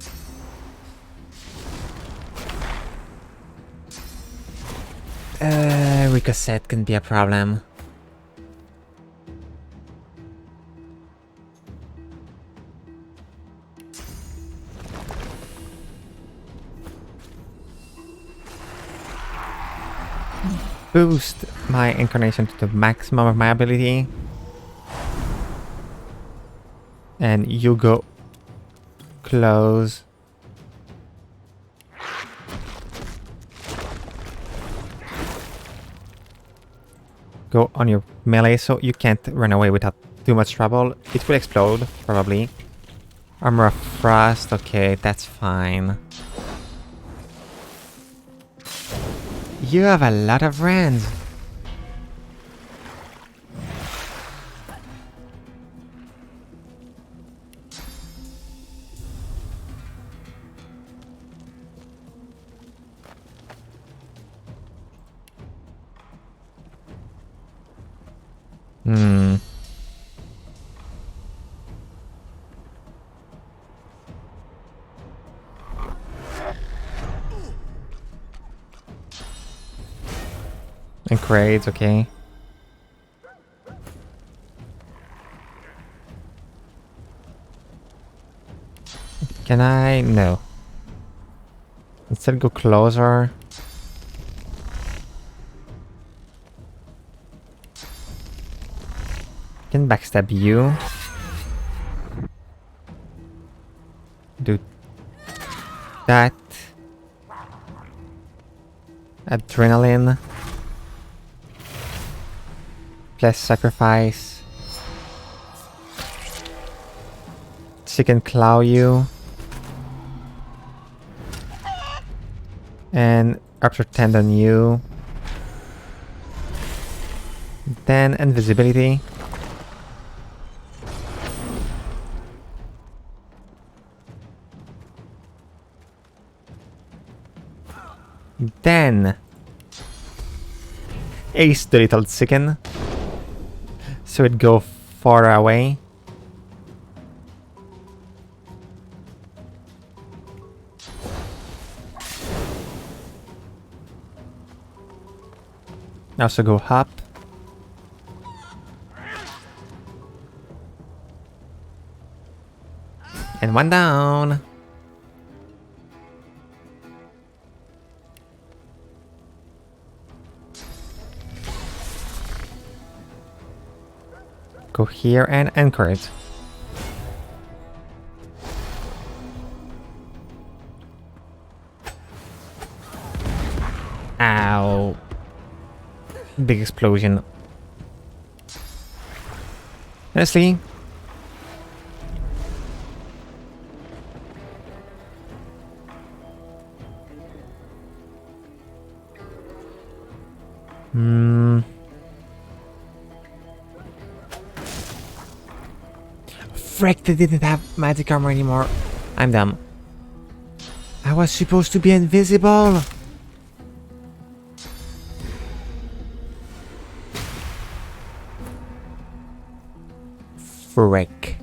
Ricochet can be a problem. Boost my incarnation to the maximum of my ability. And you go close. Go on your melee so you can't run away without too much trouble. It will explode, probably. Armor of Frost, okay, that's fine. You have a lot of rands. Hmm. And crates, okay. Can I? No. Instead go closer. Can backstab you. Do that. Adrenaline. Plus sacrifice. She can claw you. And Rupture Tendon you. Then invisibility. Then ace the little chicken, so it go far away. Also go up. And one down. Go here and anchor it. Ow. Big explosion. Honestly, frick, they didn't have magic armor anymore. I'm dumb. I was supposed to be invisible. Frick.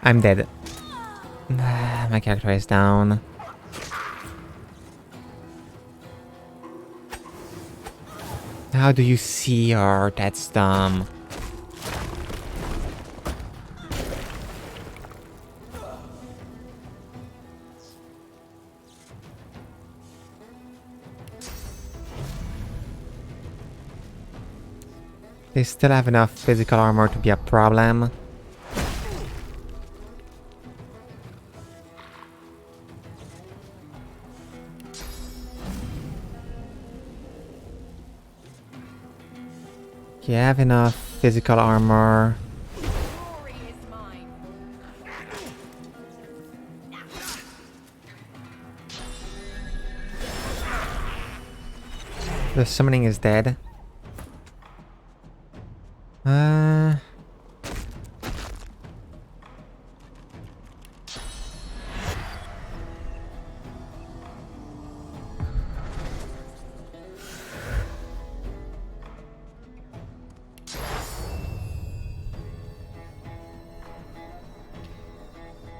I'm dead. My character is down. How do you see her? That's dumb. They still have enough physical armor to be a problem. You have enough physical armor. The summoning is dead.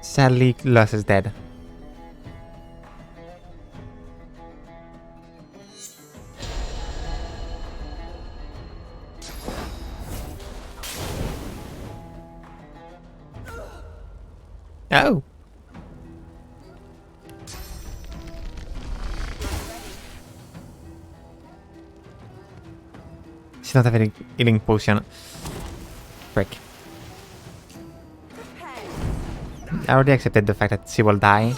Sadly, Lus is dead. Oh. She's not having a healing potion. Frick. I already accepted the fact that she will die.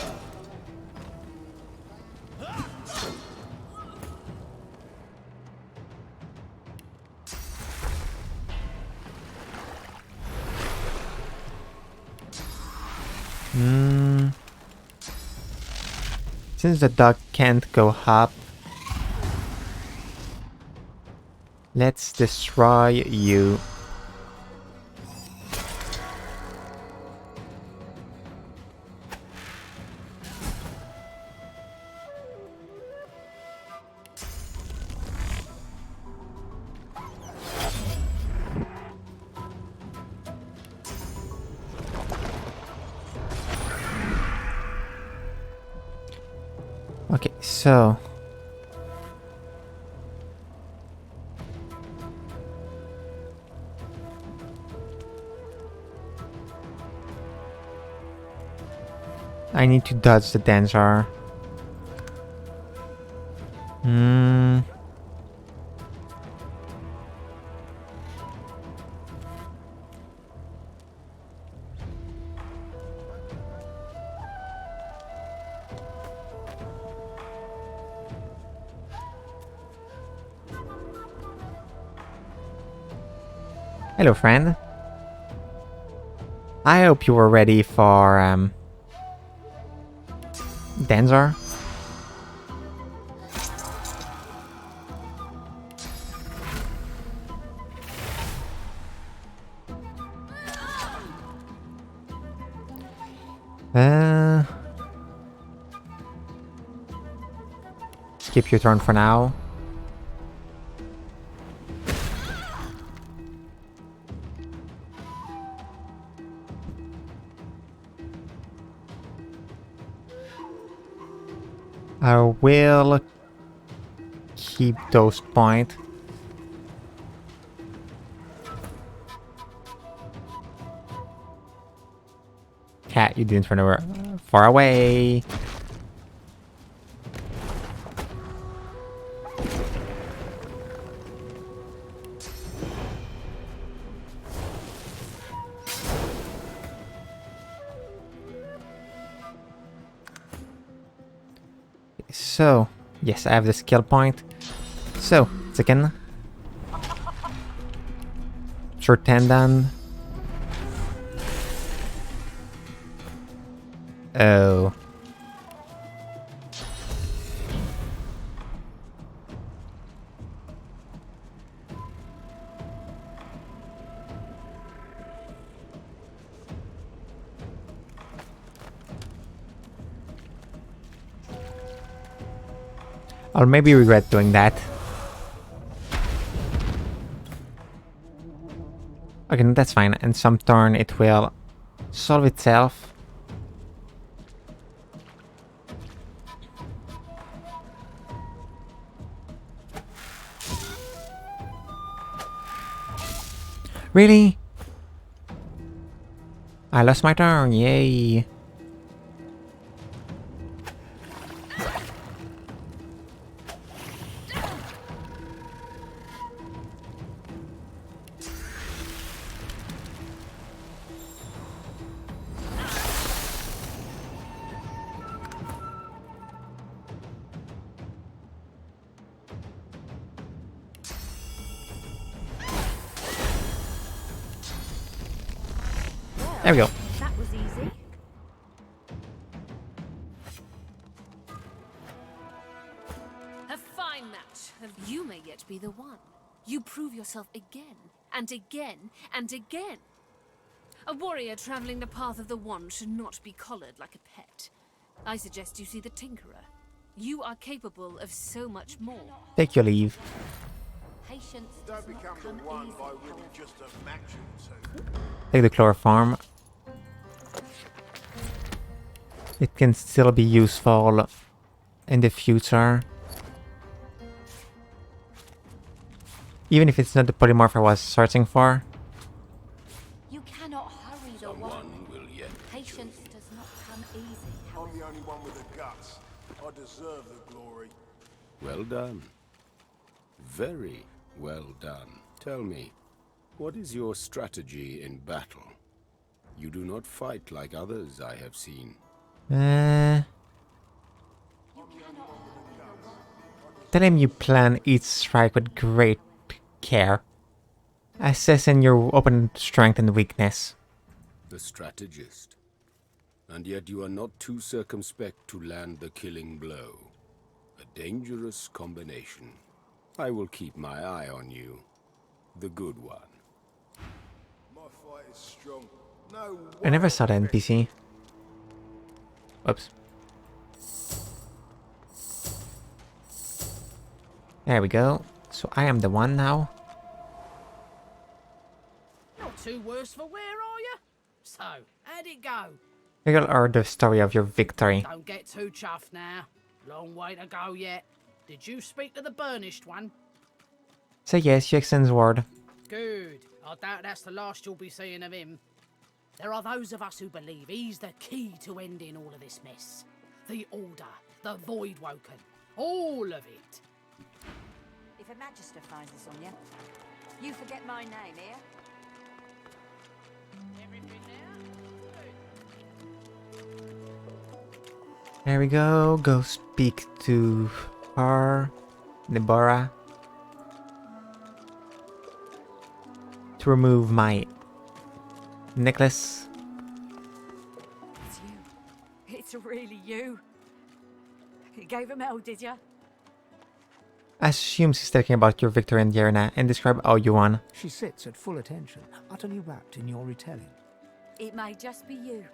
Since the dog can't go up, let's destroy you. Okay, so I need to dodge the dancer. Hello, friend. I hope you were ready for Danzar. Skip your turn for now. I will keep those points. Cat, you didn't run over far away. So, yes, I have the skill point. So, second. Short tendon. Oh. I'll maybe regret doing that. Okay, no, that's fine. And some turn it will solve itself. Really? I lost my turn, yay. There we go. That was easy. A fine match. You may yet be the one. You prove yourself again, and again, and again. A warrior traveling the path of the wand should not be collared like a pet. I suggest you see the Tinkerer. You are capable of so much more. Take your leave. Patience Don't become the one by winning just a match or two. Take the chloroform. it can still be useful in the future. Even if it's not the polymorph I was searching for. You cannot hurry the one. Patience does not come easy. I'm the only one with the guts. I deserve the glory. Well done. Very well done. Tell me, what is your strategy in battle? You do not fight like others I have seen. Tell him you plan each strike with great care, assessing your opponent's strength and weakness. The strategist. And yet you are not too circumspect to land the killing blow. A dangerous combination. I will keep my eye on you. The good one. My fight is strong. No I never saw the NPC. Oops. There we go. So I am the one now. Not too worse for wear, are you? So, how'd it go? Here are the story of your victory. Don't get too chuffed now. Long way to go yet. Did you speak to the burnished one? Say yes, you extend word. Good. I doubt that's the last you'll be seeing of him. There are those of us who believe he's the key to ending all of this mess. The Order, the Voidwoken, all of it. If a Magister finds this on you, you forget my name, here. There we go. Go speak to her, Deborah, to remove my necklace. It's you. It's really you. You gave him hell, did you? Assumes he's talking about your victory in the arena and describe how you won. She sits at full attention, utterly wrapped in your retelling. It may just be you.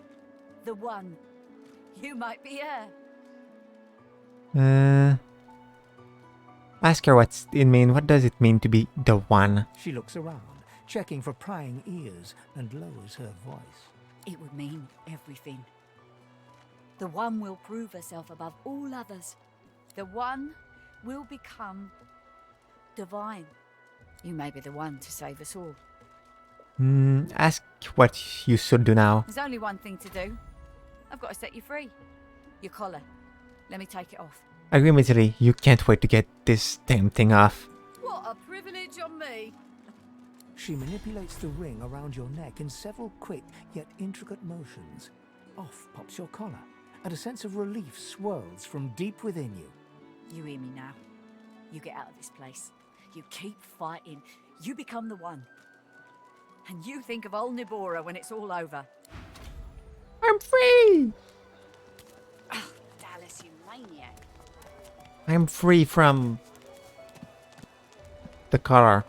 The one. You might be her. Ask her what's it mean. What does it mean to be the one? She looks around, checking for prying ears, and lowers her voice. It would mean everything. The one will prove herself above all others. The one will become divine. You may be the one to save us all. Ask what you should do now. There's only one thing to do. I've got to set you free. Your collar. Let me take it off. Agree immediately. You can't wait to get this damn thing off. What a privilege on me. She manipulates the ring around your neck in several quick yet intricate motions. Off pops your collar, and a sense of relief swirls from deep within you. You hear me now. You get out of this place. You keep fighting. You become the one. And you think of old Nibora when it's all over. I'm free! Oh, Dallas, you maniac. I'm free from the collar.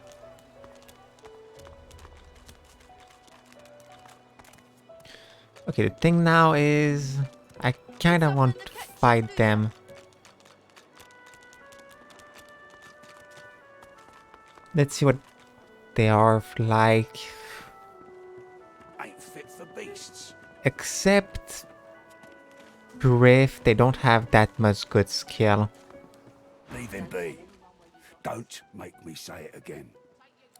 Okay, the thing now is I kinda want to fight them. Let's see what they are like. Ain't fit for beasts. Except Griff, they don't have that much good skill. Leave him be. Don't make me say it again.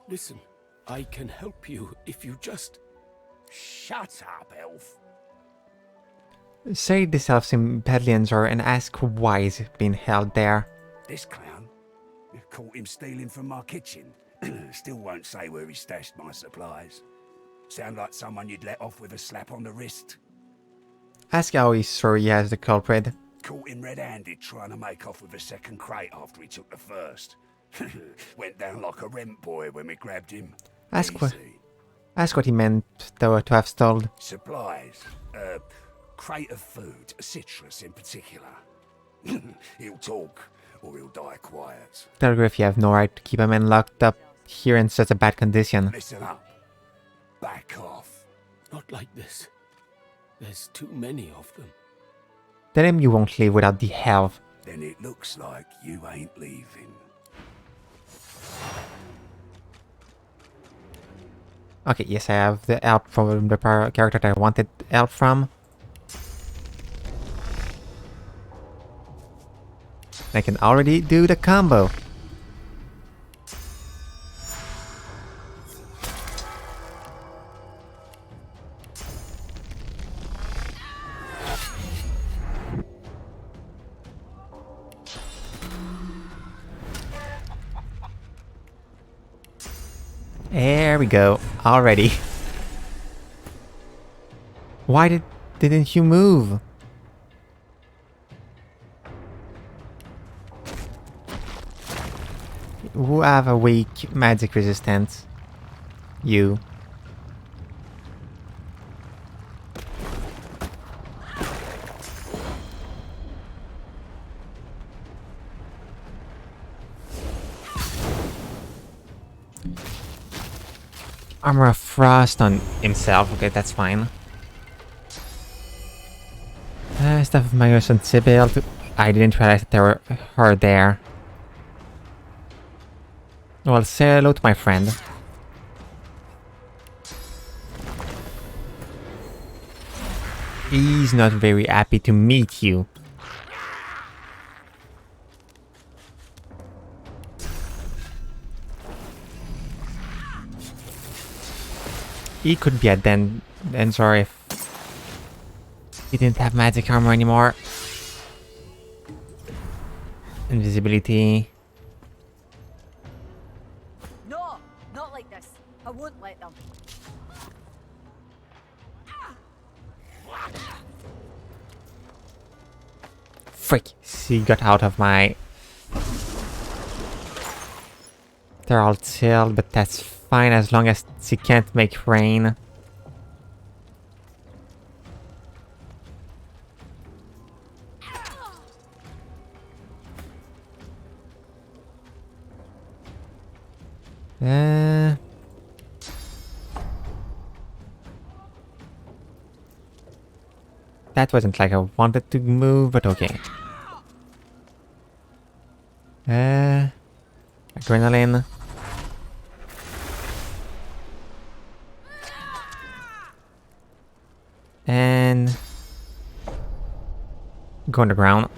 Listen, I can help you if you just... Shut up, elf. Say this elf's in Bedlianzor and ask why he's been held there. This clown? Caught him stealing from my kitchen. Still won't say where he stashed my supplies. Sound like someone you'd let off with a slap on the wrist. Ask how he's sure he has the culprit. Caught him red-handed trying to make off with a second crate after he took the first. Went down like a rent boy when we grabbed him. Ask what he meant though to have stolen. Supplies. Crate of food, citrus in particular. He'll talk, or he'll die quiet. Tell Griff you have no right to keep a man locked up here in such a bad condition. Listen up. Back off. Not like this. There's too many of them. Tell him you won't leave without the help. Then it looks like you ain't leaving. Okay, yes, I have the help from the character that I wanted help from. I can already do the combo. There we go. Already. Why didn't you move? Who have a weak magic resistance? You. Armor of Frost on himself. Okay, that's fine. Stuff of Magnus and Sibyl. I didn't realize that there were her there. Well, say hello to my friend. He's not very happy to meet you. He could be a Denzor if he didn't have magic armor anymore. Invisibility. No, not like this. I won't let them. Frick! She got out of my... They're all chilled, but that's fine as long as she can't make rain. That wasn't like I wanted to move, but okay. Adrenaline. And go on the ground.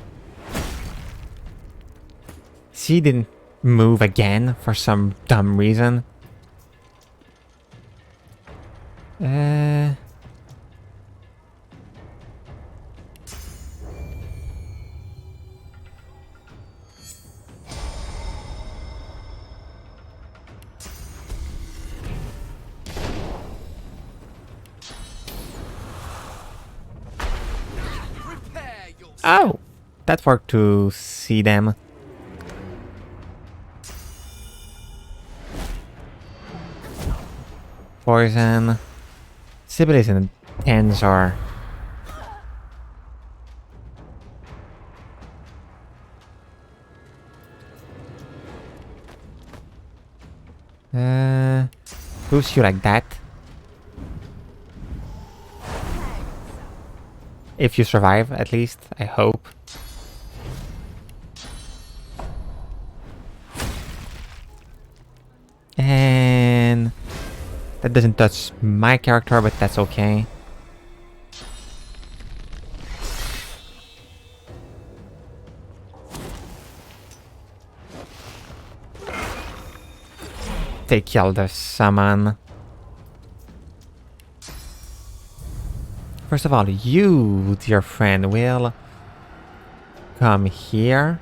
She didn't move again for some dumb reason. Oh! That worked to see them. Poison. Sibyl is in Tensor. Boost you like that. If you survive, at least, I hope. And that doesn't touch my character, but that's okay. They killed the summon. First of all, you, dear friend, will come here.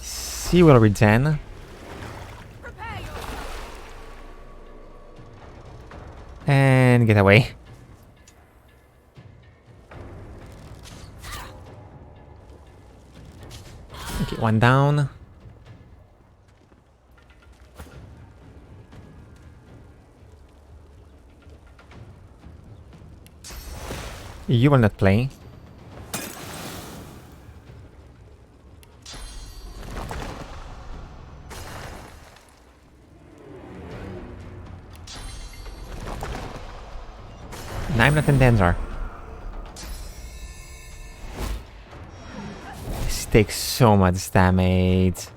She will regen. And get away. Okay, one down. You will not play. And I'm not in Denzor. This takes so much damage.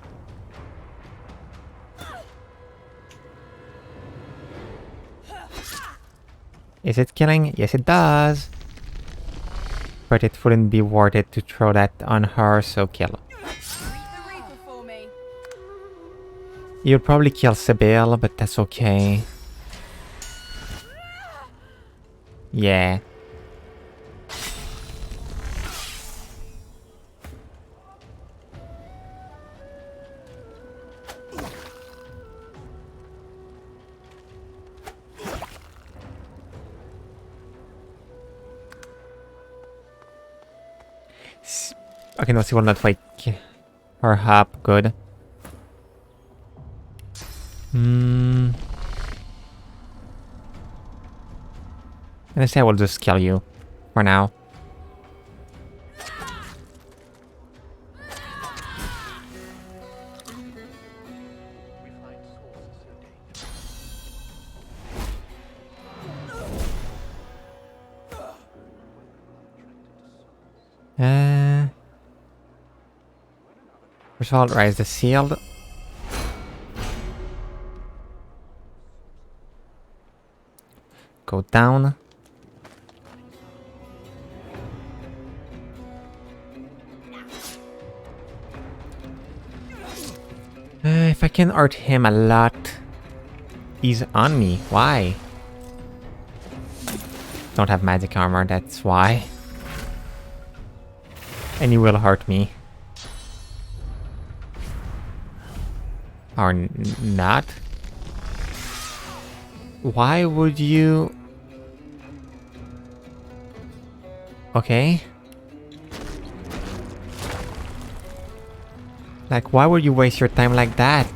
Is it killing? Yes, it does. but it wouldn't be worth it to throw that on her, so kill. You'll probably kill Sibyl, but that's okay. Yeah. Okay, no, she will not wake her up. Good. Honestly, I will just kill you for now. First of all, raise the shield. Go down. If I can hurt him a lot, he's on me. Why? Don't have magic armor, that's why. And he will hurt me. Or not? Why would you... Okay. Like, why would you waste your time like that?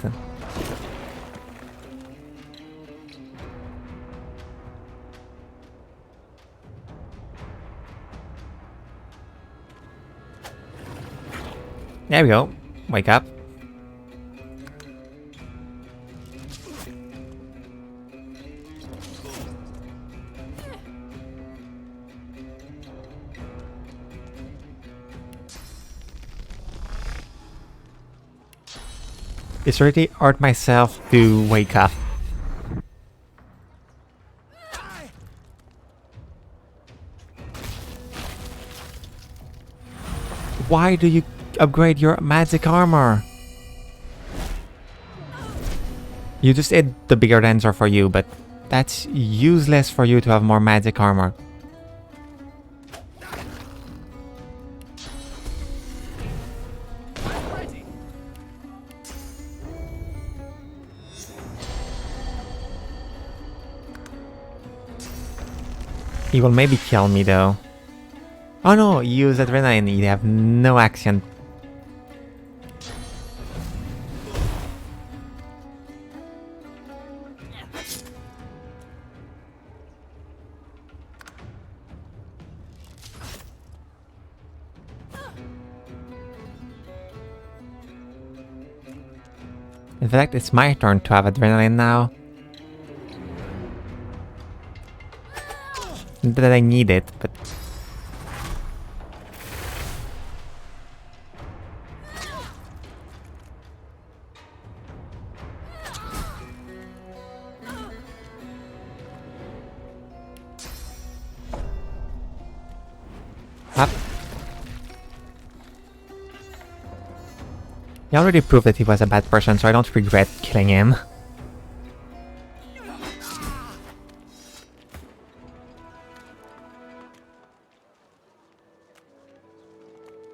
There we go. Wake up. It's already hurt myself to wake up. Why do you upgrade your magic armor? You just said the bigger ends are for you, but that's useless for you to have more magic armor. He will maybe kill me though. Oh no, use adrenaline, you have no action. In fact, it's my turn to have adrenaline now. Not that I need it, but... Up. He already proved that he was a bad person, so I don't regret killing him.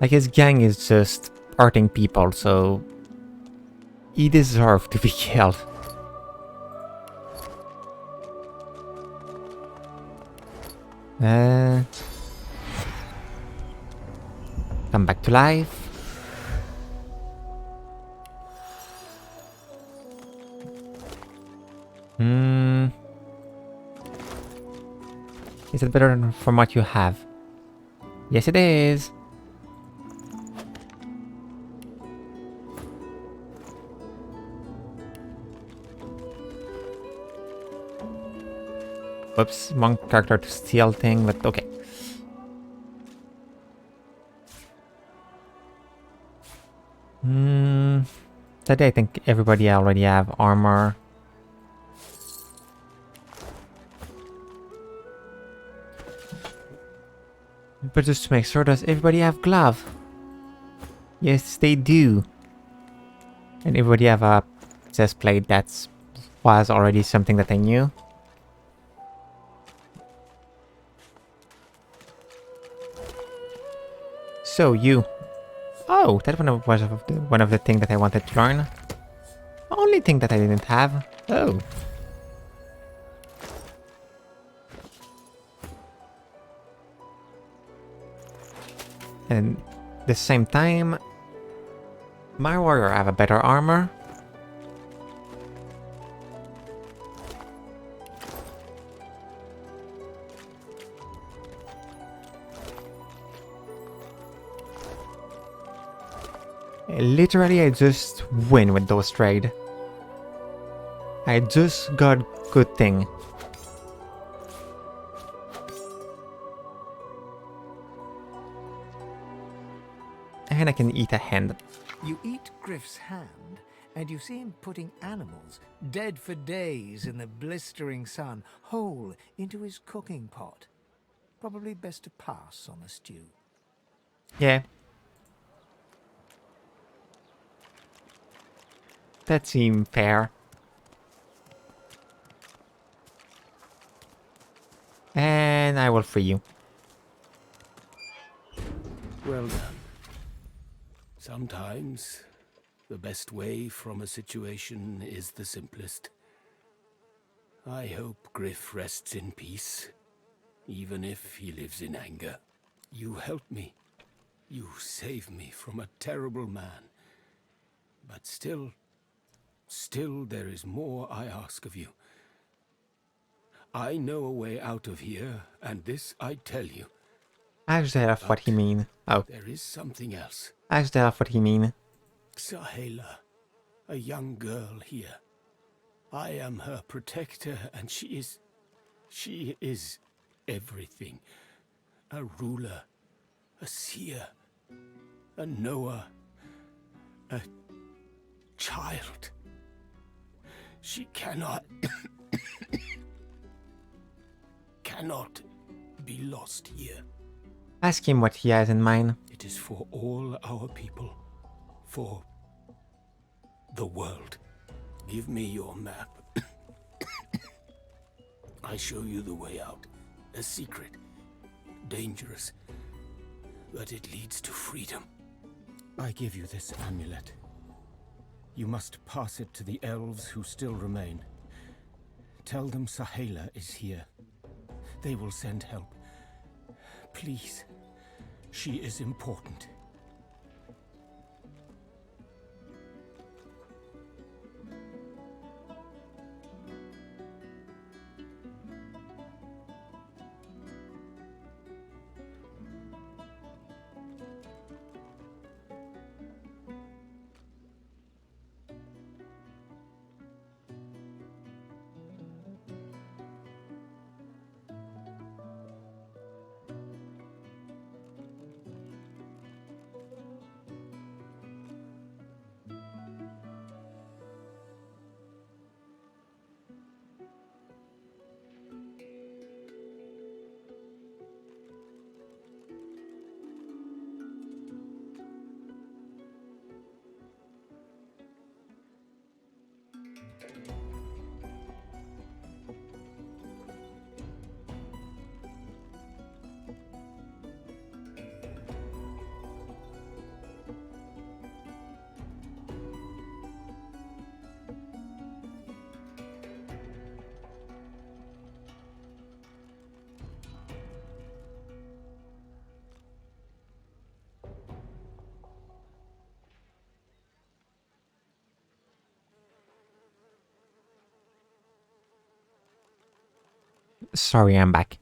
Like, his gang is just hurting people, so... he deserved to be killed. Come back to life. Is it better from what you have? Yes, it is. Whoops, one character to steal thing, but okay. Today I think everybody already have armor. But just to make sure, does everybody have glove? Yes, they do. And everybody have a chest plate. That was already something that I knew. So you. Oh, that was one of the things that I wanted to learn. Only thing that I didn't have. Oh. And at the same time, my warrior have a better armor. Literally, I just win with those trade. I just got good thing. And I can eat a hand. You eat Griff's hand, and you see him putting animals, dead for days in the blistering sun, whole into his cooking pot. Probably best to pass on the stew. Yeah. That seemed fair. And I will free you. Well done. Sometimes, the best way from a situation is the simplest. I hope Griff rests in peace, even if he lives in anger. You helped me. You saved me from a terrible man. But still there is more I ask of you. I know a way out of here, and this I tell you. Ask Delph what he mean. Oh. There is something else. Ask Delph what he mean. Sahela, a young girl here. I am her protector, and she is everything. A ruler, a seer, a knower, a child. She cannot be lost here. Ask him what he has in mind. It is for all our people, for the world. Give me your map. I show you the way out. A secret, dangerous, but it leads to freedom. I give you this amulet. You must pass it to the elves who still remain. Tell them Sahela is here. They will send help. Please. She is important. Sorry, I'm back.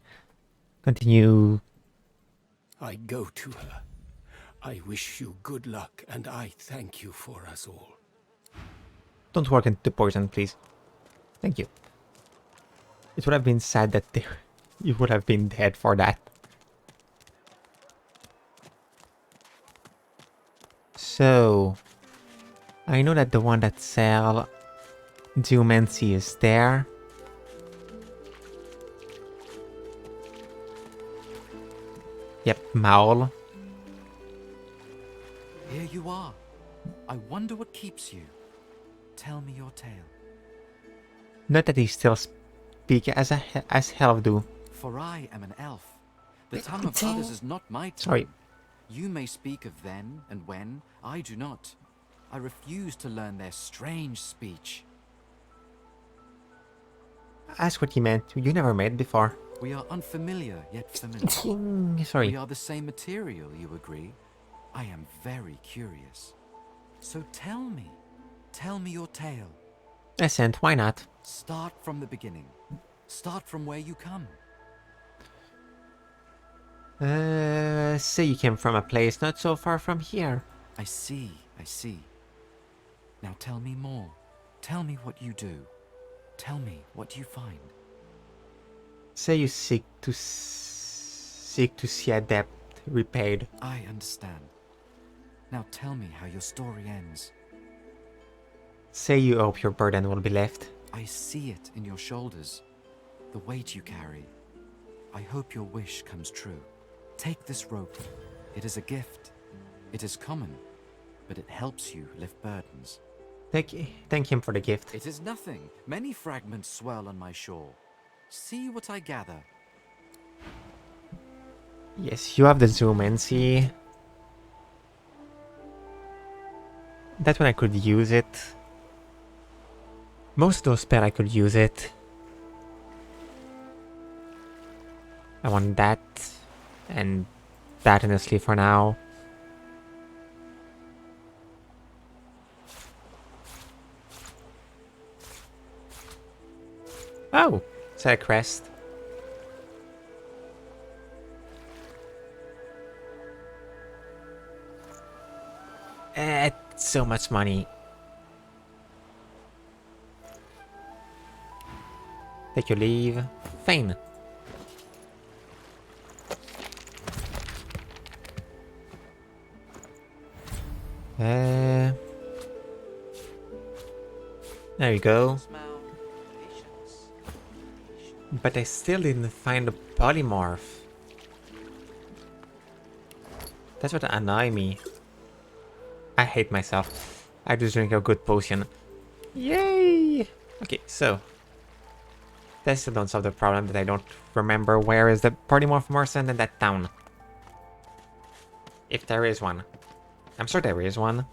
Continue. I go to her. I wish you good luck, and I thank you for us all. Don't work into poison, please. Thank you. It would have been sad that you would have been dead for that. So, I know that the one that sell Geomancy is there. Yep, Maul. Here you are. I wonder what keeps you. Tell me your tale. Not that he still speak as elf do. For I am an elf. The tongue of others is not my tongue. Sorry. You may speak of then and when. I do not. I refuse to learn their strange speech. Ask what he meant. You never met before. We are unfamiliar, yet familiar. Sorry. We are the same material, you agree? I am very curious. So tell me your tale. Ascent, why not? Start from the beginning. Start from where you come. Say you came from a place not so far from here. I see. Now tell me more. Tell me what you do. Tell me what you find. Say you seek to see a debt repaid. I understand. Now tell me how your story ends. Say you hope your burden will be left. I see it in your shoulders. The weight you carry. I hope your wish comes true. Take this rope. It is a gift. It is common, but it helps you lift burdens. Thank him for the gift. It is nothing. Many fragments swirl on my shore. See what I gather. Yes, you have the zoom in, see? That one I could use it. Most of those spells I could use it. I want that and that honestly for now. Oh, it's a crest. So much money. Take your leave. Fine. There you go. But I still didn't find a polymorph. That's what annoys me. I hate myself. I just drink a good potion. Yay! Okay, so. That still don't solve the problem that I don't remember where is the polymorph more than in that town. If there is one. I'm sure there is one.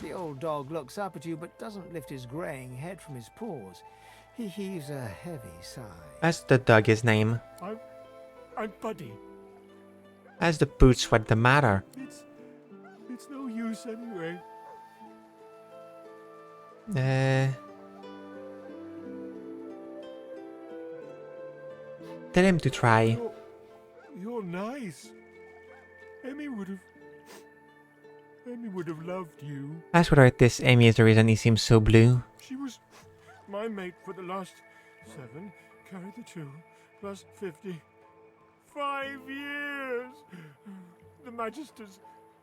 The old dog looks up at you but doesn't lift his greying head from his paws. He heaves a heavy sigh. That's the dog's name. I'm Buddy. As the boots, what the matter? It's no use anyway. Tell him to try. You're nice. Emmy would have loved you. As for this, Amy is the reason he seems so blue. She was my mate for the last 7. Carry the 2 plus 50. 5 years. The Magisters,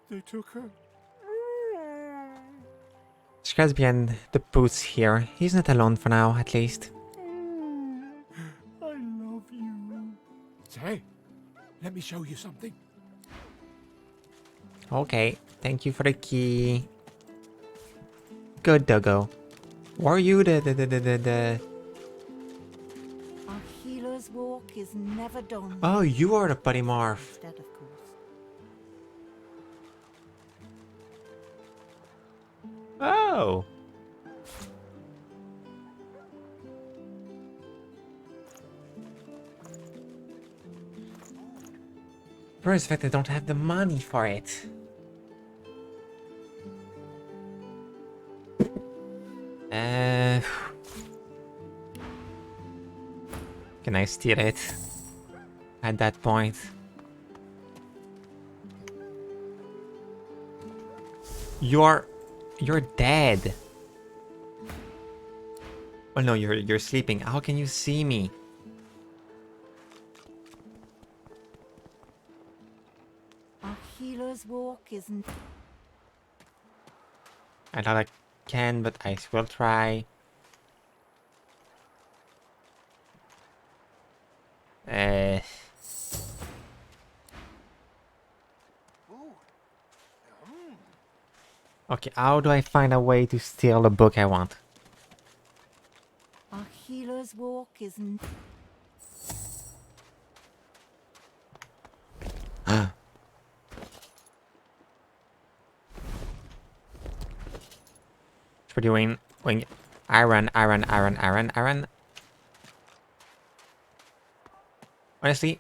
they took her. Scratch behind the boots here. He's not alone for now, at least. I love you. Say, let me show you something. Okay, thank you for the key. Good doggo. Were you the... Our healer's walk is never done. Oh, you are the polymorph. Instead, of course. Oh. Whereas the fact I don't have the money for it. Can I steal it? At that point. You're dead. Oh no, you're sleeping. How can you see me? Our healer's walk is... I thought I can, but I will try. Okay, how do I find a way to steal the book I want? A healer's walk is... What are you doing? Iron. Honestly,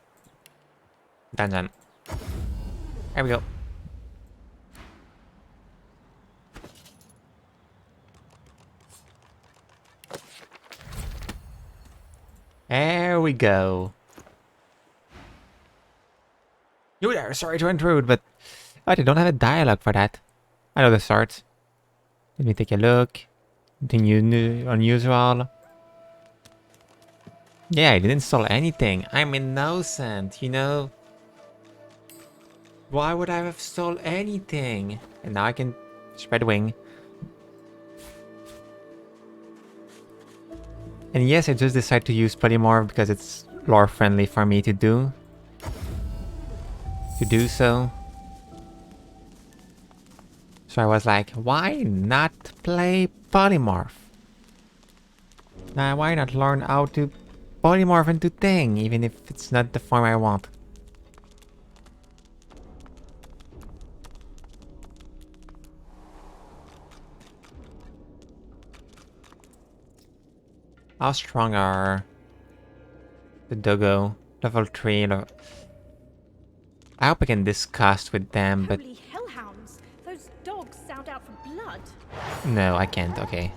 done. There we go. There we go. You there, sorry to intrude, but they don't have a dialogue for that. I know the start. Let me take a look. Anything unusual? Yeah, I didn't install anything. I'm innocent, you know? Why would I have stole anything? And now I can spread wing. And yes, I just decided to use polymorph because it's lore friendly for me to do so. So I was like, why not play polymorph? Now why not learn how to polymorph into thing, even if it's not the form I want? How strong are the doggo? Level 3. I hope I can discuss with them, but... Holy hellhounds! Those dogs sound out for blood. No, I can't. Okay.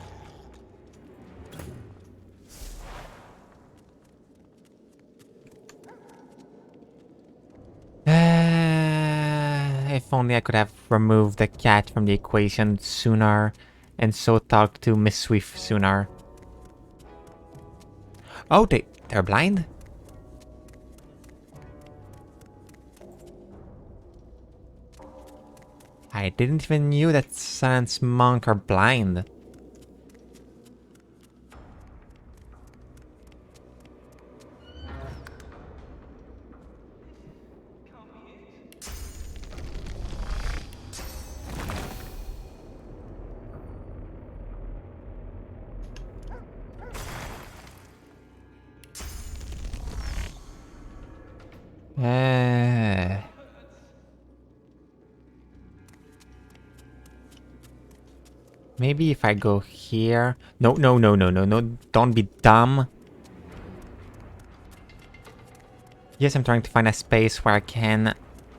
If only I could have removed the cat from the equation sooner and so talked to Miss Swift sooner. Oh, they're blind? I didn't even knew that Silence Monk are blind. Maybe if I go here... No, don't be dumb. Yes, I'm trying to find a space where I can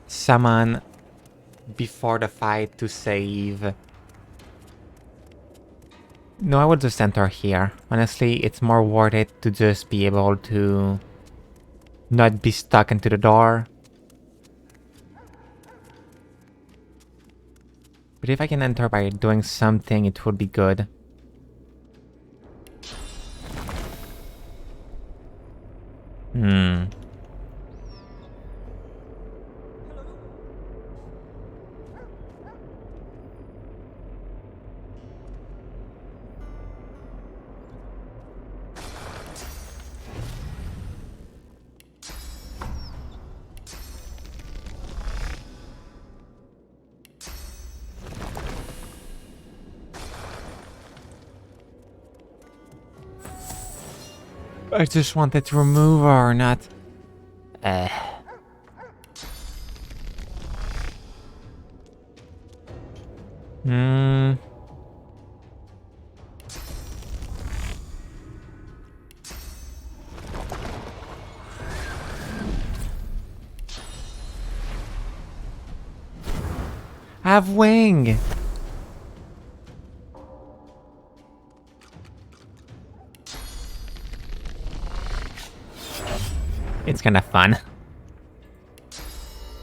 summon before the fight to save. No, I will just enter here. Honestly, it's more worth it to just be able to not be stuck into the door. But if I can enter by doing something, it would be good. I just wanted to remove her, not... Have wing! It's kinda fun.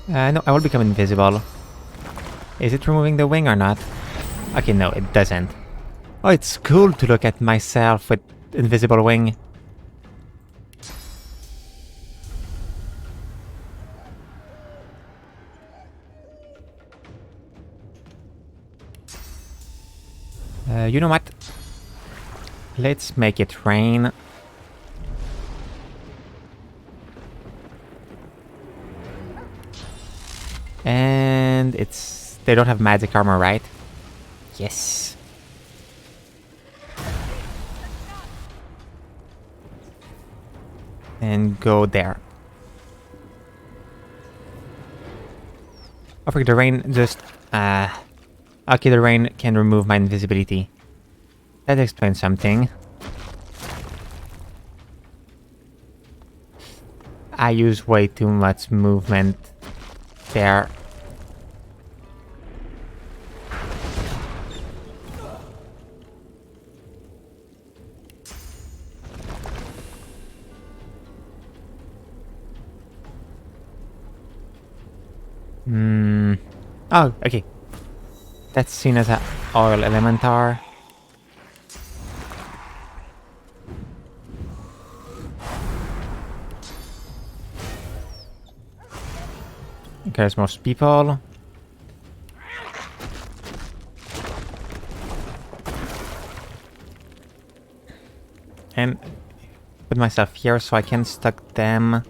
No, I will become invisible. Is it removing the wing or not? Okay, no, it doesn't. Oh, it's cool to look at myself with invisible wing. You know what? Let's make it rain. And it's... They don't have magic armor, right? Yes. And go there. Okay, the rain just... okay, the rain can remove my invisibility. That explains something. I use way too much movement there. Oh, okay. That's seen as an oil elementar. There's most people. And put myself here so I can stuck them.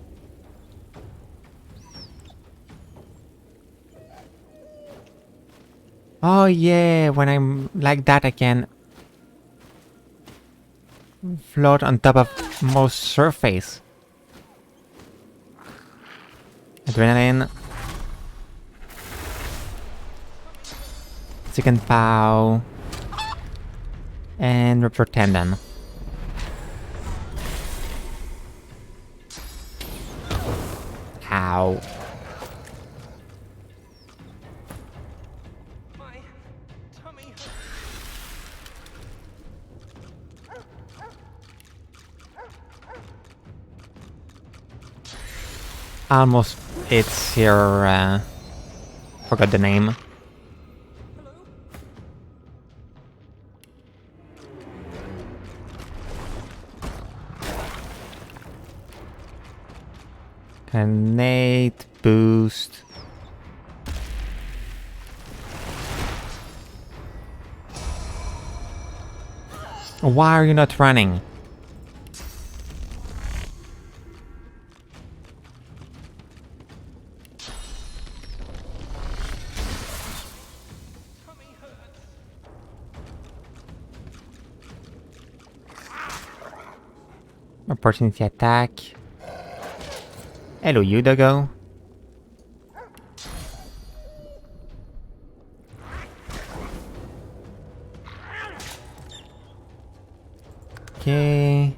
Oh yeah, when I'm like that I can float on top of most surface. Adrenaline. Chicken Pow. And Rupture Tendon. Ow. Almost, it's your, forgot the name. Grenade boost. Why are you not running? Opportunity attack. Hello, you doggo. Okay.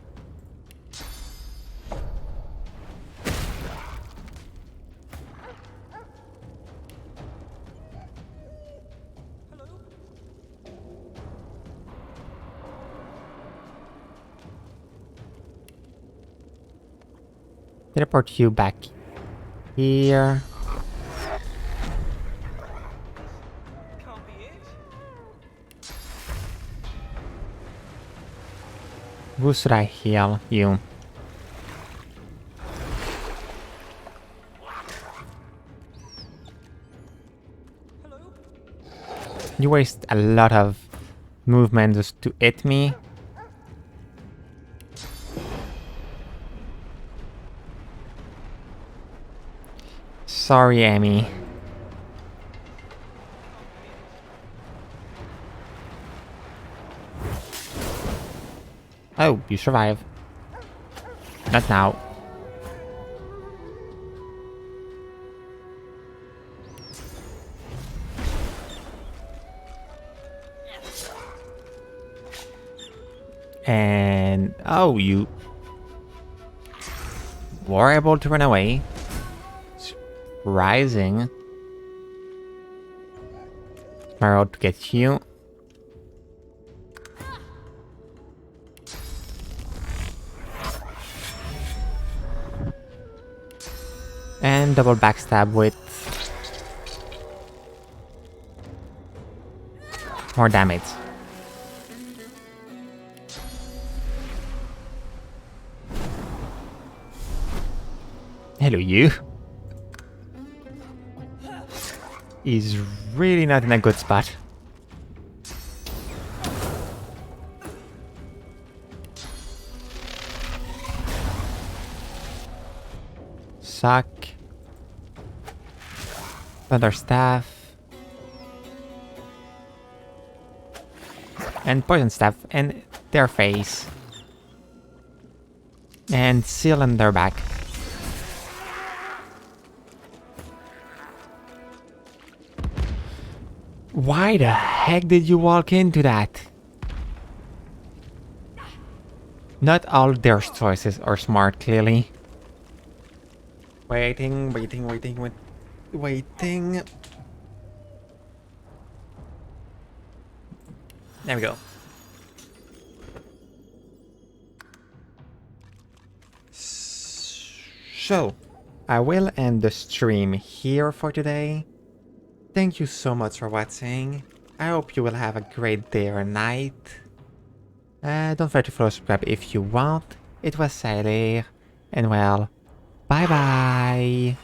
Teleport you back here. Who should I heal? You. You waste a lot of movement just to hit me. Sorry, Amy. Oh, you survive. Not now. And... oh, you... were able to run away. Rising. My road to get you. And double backstab with more damage. Hello, you. He's really not in a good spot. Suck. Thunder staff. And poison stuff in their face. And seal in their back. Why the heck did you walk into that? Not all their choices are smart, clearly. Waiting. There we go. So, I will end the stream here for today. Thank you so much for watching. I hope you will have a great day or night. Don't forget to follow, subscribe if you want. It was Sailor, and well, bye bye.